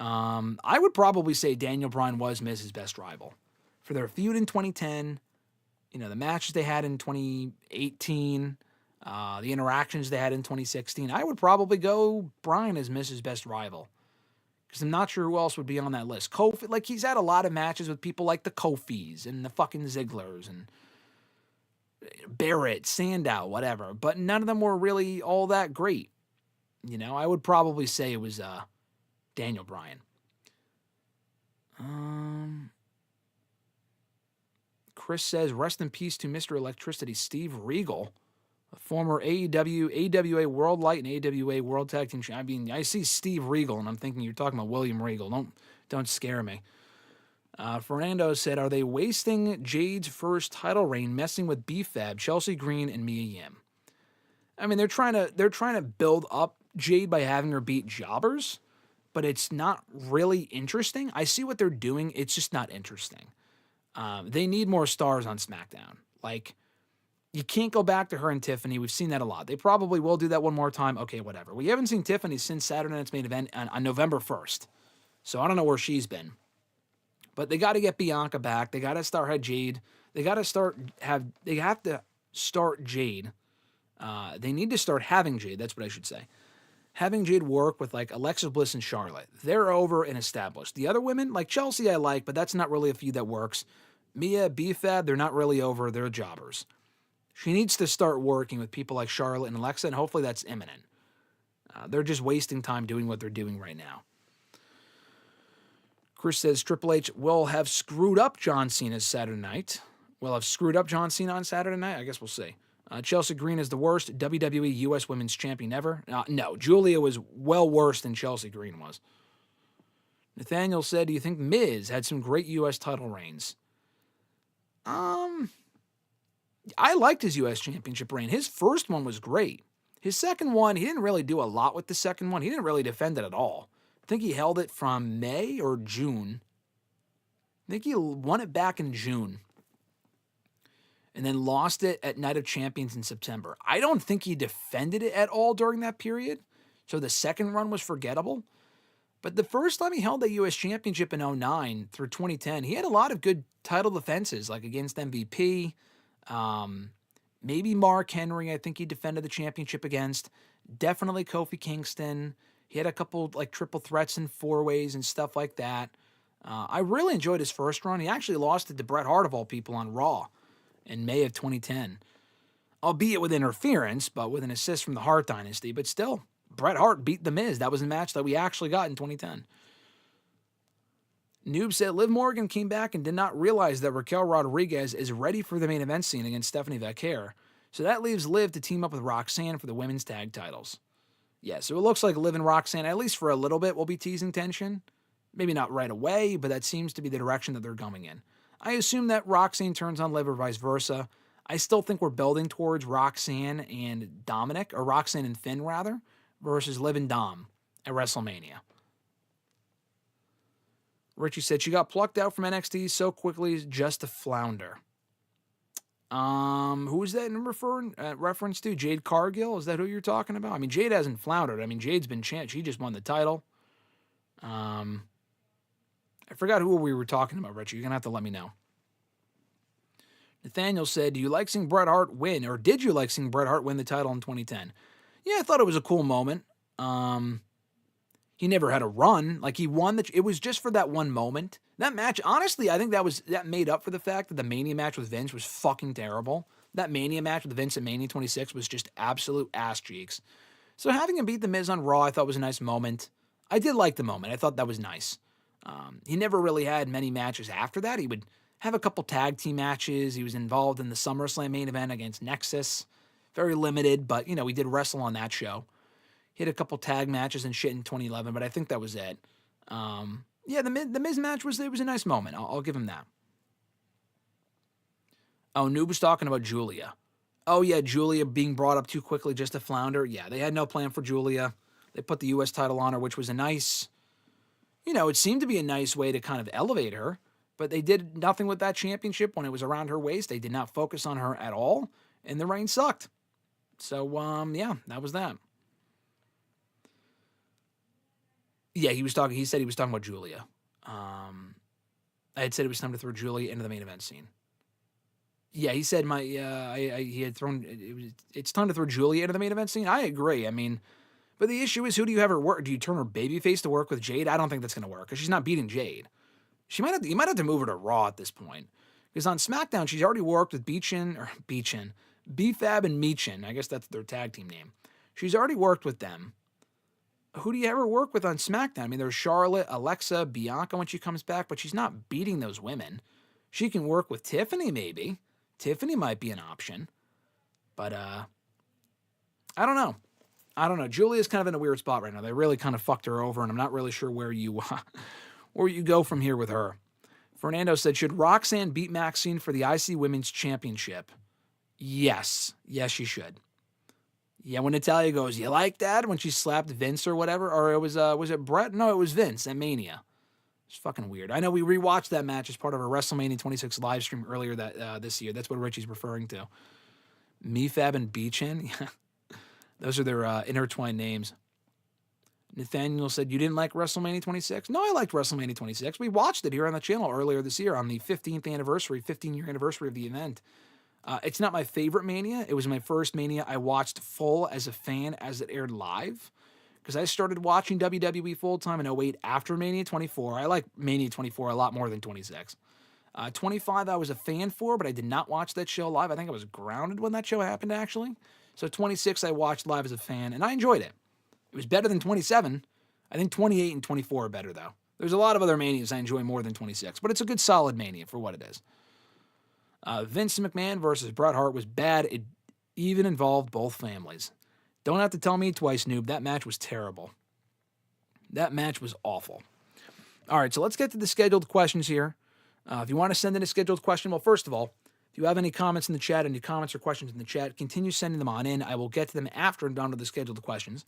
I would probably say Daniel Bryan was Miz's best rival for their feud in 2010. The matches they had in 2018, the interactions they had in 2016. I would probably go Bryan as Miz's best rival because I'm not sure who else would be on that list. Kofi, like he's had a lot of matches with people like the Kofis and the fucking Zigglers and Barrett, Sandow, whatever, but none of them were really all that great. I would probably say it was Daniel Bryan. Chris says, rest in peace to Mr. Electricity, Steve Regal, a former AWA World Light and AWA World Tag Team Champion. I mean, I see Steve Regal, and I'm thinking you're talking about William Regal. Don't scare me. Fernando said, are they wasting Jade's first title reign messing with B-Fab, Chelsea Green, and Mia Yim? I mean, they're trying to build up Jade by having her beat jobbers, but it's not really interesting. I see what they're doing. It's just not interesting. They need more stars on SmackDown. Like, you can't go back to her and Tiffany. We've seen that a lot. They probably will do that one more time. Okay, whatever. We haven't seen Tiffany since Saturday Night's Main Event on November 1st. So I don't know where she's been. But they got to get Bianca back. They got to start Jade. They have to start Jade. They need to start having Jade. That's what I should say. Having Jade work with like Alexis Bliss and Charlotte. They're over and established. The other women, like Chelsea, I like, but that's not really a feud that works. Mia, B-Fab, they're not really over. They're jobbers. She needs to start working with people like Charlotte and Alexa, and hopefully that's imminent. They're just wasting time doing what they're doing right now. Chris says Triple H will have screwed up John Cena's Saturday night. Will have screwed up John Cena on Saturday night? I guess we'll see. Chelsea Green is the worst WWE U.S. Women's Champion ever. No, Julia was well worse than Chelsea Green was. Nathaniel said, do you think Miz had some great U.S. title reigns? I liked his U.S. Championship reign. His first one was great. His second one, he didn't really do a lot with the second one. He didn't really defend it at all. I think he held it from May or June. I think he won it back in June. And then lost it at Night of Champions in September. I don't think he defended it at all during that period. So the second run was forgettable. But the first time he held the U.S. Championship in 2009 through 2010, he had a lot of good title defenses, like against MVP. Maybe Mark Henry, I think he defended the championship against. Definitely Kofi Kingston. He had a couple like triple threats and four-ways and stuff like that. I really enjoyed his first run. He actually lost it to Bret Hart, of all people, on Raw in May of 2010. Albeit with interference, but with an assist from the Hart Dynasty. But still, Bret Hart beat The Miz. That was a match that we actually got in 2010. Noob said Liv Morgan came back and did not realize that Raquel Rodriguez is ready for the main event scene against Stephanie Vaquer. So that leaves Liv to team up with Roxanne for the women's tag titles. Yeah, so it looks like Liv and Roxanne, at least for a little bit, will be teasing tension. Maybe not right away, but that seems to be the direction that they're going in. I assume that Roxanne turns on Liv or vice versa. I still think we're building towards Roxanne and Dominic, or Roxanne and Finn, rather, versus Liv and Dom at WrestleMania. Richie said she got plucked out from NXT so quickly just to flounder. Who is that in reference to? Jade Cargill? Is that who you're talking about? I mean, Jade hasn't floundered. I mean, Jade's been champ. She just won the title. I forgot who we were talking about, Richie. You're going to have to let me know. Nathaniel said, do you like seeing Bret Hart win, or did you like seeing Bret Hart win the title in 2010? Yeah, I thought it was a cool moment. He never had a run. Like, he won. It was just for that one moment. That match, honestly, I think that made up for the fact that the Mania match with Vince was fucking terrible. That Mania match with Vince at Mania 26 was just absolute ass cheeks. So having him beat The Miz on Raw, I thought was a nice moment. I did like the moment. I thought that was nice. He never really had many matches after that. He would have a couple tag team matches. He was involved in the SummerSlam main event against Nexus. Very limited, but, he did wrestle on that show. He had a couple tag matches and shit in 2011, but I think that was it. Yeah, the Miz match was a nice moment. I'll give him that. Oh, Noob was talking about Julia. Oh, yeah, Julia being brought up too quickly just to flounder. Yeah, they had no plan for Julia. They put the U.S. title on her, which was a nice it seemed to be a nice way to kind of elevate her, but they did nothing with that championship when it was around her waist. They did not focus on her at all, and the reign sucked. So, yeah, that was that. Yeah, he said he was talking about Julia. I had said it was time to throw Julia into the main event scene. Yeah, he said he had thrown, it's time to throw Julia into the main event scene. I agree. I mean, but the issue is, who do you have her work? Do you turn her babyface to work with Jade? I don't think that's going to work because she's not beating Jade. You might have to move her to Raw at this point. Because on SmackDown, she's already worked with B-Fab and Meechin. I guess that's their tag team name. She's already worked with them. Who do you ever work with on SmackDown? I mean, there's Charlotte, Alexa, Bianca when she comes back, but she's not beating those women. She can work with Tiffany, maybe. Tiffany might be an option. But, I don't know. Julia's kind of in a weird spot right now. They really kind of fucked her over, and I'm not really sure where you go from here with her. Fernando said, should Roxanne beat Maxine for the IC Women's Championship? Yes. Yes, she should. Yeah, when Natalya goes, you like that? When she slapped Vince or whatever? Or it was it Brett? No, it was Vince at Mania. It's fucking weird. I know we rewatched that match as part of a WrestleMania 26 live stream earlier this year. That's what Richie's referring to. Mefab and Beechin? Yeah. Those are their intertwined names. Nathaniel said, you didn't like WrestleMania 26? No, I liked WrestleMania 26. We watched it here on the channel earlier this year on the 15th anniversary, 15-year anniversary of the event. It's not my favorite Mania. It was my first Mania I watched full as a fan as it aired live. Because I started watching WWE full-time in 08 after Mania 24. I like Mania 24 a lot more than 26. 25 I was a fan for, but I did not watch that show live. I think I was grounded when that show happened, actually. So 26 I watched live as a fan, and I enjoyed it. It was better than 27. I think 28 and 24 are better, though. There's a lot of other Manias I enjoy more than 26, but it's a good, solid Mania for what it is. Vince McMahon versus Bret Hart was bad. It even involved both families. Don't have to tell me twice, noob. That match was terrible. That match was awful. All right, so let's get to the scheduled questions here. If you want to send in a scheduled question, well, first of all, if you have any comments in the chat, any comments or questions in the chat, continue sending them on in. I will get to them after I'm done with the scheduled questions.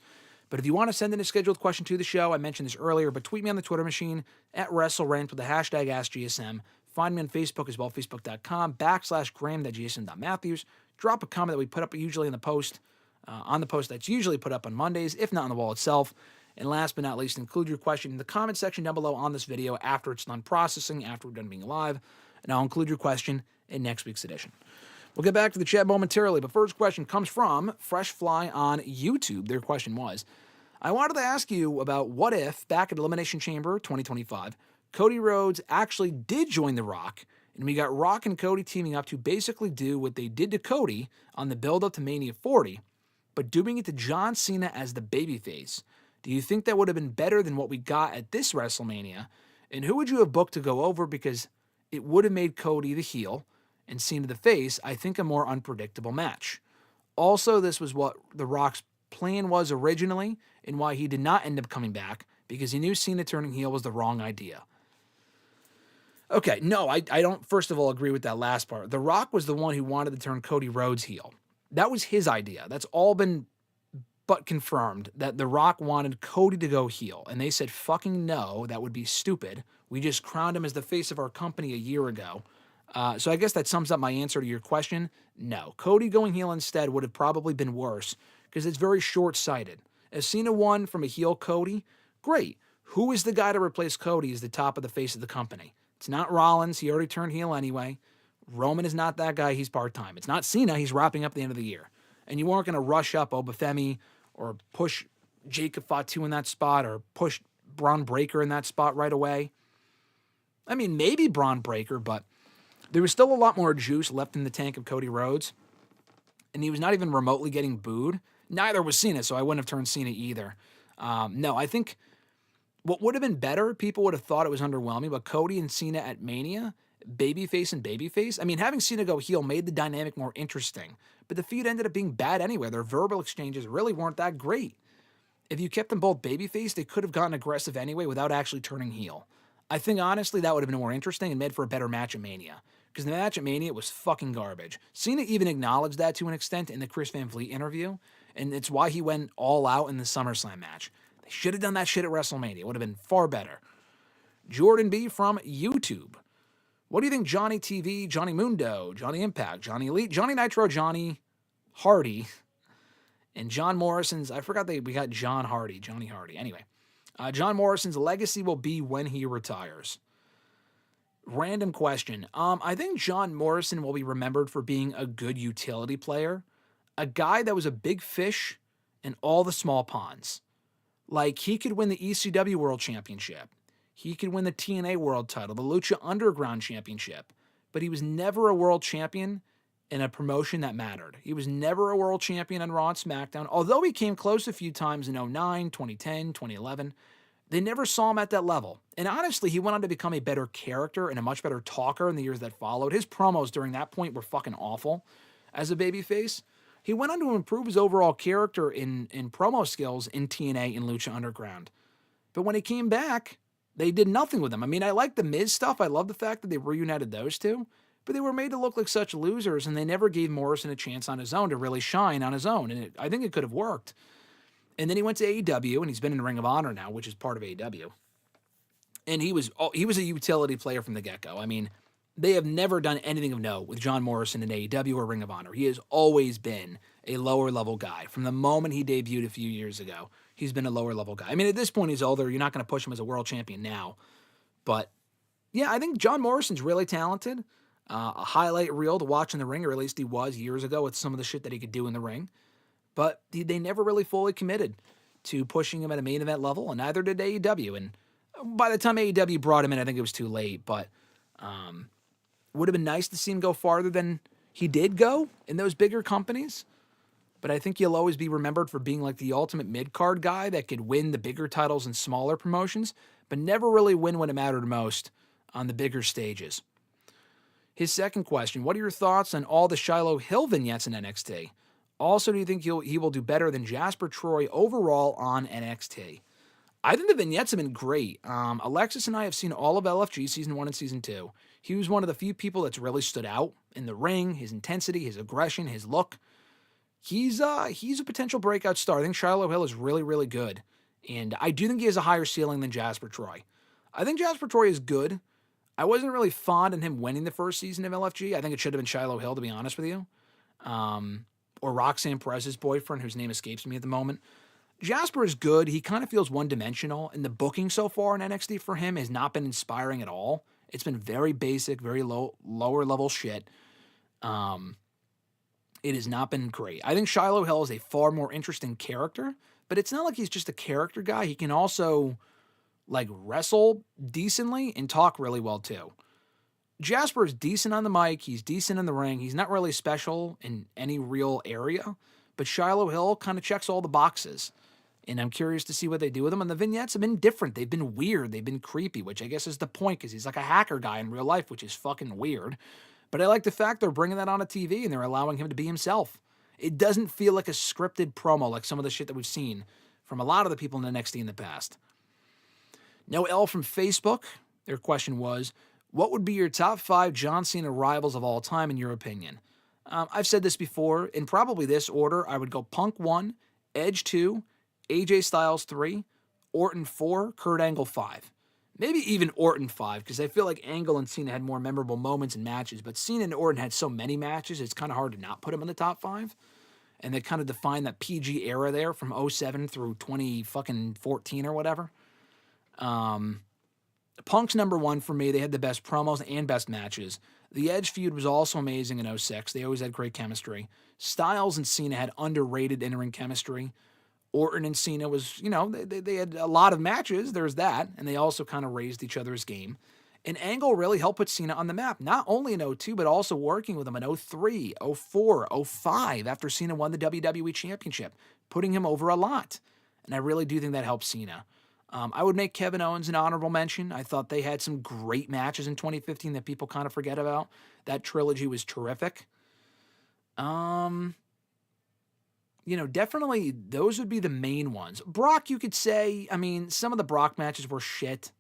But if you want to send in a scheduled question to the show, I mentioned this earlier, but tweet me on the Twitter machine at WrestleRant with the hashtag AskGSM. Find me on Facebook as well, facebook.com/Graham.GSM.Matthews. Drop a comment that we put up usually in the post, on the post that's usually put up on Mondays, if not on the wall itself. And last but not least, include your question in the comment section down below on this video after it's done processing, after we're done being live, and I'll include your question in next week's edition. We'll get back to the chat momentarily, but first question comes from Fresh Fly on YouTube. Their question was, I wanted to ask you about what if, back at Elimination Chamber 2025, Cody Rhodes actually did join The Rock, and we got Rock and Cody teaming up to basically do what they did to Cody on the build-up to Mania 40, but doing it to John Cena as the babyface. Do you think that would have been better than what we got at this WrestleMania? And who would you have booked to go over? Because it would have made Cody the heel and Cena the face, I think, a more unpredictable match. Also, this was what The Rock's plan was originally and why he did not end up coming back, because he knew Cena turning heel was the wrong idea. Okay, no, I don't, first of all, agree with that last part. The Rock was the one who wanted to turn Cody Rhodes heel. That was his idea. That's all been but confirmed, that The Rock wanted Cody to go heel. And they said, fucking no, that would be stupid. We just crowned him as the face of our company a year ago. So I guess that sums up my answer to your question. No, Cody going heel instead would have probably been worse, because it's very short-sighted. If Cena won from a heel Cody, great. Who is the guy to replace Cody as the top of the face of the company? It's not Rollins. He already turned heel anyway. Roman is not that guy. He's part-time. It's not Cena. He's wrapping up the end of the year. And you weren't going to rush up Obafemi or push Jacob Fatu in that spot or push Braun Breaker in that spot right away. I mean, maybe Braun Breaker, but there was still a lot more juice left in the tank of Cody Rhodes. And he was not even remotely getting booed. Neither was Cena, so I wouldn't have turned Cena either. No, I think what would have been better, people would have thought it was underwhelming, but Cody and Cena at Mania, babyface and babyface. I mean, having Cena go heel made the dynamic more interesting, but the feud ended up being bad anyway. Their verbal exchanges really weren't that great. If you kept them both babyface, they could have gotten aggressive anyway without actually turning heel. I think, honestly, that would have been more interesting and made for a better match at Mania, because the match at Mania was fucking garbage. Cena even acknowledged that to an extent in the Chris Van Vliet interview, and it's why he went all out in the SummerSlam match. They should have done that shit at WrestleMania. It would have been far better. Jordan B. from YouTube. What do you think Johnny TV, Johnny Mundo, Johnny Impact, Johnny Elite, Johnny Nitro, Johnny Hardy, and John Morrison's, I forgot we got Johnny Hardy. Anyway, John Morrison's legacy will be when he retires. Random question. I think John Morrison will be remembered for being a good utility player, a guy that was a big fish in all the small ponds. Like, he could win the ECW World Championship. He could win the TNA World title, the Lucha Underground Championship. But he was never a world champion in a promotion that mattered. He was never a world champion on Raw and SmackDown, although he came close a few times in 2009, 2010, 2011. They never saw him at that level. And honestly, he went on to become a better character and a much better talker in the years that followed. His promos during that point were fucking awful as a babyface. He went on to improve his overall character in promo skills in TNA and Lucha Underground. But when he came back, they did nothing with him. I mean, I like the Miz stuff. I love the fact that they reunited those two. But they were made to look like such losers, and they never gave Morrison a chance on his own to really shine on his own. And I think it could have worked. And then he went to AEW, and he's been in Ring of Honor now, which is part of AEW. And he was a utility player from the get-go. I mean, they have never done anything of note with John Morrison in AEW or Ring of Honor. He has always been a lower-level guy. From the moment he debuted a few years ago, he's been a lower-level guy. I mean, at this point, he's older. You're not going to push him as a world champion now. But, yeah, I think John Morrison's really talented. A highlight reel to watch in the ring, or at least he was years ago with some of the shit that he could do in the ring. But they never really fully committed to pushing him at a main event level, and neither did AEW. And by the time AEW brought him in, I think it was too late. But would have been nice to see him go farther than he did go in those bigger companies. But I think he'll always be remembered for being like the ultimate mid-card guy that could win the bigger titles in smaller promotions, but never really win when it mattered most on the bigger stages. His second question, what are your thoughts on all the Shiloh Hill vignettes in NXT? Also, do you think he will do better than Jasper Troy overall on NXT? I think the vignettes have been great. Alexis and I have seen all of LFG Season 1 and Season 2. He was one of the few people that's really stood out in the ring, his intensity, his aggression, his look. He's a potential breakout star. I think Shiloh Hill is really, really good. And I do think he has a higher ceiling than Jasper Troy. I think Jasper Troy is good. I wasn't really fond in him winning the first season of LFG. I think it should have been Shiloh Hill, to be honest with you. Or Roxanne Perez's boyfriend, whose name escapes me at the moment. Jasper is good. He kind of feels one-dimensional, and the booking so far in NXT for him has not been inspiring at all. It's been very basic, very lower-level shit. It has not been great. I think Shiloh Hill is a far more interesting character, but it's not like he's just a character guy. He can also wrestle decently and talk really well too. Jasper is decent on the mic. He's decent in the ring. He's not really special in any real area, but Shiloh Hill kind of checks all the boxes. And I'm curious to see what they do with him. And the vignettes have been different. They've been weird. They've been creepy, which I guess is the point, because he's like a hacker guy in real life, which is fucking weird. But I like the fact they're bringing that on a TV and they're allowing him to be himself. It doesn't feel like a scripted promo like some of the shit that we've seen from a lot of the people in NXT in the past. No L from Facebook. Their question was, what would be your top 5 John Cena rivals of all time in your opinion? I've said this before. In probably this order, I would go Punk 1, Edge 2, AJ Styles 3, Orton 4, Kurt Angle 5. Maybe even Orton 5, because I feel like Angle and Cena had more memorable moments and matches, but Cena and Orton had so many matches, it's kind of hard to not put them in the top 5. And they kind of define that PG era there from 07 through 2014 or whatever. Punk's number 1 for me. They had the best promos and best matches. The Edge feud was also amazing in 06. They always had great chemistry. Styles and Cena had underrated in-ring chemistry. Orton and Cena was, they had a lot of matches. There's that. And they also kind of raised each other's game. And Angle really helped put Cena on the map, not only in 02, but also working with him in 03, 04, 05, after Cena won the WWE Championship, putting him over a lot. And I really do think that helped Cena. I would make Kevin Owens an honorable mention. I thought they had some great matches in 2015 that people kind of forget about. That trilogy was terrific. Definitely those would be the main ones. Brock, you could say, some of the Brock matches were shit.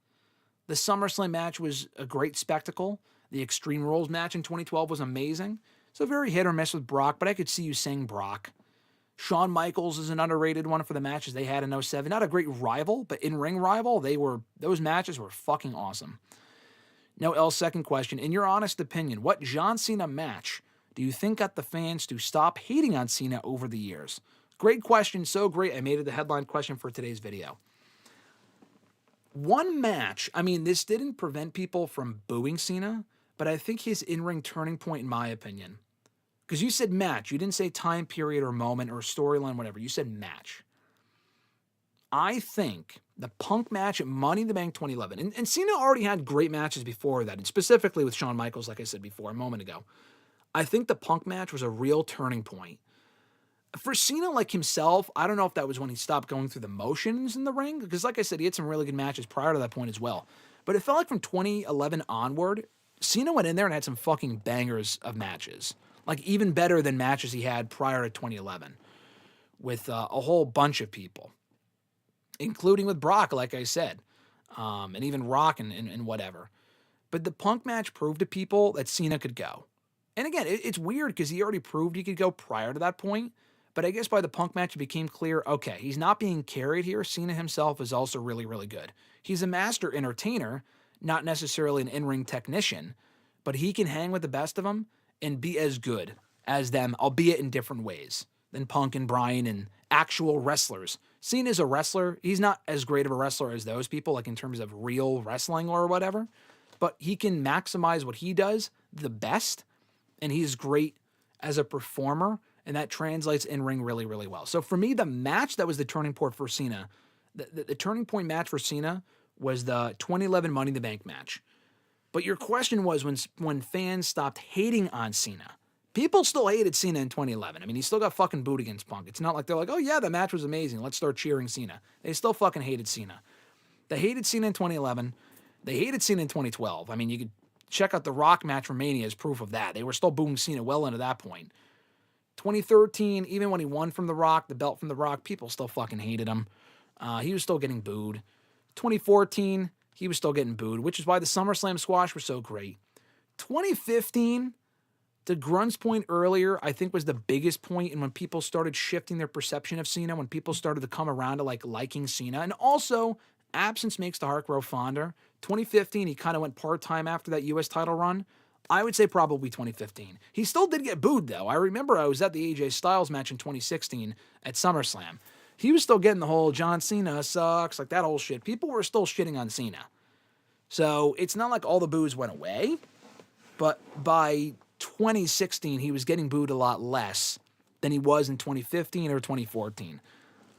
The SummerSlam match was a great spectacle. The Extreme Rules match in 2012 was amazing. So very hit or miss with Brock, but I could see you saying Brock. Shawn Michaels is an underrated one for the matches they had in 07. Not a great rival, but in-ring rival. Those matches were fucking awesome. Now, L's second question. In your honest opinion, what John Cena match do you think got the fans to stop hating on Cena over the years? Great question. So great. I made it the headline question for today's video. One match, I mean, this didn't prevent people from booing Cena, but I think his in-ring turning point, in my opinion, because you said match. You didn't say time period or moment or storyline, whatever. You said match. I think the Punk match at Money in the Bank 2011, and Cena already had great matches before that, and specifically with Shawn Michaels, like I said before a moment ago. I think the Punk match was a real turning point. For Cena, like himself, I don't know if that was when he stopped going through the motions in the ring, because like I said, he had some really good matches prior to that point as well. But it felt like from 2011 onward, Cena went in there and had some fucking bangers of matches. Like even better than matches he had prior to 2011 with a whole bunch of people, including with Brock, like I said, and even Rock and whatever. But the Punk match proved to people that Cena could go. And again, it's weird because he already proved he could go prior to that point. But I guess by the Punk match, it became clear, okay, he's not being carried here. Cena himself is also really, really good. He's a master entertainer, not necessarily an in-ring technician, but he can hang with the best of them and be as good as them, albeit in different ways than Punk and Bryan and actual wrestlers. Cena's a wrestler. He's not as great of a wrestler as those people, like in terms of real wrestling or whatever, but he can maximize what he does the best, and he's great as a performer, and that translates in ring really, really well. So for me, the match that was the turning point for Cena, the turning point match for Cena was the 2011 Money in the Bank match. But your question was when fans stopped hating on Cena. People still hated Cena in 2011. I mean, he still got fucking booed against Punk. It's not like they're like, oh yeah, the match was amazing, let's start cheering Cena. They still fucking hated Cena. They hated Cena in 2011. They hated Cena in 2012. I mean, you could check out the Rock match from Mania as proof of that. They were still booing Cena well into that point. 2013, even when he won from The Rock, the belt from The Rock, people still fucking hated him. He was still getting booed. 2014, he was still getting booed, which is why the SummerSlam squash was so great. 2015, to Grunt's point earlier, I think was the biggest point in when people started shifting their perception of Cena, when people started to come around to liking Cena. And also, absence makes the heart grow fonder. 2015, he kind of went part-time after that U.S. title run. I would say probably 2015. He still did get booed, though. I remember I was at the AJ Styles match in 2016 at SummerSlam. He was still getting the whole John Cena sucks, like that whole shit. People were still shitting on Cena. So it's not like all the boos went away, but by 2016, he was getting booed a lot less than he was in 2015 or 2014.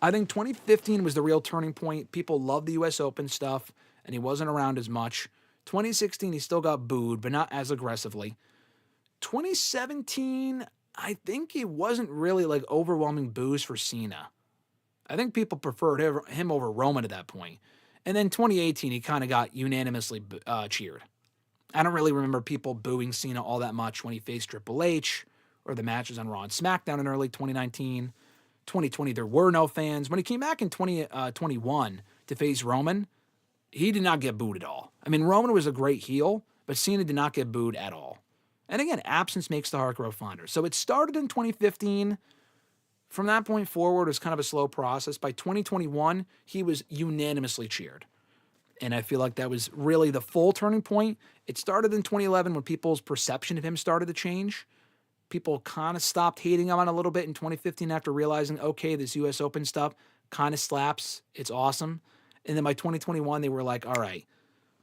I think 2015 was the real turning point. People loved the U.S. Open stuff, and he wasn't around as much. 2016, he still got booed, but not as aggressively. 2017, I think it wasn't really like overwhelming boos for Cena. I think people preferred him over Roman at that point. And then 2018, he kind of got unanimously cheered. I don't really remember people booing Cena all that much when he faced Triple H or the matches on Raw and SmackDown in early 2019. 2020, there were no fans. When he came back in 2021 to face Roman, he did not get booed at all. I mean, Roman was a great heel, but Cena did not get booed at all. And again, absence makes the heart grow fonder. So it started in 2015. From that point forward, it was kind of a slow process. By 2021, he was unanimously cheered. And I feel like that was really the full turning point. It started in 2011 when people's perception of him started to change. People kind of stopped hating him on a little bit in 2015 after realizing, okay, this U.S. Open stuff kind of slaps. It's awesome. And then by 2021, they were like, all right,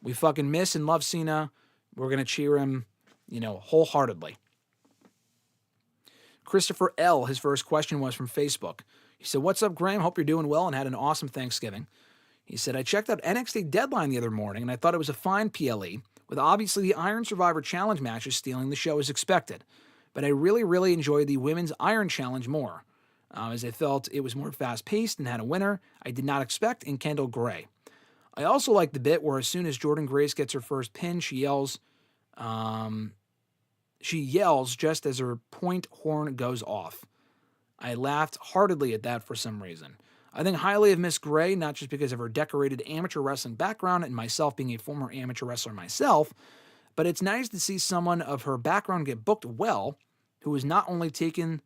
we fucking miss and love Cena. We're going to cheer him, wholeheartedly. Christopher L., his first question was from Facebook. He said, what's up, Graham? Hope you're doing well and had an awesome Thanksgiving. He said, I checked out NXT Deadline the other morning, and I thought it was a fine PLE, with obviously the Iron Survivor Challenge matches stealing the show as expected. But I really, really enjoyed the Women's Iron Challenge more, as I felt it was more fast-paced and had a winner I did not expect in Kendall Gray. I also liked the bit where as soon as Jordan Grace gets her first pin, she yells just as her point horn goes off. I laughed heartedly at that for some reason. I think highly of Miss Gray, not just because of her decorated amateur wrestling background and myself being a former amateur wrestler myself, but it's nice to see someone of her background get booked well, who is not only taken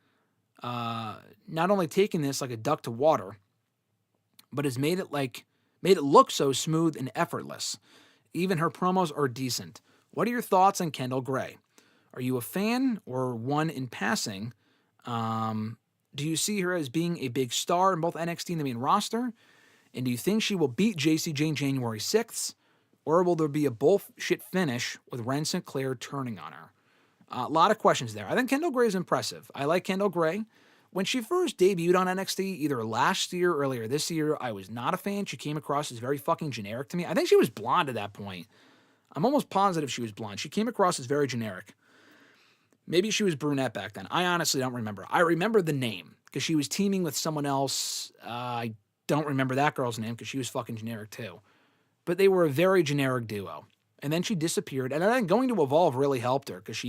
not only taken this like a duck to water, but has made it look so smooth and effortless. Even her promos are decent. What are your thoughts on Kendall Gray? Are you a fan or one in passing? Do you see her as being a big star in both NXT and the main roster? And do you think she will beat JC Jane January 6th? Or will there be a bullshit finish with Ren Sinclair turning on her? A lot of questions there. I think Kendall Gray is impressive. I like Kendall Gray. When she first debuted on NXT, either last year or earlier this year, I was not a fan. She came across as very fucking generic to me. I think she was blonde at that point. I'm almost positive she was blonde. She came across as very generic. Maybe she was brunette back then. I honestly don't remember. I remember the name because she was teaming with someone else. I don't remember that girl's name because she was fucking generic too. But they were a very generic duo. And then she disappeared. And I think going to Evolve really helped her because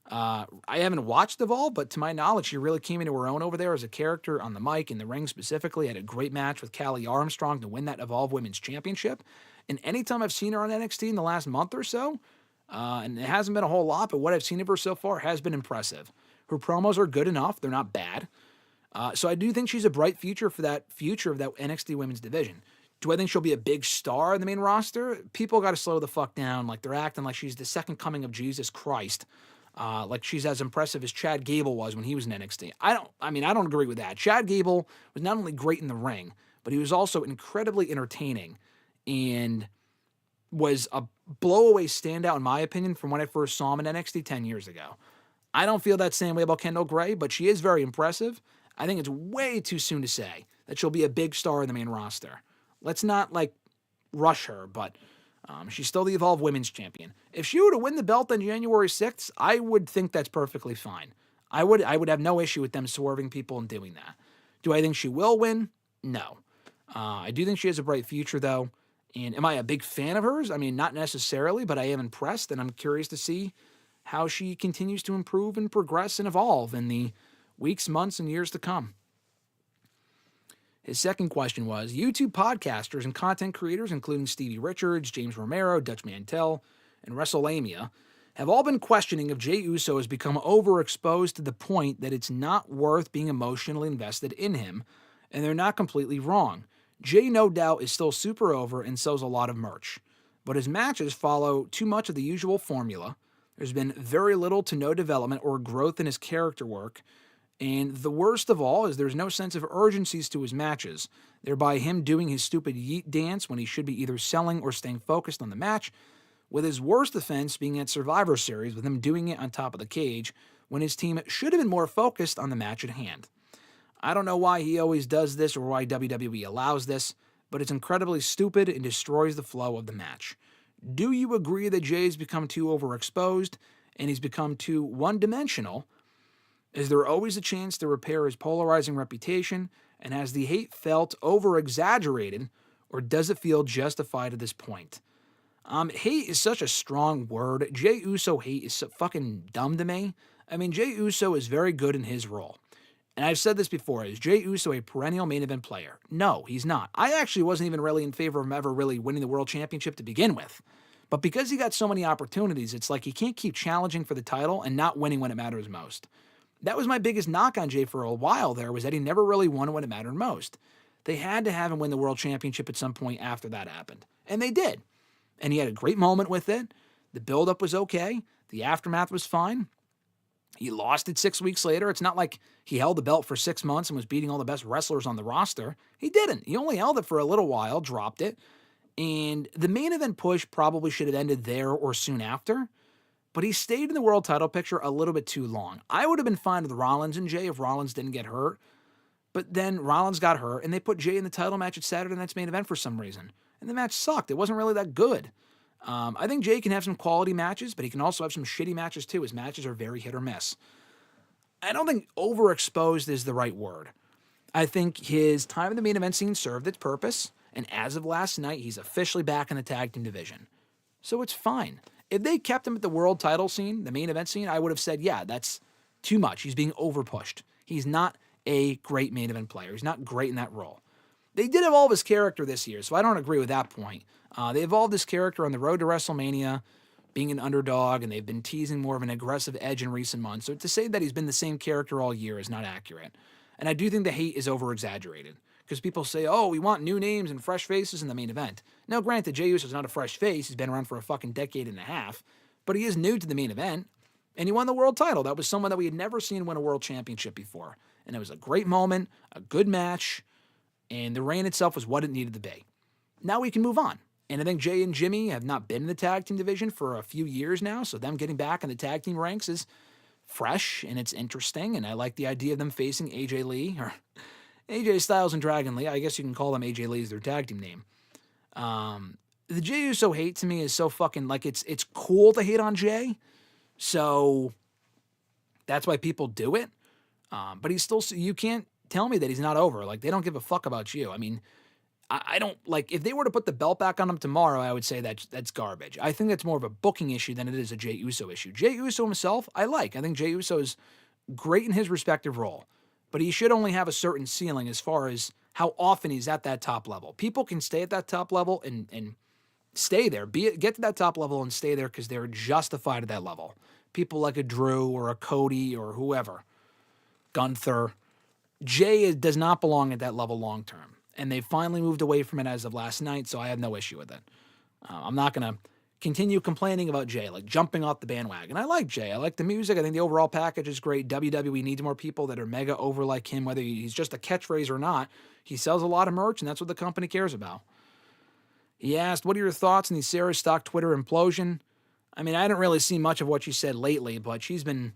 I haven't watched Evolve, but to my knowledge, she really came into her own over there as a character on the mic, in the ring specifically. Had a great match with Callie Armstrong to win that Evolve Women's Championship. And anytime I've seen her on NXT in the last month or so, and it hasn't been a whole lot, but what I've seen of her so far has been impressive. Her promos are good enough. They're not bad. So I do think she's a bright future of that NXT women's division. Do I think she'll be a big star in the main roster? People got to slow the fuck down. Like, they're acting like she's the second coming of Jesus Christ. Like she's as impressive as Chad Gable was when he was in NXT. I don't agree with that. Chad Gable was not only great in the ring, but he was also incredibly entertaining and was a blow-away standout, in my opinion, from when I first saw him in NXT 10 years ago. I don't feel that same way about Kendall Gray, but she is very impressive. I think it's way too soon to say that she'll be a big star in the main roster. Let's not, rush her, but she's still the Evolve Women's Champion. If she were to win the belt on January 6th, I would think that's perfectly fine. I would have no issue with them swerving people and doing that. Do I think she will win? No. I do think she has a bright future, though. And am I a big fan of hers? I mean, not necessarily, but I am impressed, and I'm curious to see how she continues to improve and progress and evolve in the weeks, months, and years to come. His second question was, YouTube podcasters and content creators, including Stevie Richards, James Romero, Dutch Mantel, and WrestleLamia, have all been questioning if Jey Uso has become overexposed to the point that it's not worth being emotionally invested in him, and they're not completely wrong. Jey, no doubt, is still super over and sells a lot of merch, but his matches follow too much of the usual formula. There's been very little to no development or growth in his character work, and the worst of all is there's no sense of urgencies to his matches, thereby him doing his stupid yeet dance when he should be either selling or staying focused on the match, with his worst offense being at Survivor Series with him doing it on top of the cage when his team should have been more focused on the match at hand. I don't know why he always does this or why WWE allows this, but it's incredibly stupid and destroys the flow of the match. Do you agree that Jay's become too overexposed and he's become too one-dimensional? Is there always a chance to repair his polarizing reputation, and has the hate felt over-exaggerated, or does it feel justified at this point? Hate is such a strong word. Jey Uso hate is so fucking dumb to me. I mean, Jey Uso is very good in his role. And I've said this before, is Jey Uso a perennial main event player? No, he's not. I actually wasn't even really in favor of him ever really winning the world championship to begin with. But because he got so many opportunities, it's like he can't keep challenging for the title and not winning when it matters most. That was my biggest knock on Jey for a while there, was that he never really won when it mattered most. They had to have him win the world championship at some point after that happened. And they did. And he had a great moment with it. The build-up was okay. The aftermath was fine. He lost it 6 weeks later. It's not like he held the belt for 6 months and was beating all the best wrestlers on the roster. He didn't. He only held it for a little while, dropped it. And the main event push probably should have ended there or soon after. But he stayed in the world title picture a little bit too long. I would have been fine with Rollins and Jey if Rollins didn't get hurt. But then Rollins got hurt, and they put Jey in the title match at Saturday Night's Main Event for some reason. And the match sucked. It wasn't really that good. I think Jey can have some quality matches, but he can also have some shitty matches too. His matches are very hit or miss. I don't think overexposed is the right word. I think his time in the main event scene served its purpose, and as of last night, he's officially back in the tag team division. So it's fine. If they kept him at the world title scene, the main event scene, I would have said, yeah, that's too much. He's being overpushed. He's not a great main event player. He's not great in that role. They did evolve his character this year, so I don't agree with that point. They evolved his character on the road to WrestleMania being an underdog, and they've been teasing more of an aggressive edge in recent months. So to say that he's been the same character all year is not accurate. And I do think the hate is over-exaggerated, because people say, oh, we want new names and fresh faces in the main event. Now, granted, Jey Uso's not a fresh face. He's been around for a fucking decade and a half, but he is new to the main event, and he won the world title. That was someone that we had never seen win a world championship before. And it was a great moment, a good match, and the reign itself was what it needed to be. Now we can move on. And I think Jay and Jimmy have not been in the tag team division for a few years now, so them getting back in the tag team ranks is fresh and it's interesting, and I like the idea of them facing AJ Lee, or AJ Styles and Dragon Lee. I guess you can call them AJ Lee as their tag team name. The Jey Uso hate to me is so fucking, like, it's cool to hate on Jay, so that's why people do it. But he's still, you can't tell me that he's not over. Like, they don't give a fuck about you. I mean, I don't, like, if they were to put the belt back on him tomorrow, I would say that's garbage. I think that's more of a booking issue than it is a Jey Uso issue. Jey Uso himself, I think Jey Uso is great in his respective role, but he should only have a certain ceiling as far as how often he's at that top level. People can stay at that top level and stay there. Get to that top level and stay there because they're justified at that level. People like a Drew or a Cody or whoever, Gunther. Jay does not belong at that level long term. And they finally moved away from it as of last night, so I have no issue with it. I'm not going to continue complaining about Jay, like jumping off the bandwagon. I like Jay. I like the music. I think the overall package is great. WWE needs more people that are mega over like him, whether he's just a catchphrase or not. He sells a lot of merch, and that's what the company cares about. He asked, what are your thoughts on the Sarah Stock Twitter implosion? I mean, I didn't really see much of what she said lately, but she's been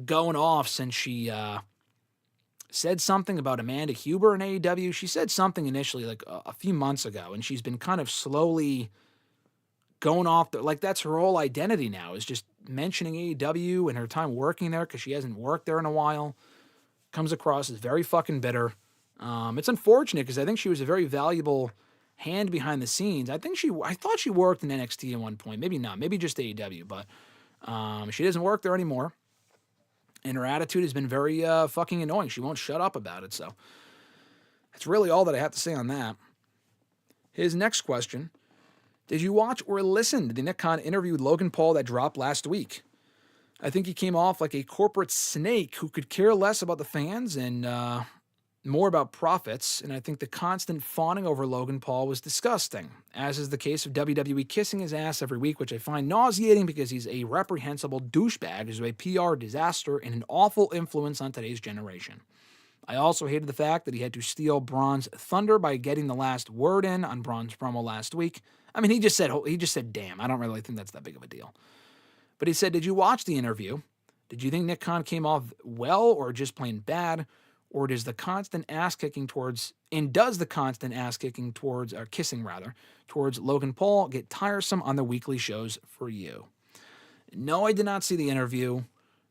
going off since she said something about Amanda Huber in AEW. She said something initially like a few months ago, and she's been kind of slowly going off. Like, that's her whole identity now, is just mentioning AEW and her time working there because she hasn't worked there in a while. Comes across as very fucking bitter. It's unfortunate because I think she was a very valuable hand behind the scenes. I thought she worked in NXT at one point. Maybe not. Maybe just AEW, but she doesn't work there anymore. And her attitude has been very fucking annoying. She won't shut up about it, so that's really all that I have to say on that. His next question, did you watch or listen to the Nick Khan interview with Logan Paul that dropped last week? I think he came off like a corporate snake who could care less about the fans and more about profits, and I think the constant fawning over Logan Paul was disgusting, as is the case of WWE kissing his ass every week, which I find nauseating because he's a reprehensible douchebag who's a PR disaster and an awful influence on today's generation. I also hated the fact that he had to steal Braun's thunder by getting the last word in on Braun's promo last week. I mean, he just said, damn, I don't really think that's that big of a deal. But he said, did you watch the interview? Did you think Nick Khan came off well or just plain bad? Or does the constant kissing towards Logan Paul get tiresome on the weekly shows for you? No, I did not see the interview.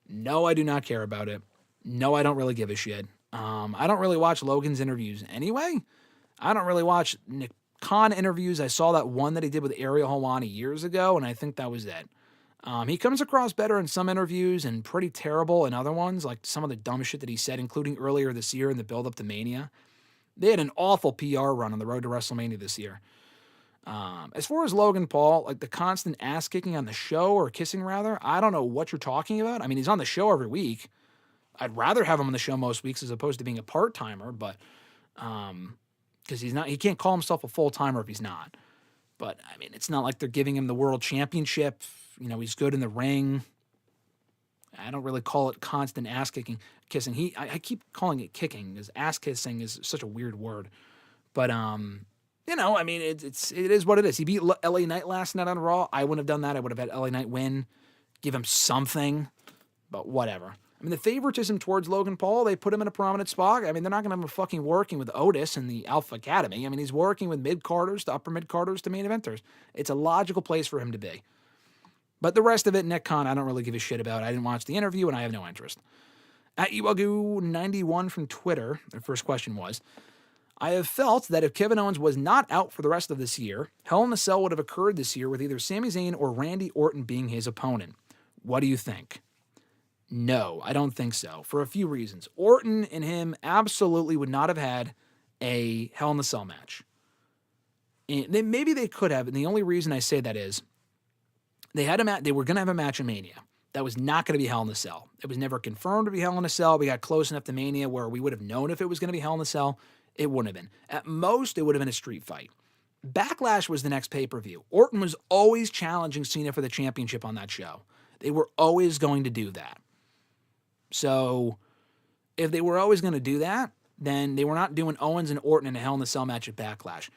No, I do not care about it. No, I don't really give a shit. I don't really watch Logan's interviews anyway. I don't really watch Nick Khan interviews. I saw that one that he did with Ariel Helwani years ago, and I think that was it. He comes across better in some interviews and pretty terrible in other ones, like some of the dumb shit that he said, including earlier this year in the build-up to Mania. They had an awful PR run on the road to WrestleMania this year. As far as Logan Paul, like the constant ass-kicking on the show, or kissing rather, I don't know what you're talking about. I mean, he's on the show every week. I'd rather have him on the show most weeks as opposed to being a part-timer, but because he can't call himself a full-timer if he's not. But, I mean, it's not like they're giving him the world championship. You know, he's good in the ring. I don't really call it constant ass-kissing. I keep calling it kicking, because ass-kissing is such a weird word. But, you know, I mean, it is what it is. He beat LA Knight last night on Raw. I wouldn't have done that. I would have had LA Knight win, give him something, but whatever. I mean, the favoritism towards Logan Paul, they put him in a prominent spot. I mean, they're not going to have him fucking working with Otis in the Alpha Academy. I mean, he's working with mid-carders to upper mid-carders to main eventers. It's a logical place for him to be. But the rest of it, Nick Khan, I don't really give a shit about. I didn't watch the interview, and I have no interest. At Iwagu91 from Twitter, their first question was, I have felt that if Kevin Owens was not out for the rest of this year, Hell in a Cell would have occurred this year with either Sami Zayn or Randy Orton being his opponent. What do you think? No, I don't think so, for a few reasons. Orton and him absolutely would not have had a Hell in a Cell match. And maybe they could have, and the only reason I say that is, They were going to have a match in Mania. That was not going to be Hell in a Cell. It was never confirmed to be Hell in a Cell. We got close enough to Mania where we would have known if it was going to be Hell in a Cell. It wouldn't have been. At most, it would have been a street fight. Backlash was the next pay-per-view. Orton was always challenging Cena for the championship on that show. They were always going to do that. So, if they were always going to do that, then they were not doing Owens and Orton in a Hell in a Cell match at Backlash.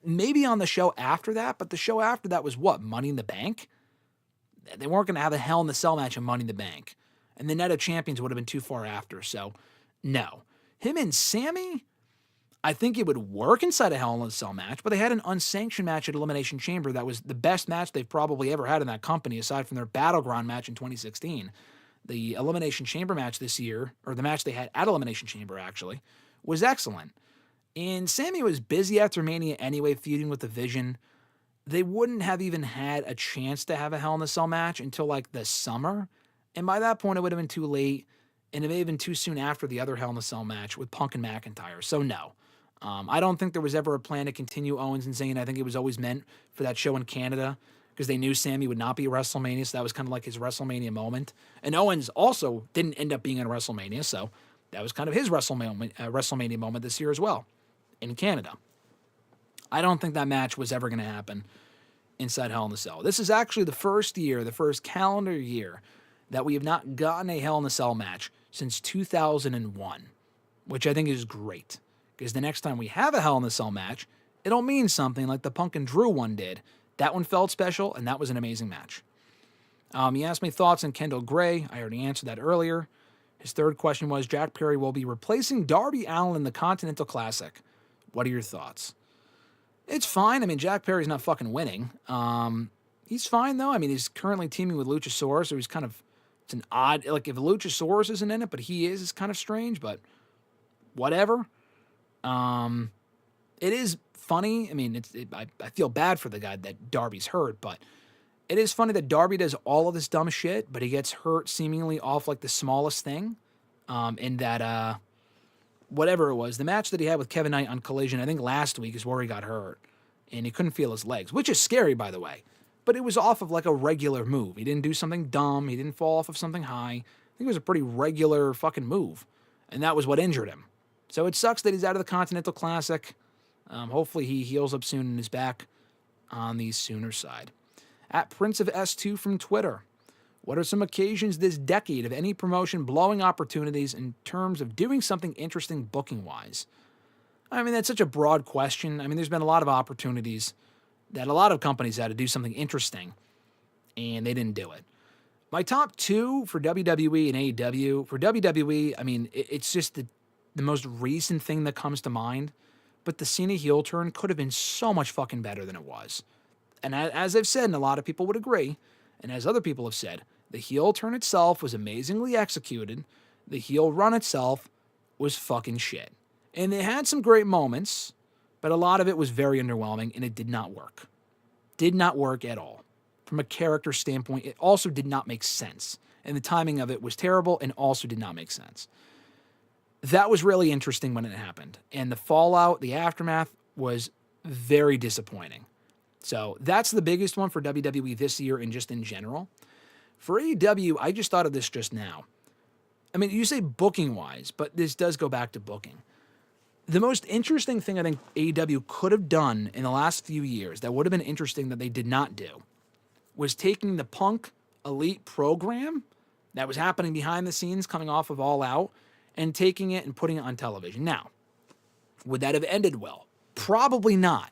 Maybe on the show after that, but the show after that was what? Money in the Bank? They weren't going to have a Hell in a Cell match in Money in the Bank. And the Night of Champions would have been too far after. So, no. Him and Sammy, I think it would work inside a Hell in a Cell match, but they had an unsanctioned match at Elimination Chamber that was the best match they've probably ever had in that company, aside from their Battleground match in 2016. The Elimination Chamber match this year, or the match they had at Elimination Chamber, actually, was excellent. And Sammy was busy after Mania anyway, feuding with the Vision. They wouldn't have even had a chance to have a Hell in a Cell match until like the summer. And by that point, it would have been too late. And it may have been too soon after the other Hell in a Cell match with Punk and McIntyre. So no. I don't think there was ever a plan to continue Owens and Zayn. I think it was always meant for that show in Canada because they knew Sammy would not be at WrestleMania. So that was kind of like his WrestleMania moment. And Owens also didn't end up being in WrestleMania. So that was kind of his WrestleMania moment this year as well in Canada. I don't think that match was ever going to happen inside Hell in a Cell. This is actually the first calendar year, that we have not gotten a Hell in a Cell match since 2001, which I think is great. Because the next time we have a Hell in a Cell match, it'll mean something like the Punk and Drew one did. That one felt special, and that was an amazing match. He asked me thoughts on Kendall Gray. I already answered that earlier. His third question was, Jack Perry will be replacing Darby Allin in the Continental Classic. What are your thoughts? It's fine. I mean, Jack Perry's not fucking winning. He's fine, though. I mean, he's currently teaming with Luchasaurus, so he's kind of, it's an odd, like, if Luchasaurus isn't in it, but he is, it's kind of strange, but whatever. It is funny. I mean, I feel bad for the guy that Darby's hurt, but it is funny that Darby does all of this dumb shit, but he gets hurt seemingly off, like, the smallest thing, in that, whatever it was, the match that he had with Kevin Knight on Collision, I think last week, is where he got hurt. And he couldn't feel his legs, which is scary, by the way. But it was off of like a regular move. He didn't do something dumb. He didn't fall off of something high. I think it was a pretty regular fucking move. And that was what injured him. So it sucks that he's out of the Continental Classic. Hopefully he heals up soon and is back on the sooner side. At Prince of S2 from Twitter. What are some occasions this decade of any promotion blowing opportunities in terms of doing something interesting booking-wise? I mean, that's such a broad question. I mean, there's been a lot of opportunities that a lot of companies had to do something interesting, and they didn't do it. My top two for WWE and AEW. For WWE, I mean, it's just the most recent thing that comes to mind, but the Cena heel turn could have been so much fucking better than it was. And as I've said, and a lot of people would agree, and as other people have said, the heel turn itself was amazingly executed. The heel run itself was fucking shit. And they had some great moments, but a lot of it was very underwhelming, and it did not work. Did not work at all. From a character standpoint, it also did not make sense. And the timing of it was terrible and also did not make sense. That was really interesting when it happened. And the fallout, the aftermath, was very disappointing. So that's the biggest one for WWE this year and just in general. For AEW, I just thought of this just now. I mean, you say booking-wise, but this does go back to booking. The most interesting thing I think AEW could have done in the last few years that would have been interesting that they did not do was taking the Punk Elite program that was happening behind the scenes coming off of All Out and taking it and putting it on television. Now, would that have ended well? Probably not.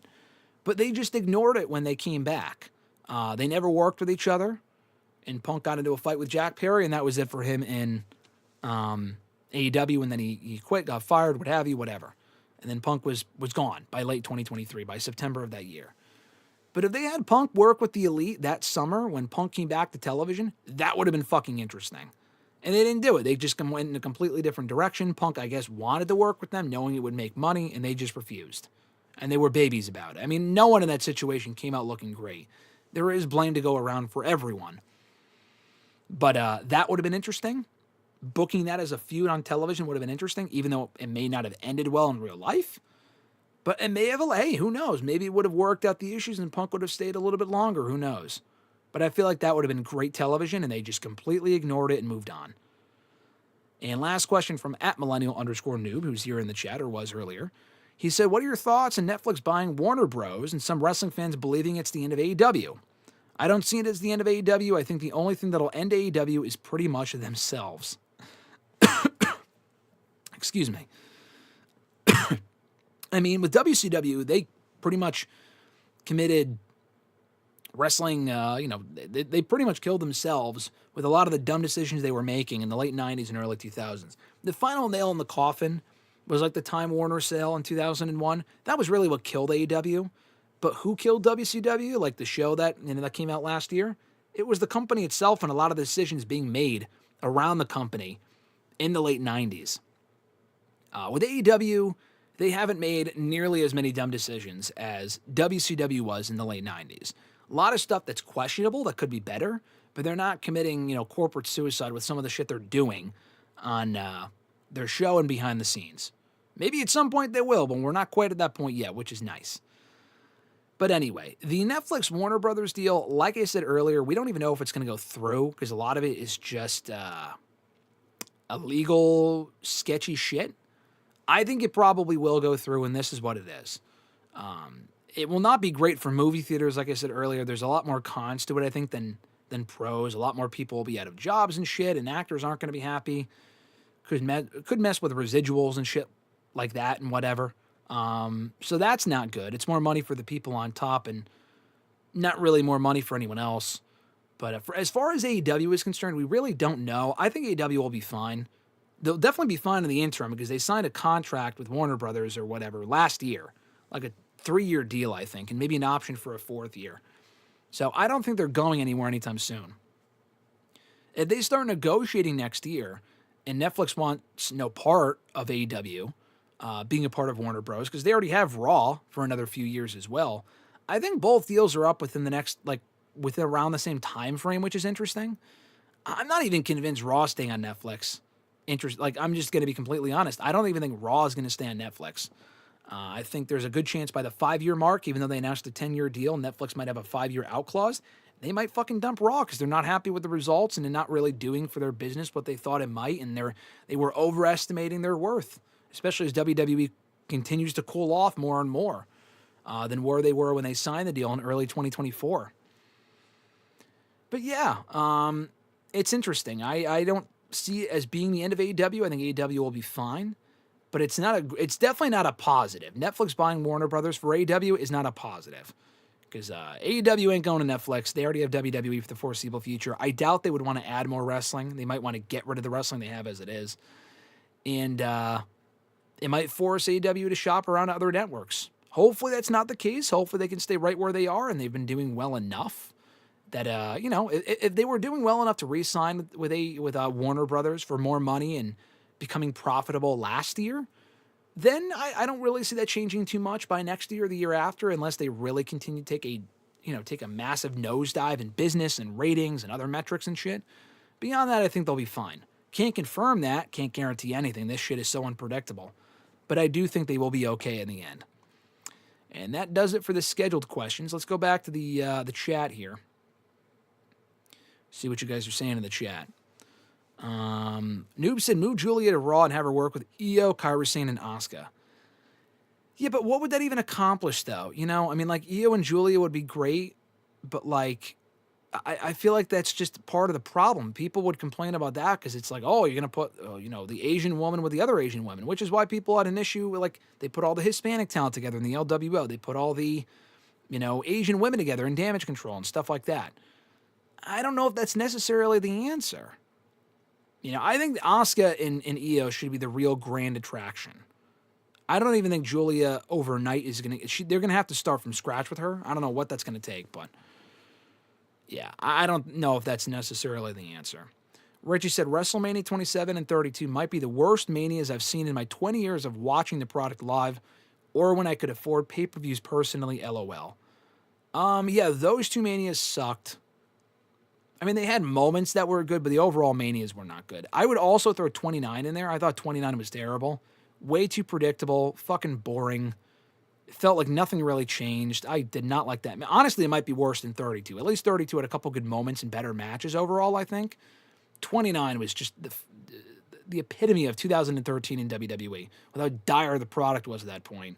But they just ignored it when they came back. They never worked with each other. And Punk got into a fight with Jack Perry, and that was it for him in AEW. And then he quit, got fired, what have you, whatever. And then Punk was gone by late 2023, by September of that year. But if they had Punk work with the Elite that summer when Punk came back to television, that would have been fucking interesting. And they didn't do it. They just went in a completely different direction. Punk, I guess, wanted to work with them, knowing it would make money, and they just refused. And they were babies about it. I mean, no one in that situation came out looking great. There is blame to go around for everyone. But that would have been interesting. Booking that as a feud on television would have been interesting, even though it may not have ended well in real life. But it may have, hey, who knows? Maybe it would have worked out the issues and Punk would have stayed a little bit longer. Who knows? But I feel like that would have been great television, and they just completely ignored it and moved on. And last question from @millennial_noob, who's here in the chat, or was earlier. He said, what are your thoughts on Netflix buying Warner Bros. And some wrestling fans believing it's the end of AEW? I don't see it as the end of AEW. I think the only thing that'll end AEW is pretty much themselves. Excuse me. I mean, with WCW, they pretty much committed wrestling, they pretty much killed themselves with a lot of the dumb decisions they were making in the late 90s and early 2000s. The final nail in the coffin was like the Time Warner sale in 2001. That was really what killed AEW. But who killed WCW? Like the show that came out last year? It was the company itself and a lot of the decisions being made around the company in the late 90s. With AEW, they haven't made nearly as many dumb decisions as WCW was in the late 90s. A lot of stuff that's questionable that could be better, but they're not committing, corporate suicide with some of the shit they're doing on their show and behind the scenes. Maybe at some point they will, but we're not quite at that point yet, which is nice. But anyway, the Netflix Warner Brothers deal, like I said earlier, we don't even know if it's going to go through because a lot of it is just illegal, sketchy shit. I think it probably will go through, and this is what it is. It will not be great for movie theaters, like I said earlier. There's a lot more cons to it, I think, than pros. A lot more people will be out of jobs and shit, and actors aren't going to be happy. Could mess with residuals and shit like that and whatever. So that's not good. It's more money for the people on top and not really more money for anyone else. But as far as AEW is concerned, we really don't know. I think AEW will be fine. They'll definitely be fine in the interim because they signed a contract with Warner Brothers or whatever last year, like a 3-year deal, I think, and maybe an option for a 4th year. So I don't think they're going anywhere anytime soon. If they start negotiating next year and Netflix wants no part of AEW, being a part of Warner Bros., because they already have Raw for another few years as well, I think both deals are up within the next, within around the same time frame, which is interesting. I'm not even convinced Raw staying on Netflix. I'm just going to be completely honest. I don't even think Raw is going to stay on Netflix. I think there's a good chance by the 5-year mark, even though they announced a 10-year deal, Netflix might have a 5-year out clause. They might fucking dump Raw because they're not happy with the results and they're not really doing for their business what they thought it might, and they were overestimating their worth, especially as WWE continues to cool off more and more than where they were when they signed the deal in early 2024. But yeah, it's interesting. I don't see it as being the end of AEW. I think AEW will be fine, but it's definitely not a positive. Netflix buying Warner Brothers for AEW is not a positive because AEW ain't going to Netflix. They already have WWE for the foreseeable future. I doubt they would want to add more wrestling. They might want to get rid of the wrestling they have as it is, and it might force AEW to shop around other networks. Hopefully that's not the case. Hopefully they can stay right where they are, and they've been doing well enough that, if they were doing well enough to re-sign with Warner Brothers for more money and becoming profitable last year, then I don't really see that changing too much by next year or the year after, unless they really continue to take a massive nosedive in business and ratings and other metrics and shit. Beyond that, I think they'll be fine. Can't confirm that, can't guarantee anything. This shit is so unpredictable. But I do think they will be okay in the end. And that does it for the scheduled questions. Let's go back to the chat here. See what you guys are saying in the chat. Noob said, move Julia to Raw and have her work with Io, Kairi Sane, and Asuka. Yeah, but what would that even accomplish, though? Io and Julia would be great, but, I feel like that's just part of the problem. People would complain about that because it's like, oh, you're going to put, the Asian woman with the other Asian woman, which is why people had an issue with, they put all the Hispanic talent together in the LWO. They put all the, Asian women together in Damage Control and stuff like that. I don't know if that's necessarily the answer. I think Asuka and Io should be the real grand attraction. I don't even think Julia overnight is going to... They're going to have to start from scratch with her. I don't know what that's going to take, but... Yeah, I don't know if that's necessarily the answer. Richie said, WrestleMania 27 and 32 might be the worst Manias I've seen in my 20 years of watching the product live or when I could afford pay-per-views personally, LOL. Yeah, those two Manias sucked. They had moments that were good, but the overall Manias were not good. I would also throw 29 in there. I thought 29 was terrible. Way too predictable, fucking boring. It felt like nothing really changed. I did not like that. Honestly, it might be worse than 32. At least 32 had a couple good moments and better matches overall, I think. 29 was just the epitome of 2013 in WWE, with how dire the product was at that point.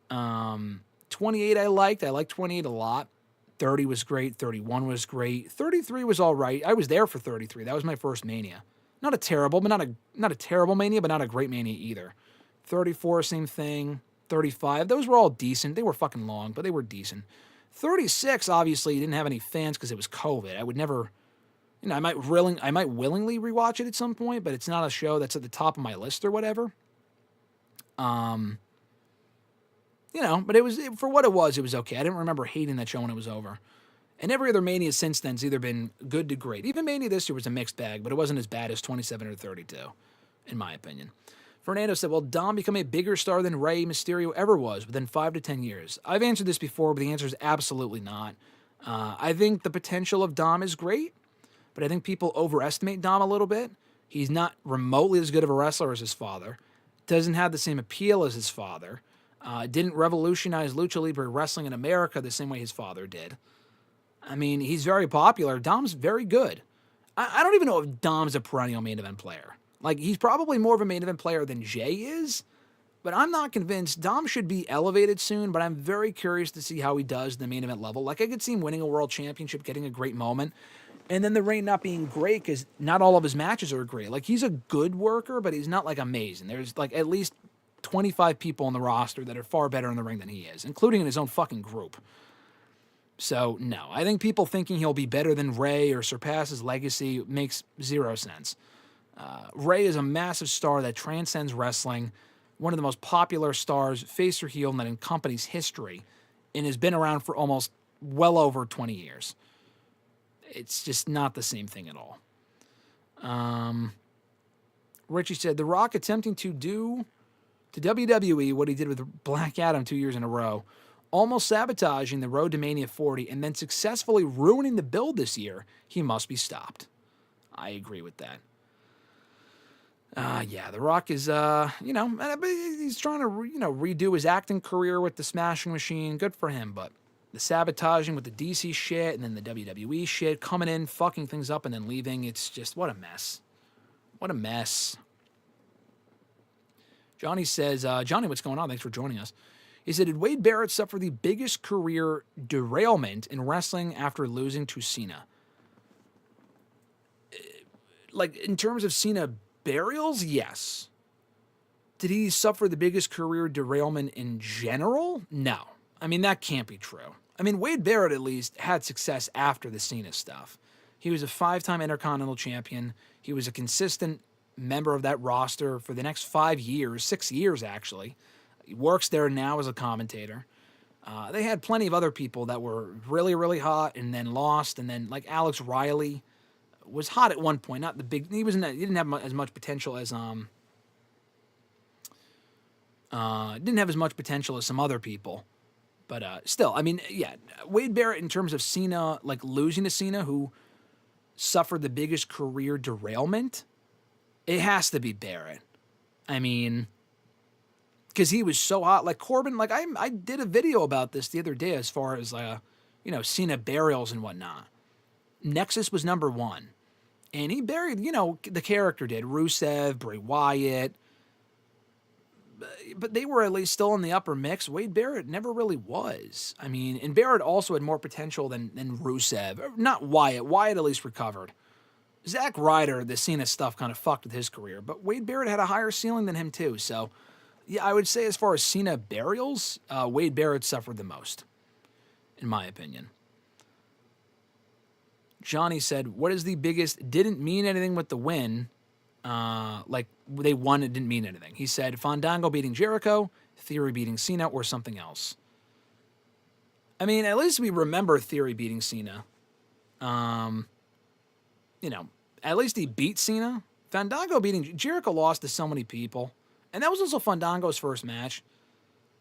28 I liked. I liked 28 a lot. 30 was great. 31 was great. 33 was all right. I was there for 33. That was my first Mania. Not a terrible, but not a terrible Mania, but not a great Mania either. 34, same thing. 35, those were all decent. They were fucking long, but they were decent. 36, obviously, didn't have any fans because it was COVID. I would never, I might willingly rewatch it at some point, but it's not a show that's at the top of my list or whatever. But for what it was okay. I didn't remember hating that show when it was over. And every other Mania since then has either been good to great. Even Mania this year was a mixed bag, but it wasn't as bad as 27 or 32, in my opinion. Fernando said, will Dom become a bigger star than Rey Mysterio ever was within 5 to 10 years? I've answered this before, but the answer is absolutely not. I think the potential of Dom is great, but I think people overestimate Dom a little bit. He's not remotely as good of a wrestler as his father. Doesn't have the same appeal as his father. Didn't revolutionize Lucha Libre wrestling in America the same way his father did. I mean, he's very popular. Dom's very good. I don't even know if Dom's a perennial main event player. Like, he's probably more of a main event player than Jay is, but I'm not convinced. Dom should be elevated soon, but I'm very curious to see how he does in the main event level. Like, I could see him winning a world championship, getting a great moment, and then the reign not being great because not all of his matches are great. Like, he's a good worker, but he's not, like, amazing. There's, like, at least 25 people on the roster that are far better in the ring than he is, including in his own fucking group. So, no. I think people thinking he'll be better than Rey or surpass his legacy makes zero sense. Rey is a massive star that transcends wrestling, one of the most popular stars, face or heel, in company's history, and has been around for almost well over 20 years. It's just not the same thing at all. Richie said, The Rock attempting to do to WWE what he did with Black Adam 2 years in a row, almost sabotaging the road to Mania 40 and then successfully ruining the build this year, he must be stopped. I agree with that. The Rock is, he's trying to, redo his acting career with the Smashing Machine. Good for him, but the sabotaging with the DC shit and then the WWE shit, coming in, fucking things up, and then leaving, it's just, what a mess. What a mess. Johnny says, Johnny, what's going on? Thanks for joining us. He said, did Wade Barrett suffer the biggest career derailment in wrestling after losing to Cena? Like, in terms of Cena burials, yes. Did he suffer the biggest career derailment in general? No. I mean, that can't be true. I mean, Wade Barrett, at least, had success after the Cena stuff. He was a 5-time Intercontinental Champion. He was a consistent member of that roster for the next 5 years, 6 years, actually. He works there now as a commentator. They had plenty of other people that were really, really hot and then lost, and then, like, Alex Riley was hot at one point. Not the big. He didn't have as much potential as didn't have as much potential as some other people. But still, I mean, yeah, Wade Barrett in terms of Cena, like losing to Cena, who suffered the biggest career derailment, it has to be Barrett. I mean, because he was so hot. Like Corbin, like I did a video about this the other day as far as Cena burials and whatnot. Nexus was number 1. And he buried, the character did. Rusev, Bray Wyatt. But they were at least still in the upper mix. Wade Barrett never really was. I mean, and Barrett also had more potential than Rusev. Not Wyatt. Wyatt at least recovered. Zack Ryder, the Cena stuff kind of fucked with his career. But Wade Barrett had a higher ceiling than him too. So, yeah, I would say as far as Cena burials, Wade Barrett suffered the most, in my opinion. Johnny said, what is the biggest, didn't mean anything with the win, like they won, it didn't mean anything. He said, Fandango beating Jericho, Theory beating Cena, or something else. I mean, at least we remember Theory beating Cena. At least he beat Cena. Fandango beating, Jericho lost to so many people. And that was also Fandango's first match.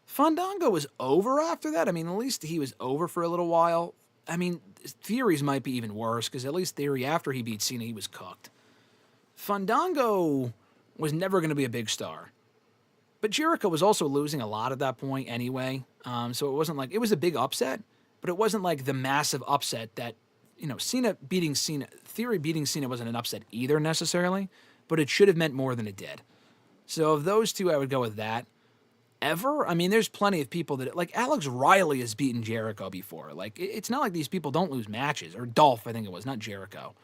Fandango was over after that. I mean, at least he was over for a little while. I mean, Theory's might be even worse, because at least Theory, after he beat Cena, he was cooked. Fandango was never going to be a big star. But Jericho was also losing a lot at that point anyway. So it wasn't like, it was a big upset, but it wasn't like the massive upset that, Cena beating Cena, Theory beating Cena wasn't an upset either necessarily, but it should have meant more than it did. So of those two, I would go with that. Ever? I mean, there's plenty of people that, like, Alex Riley has beaten Jericho before. Like, it's not like these people don't lose matches. Or Dolph, I think it was, not Jericho.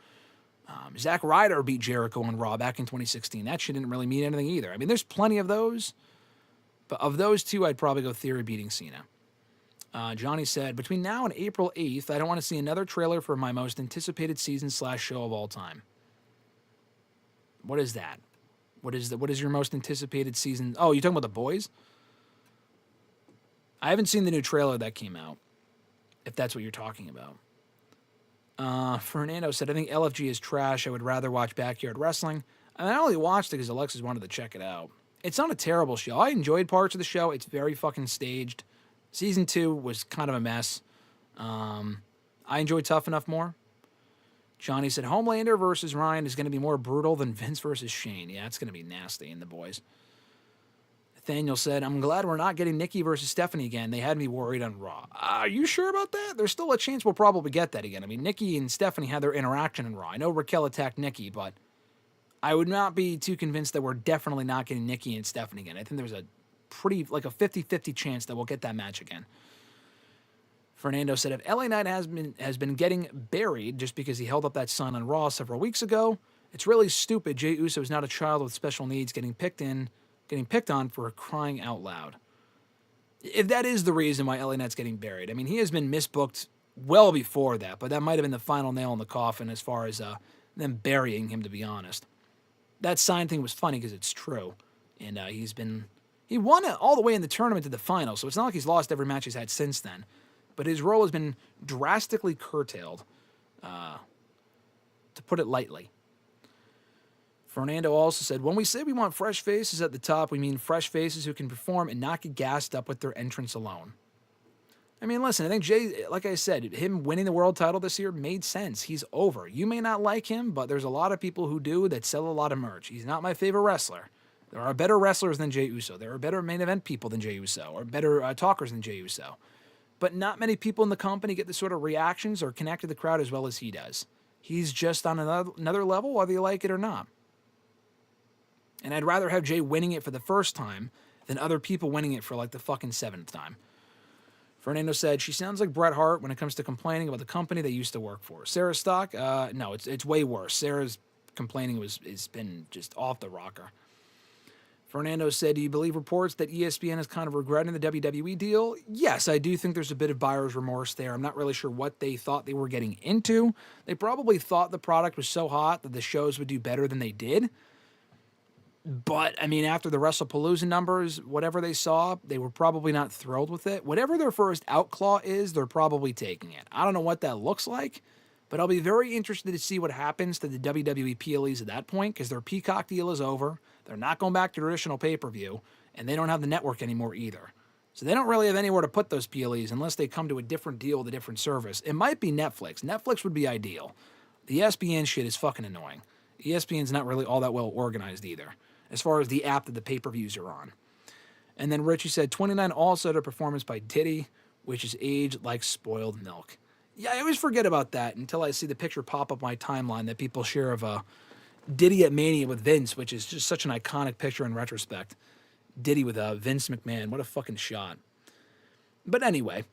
Zack Ryder beat Jericho on Raw back in 2016. That shit didn't really mean anything either. I mean, there's plenty of those. But of those two, I'd probably go Theory beating Cena. Johnny said, between now and April 8th, I don't want to see another trailer for my most anticipated season/show of all time. What is that? What is your most anticipated season? Oh, you talking about The Boys? I haven't seen the new trailer that came out, if that's what you're talking about. Fernando said, I think LFG is trash. I would rather watch Backyard Wrestling. I only watched it because Alexis wanted to check it out. It's not a terrible show. I enjoyed parts of the show. It's very fucking staged. Season 2 was kind of a mess. I enjoyed Tough Enough more. Johnny said, Homelander versus Ryan is going to be more brutal than Vince versus Shane. Yeah, it's going to be nasty in The Boys. Nathaniel said, I'm glad we're not getting Nikki versus Stephanie again. They had me worried on Raw. Are you sure about that? There's still a chance we'll probably get that again. I mean, Nikki and Stephanie had their interaction in Raw. I know Raquel attacked Nikki, but I would not be too convinced that we're definitely not getting Nikki and Stephanie again. I think there's a pretty, like a 50-50 chance that we'll get that match again. Fernando said, if LA Knight has been getting buried just because he held up that sign on Raw several weeks ago, it's really stupid. Jey Uso is not a child with special needs getting picked on for crying out loud. If that is the reason why LA Knight's getting buried, I mean, he has been misbooked well before that, but that might have been the final nail in the coffin as far as them burying him, to be honest. That sign thing was funny because it's true. And he won it all the way in the tournament to the final, so it's not like he's lost every match he's had since then. But his role has been drastically curtailed, to put it lightly. Fernando also said, when we say we want fresh faces at the top, we mean fresh faces who can perform and not get gassed up with their entrance alone. I mean, listen, I think Jay, like I said, him winning the world title this year made sense. He's over. You may not like him, but there's a lot of people who do that sell a lot of merch. He's not my favorite wrestler. There are better wrestlers than Jey Uso. There are better main event people than Jey Uso, or better talkers than Jey Uso. But not many people in the company get the sort of reactions or connect to the crowd as well as he does. He's just on another level, whether you like it or not. And I'd rather have Jay winning it for the first time than other people winning it for like the fucking 7th time. Fernando said, she sounds like Bret Hart when it comes to complaining about the company they used to work for. Sarah Stock, no, it's way worse. Sarah's complaining has been just off the rocker. Fernando said, do you believe reports that ESPN is kind of regretting the WWE deal? Yes, I do think there's a bit of buyer's remorse there. I'm not really sure what they thought they were getting into. They probably thought the product was so hot that the shows would do better than they did. But, I mean, after the WrestlePalooza numbers, whatever they saw, they were probably not thrilled with it. Whatever their first out claw is, they're probably taking it. I don't know what that looks like, but I'll be very interested to see what happens to the WWE PLEs at that point, because their Peacock deal is over. They're not going back to traditional pay-per-view, and they don't have the network anymore either. So they don't really have anywhere to put those PLEs unless they come to a different deal with a different service. It might be Netflix. Netflix would be ideal. The ESPN shit is fucking annoying. ESPN's not really all that well organized either, as far as the app that the pay-per-views are on. And then Richie said, 29 also had a performance by Diddy, which is aged like spoiled milk. Yeah, I always forget about that until I see the picture pop up my timeline that people share of Diddy at Mania with Vince, which is just such an iconic picture in retrospect. Diddy with Vince McMahon. What a fucking shot. But anyway,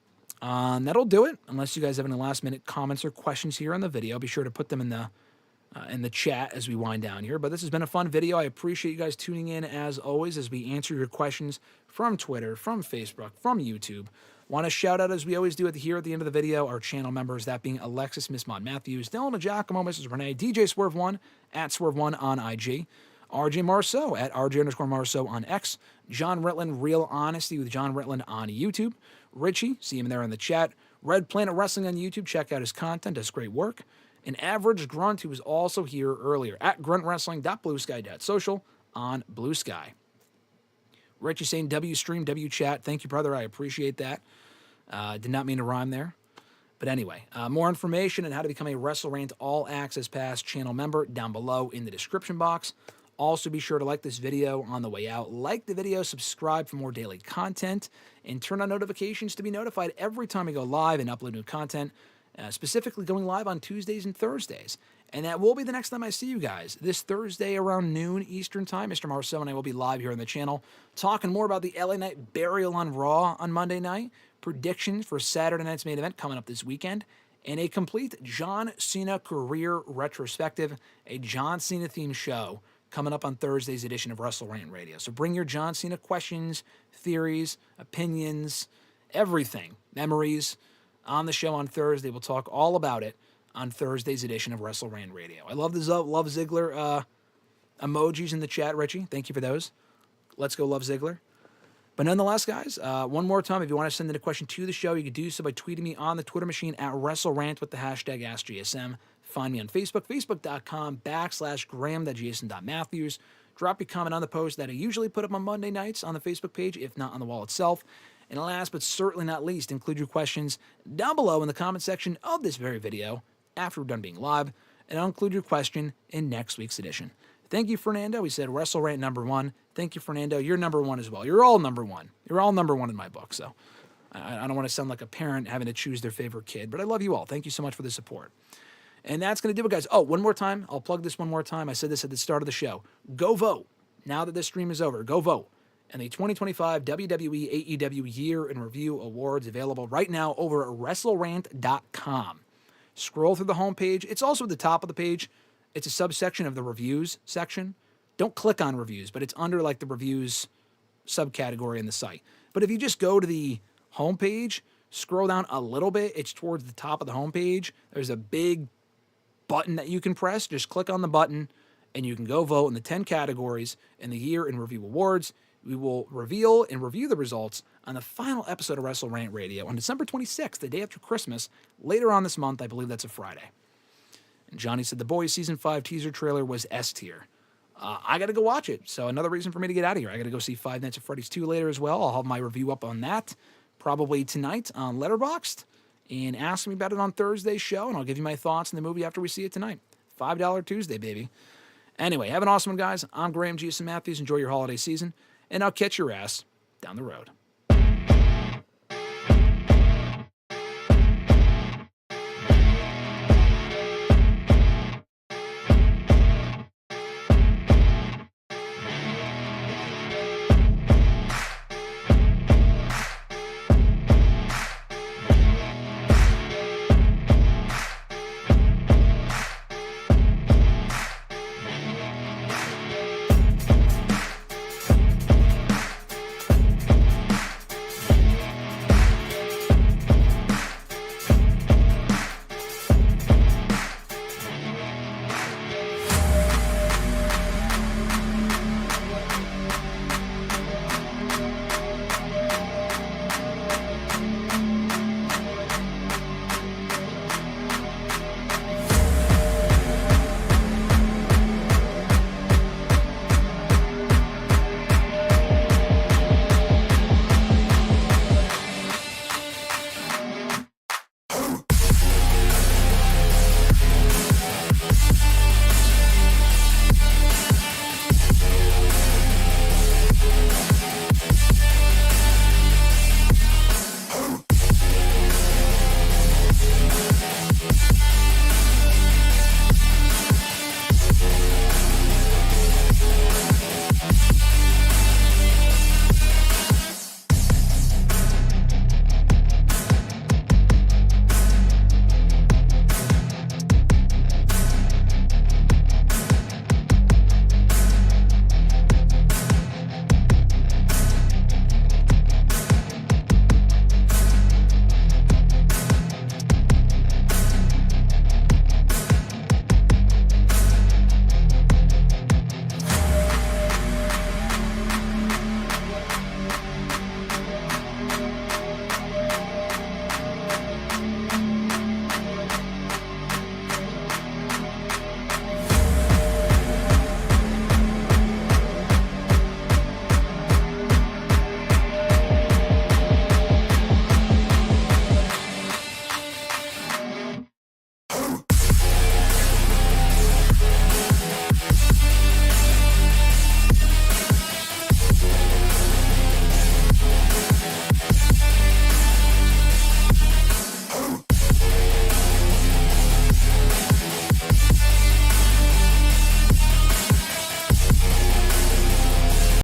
that'll do it. Unless you guys have any last-minute comments or questions here on the video, be sure to put them in the chat as we wind down here. But this has been a fun video. I appreciate you guys tuning in as always as we answer your questions from Twitter, from Facebook, from YouTube. Want to shout out, as we always do here at the end of the video, our channel members, that being Alexis, Miss Mod Matthews, Dillon, DiGiacomo, Mrs. Renee, DJ Swerve1 at Swerve1 on IG, RJ Marceau at RJ_Marceau on X, John Ritland, Real Honesty with John Ritland on YouTube, Richie, see him there in the chat, Red Planet Wrestling on YouTube, check out his content, does great work, an average Grunt who was also here earlier at gruntwrestling.bluesky.social on Blue Sky. Richie saying W stream, W chat. Thank you, brother. I appreciate that. Did not mean to rhyme there. But anyway, more information on how to become a WrestleRant All Access Pass channel member down below in the description box. Also, be sure to like this video on the way out. Like the video, subscribe for more daily content, and turn on notifications to be notified every time we go live and upload new content, specifically going live on Tuesdays and Thursdays. And that will be the next time I see you guys. This Thursday around noon Eastern Time, Mr. Marceau and I will be live here on the channel talking more about the LA Knight burial on Raw on Monday night, predictions for Saturday night's main event coming up this weekend, and a complete John Cena career retrospective, a John Cena themed show coming up on Thursday's edition of WrestleRant Radio. So bring your John Cena questions, theories, opinions, everything, memories on the show on Thursday. We'll talk all about it on Thursday's edition of WrestleRant Radio. I love the Love Ziggler emojis in the chat, Richie. Thank you for those. Let's go Love Ziggler. But nonetheless, guys, one more time, if you want to send in a question to the show, you can do so by tweeting me on the Twitter machine at WrestleRant with the hashtag AskGSM. Find me on Facebook, facebook.com/Graham.Jason.Matthews. Drop your comment on the post that I usually put up on Monday nights on the Facebook page, if not on the wall itself. And last but certainly not least, include your questions down below in the comment section of this very video after we're done being live, and I'll include your question in next week's edition. Thank you, Fernando. We said WrestleRant #1. Thank you, Fernando. You're #1 as well. You're all #1. You're all #1 in my book, so I don't want to sound like a parent having to choose their favorite kid, but I love you all. Thank you so much for the support. And that's going to do it, guys. Oh, one more time. I'll plug this one more time. I said this at the start of the show. Go vote. Now that this stream is over, go vote. And the 2025 WWE AEW Year in Review Awards available right now over at WrestleRant.com. Scroll through the homepage. It's also at the top of the page. It's a subsection of the reviews section. Don't click on reviews, but it's under like the reviews subcategory in the site. But if you just go to the homepage, scroll down a little bit, it's towards the top of the homepage. There's a big button that you can press. Just click on the button and you can go vote in the 10 categories in the Year in Review Awards. We will reveal and review the results on the final episode of WrestleRant Radio on December 26th, the day after Christmas, later on this month. I believe that's a Friday. And Johnny said the Boys Season 5 teaser trailer was S tier. I got to go watch it, so another reason for me to get out of here. I got to go see Five Nights at Freddy's 2 later as well. I'll have my review up on that probably tonight on Letterboxd, and ask me about it on Thursday's show, and I'll give you my thoughts on the movie after we see it tonight. $5 Tuesday, baby. Anyway, have an awesome one, guys. I'm Graham GSM Matthews. Enjoy your holiday season, and I'll catch your ass down the road.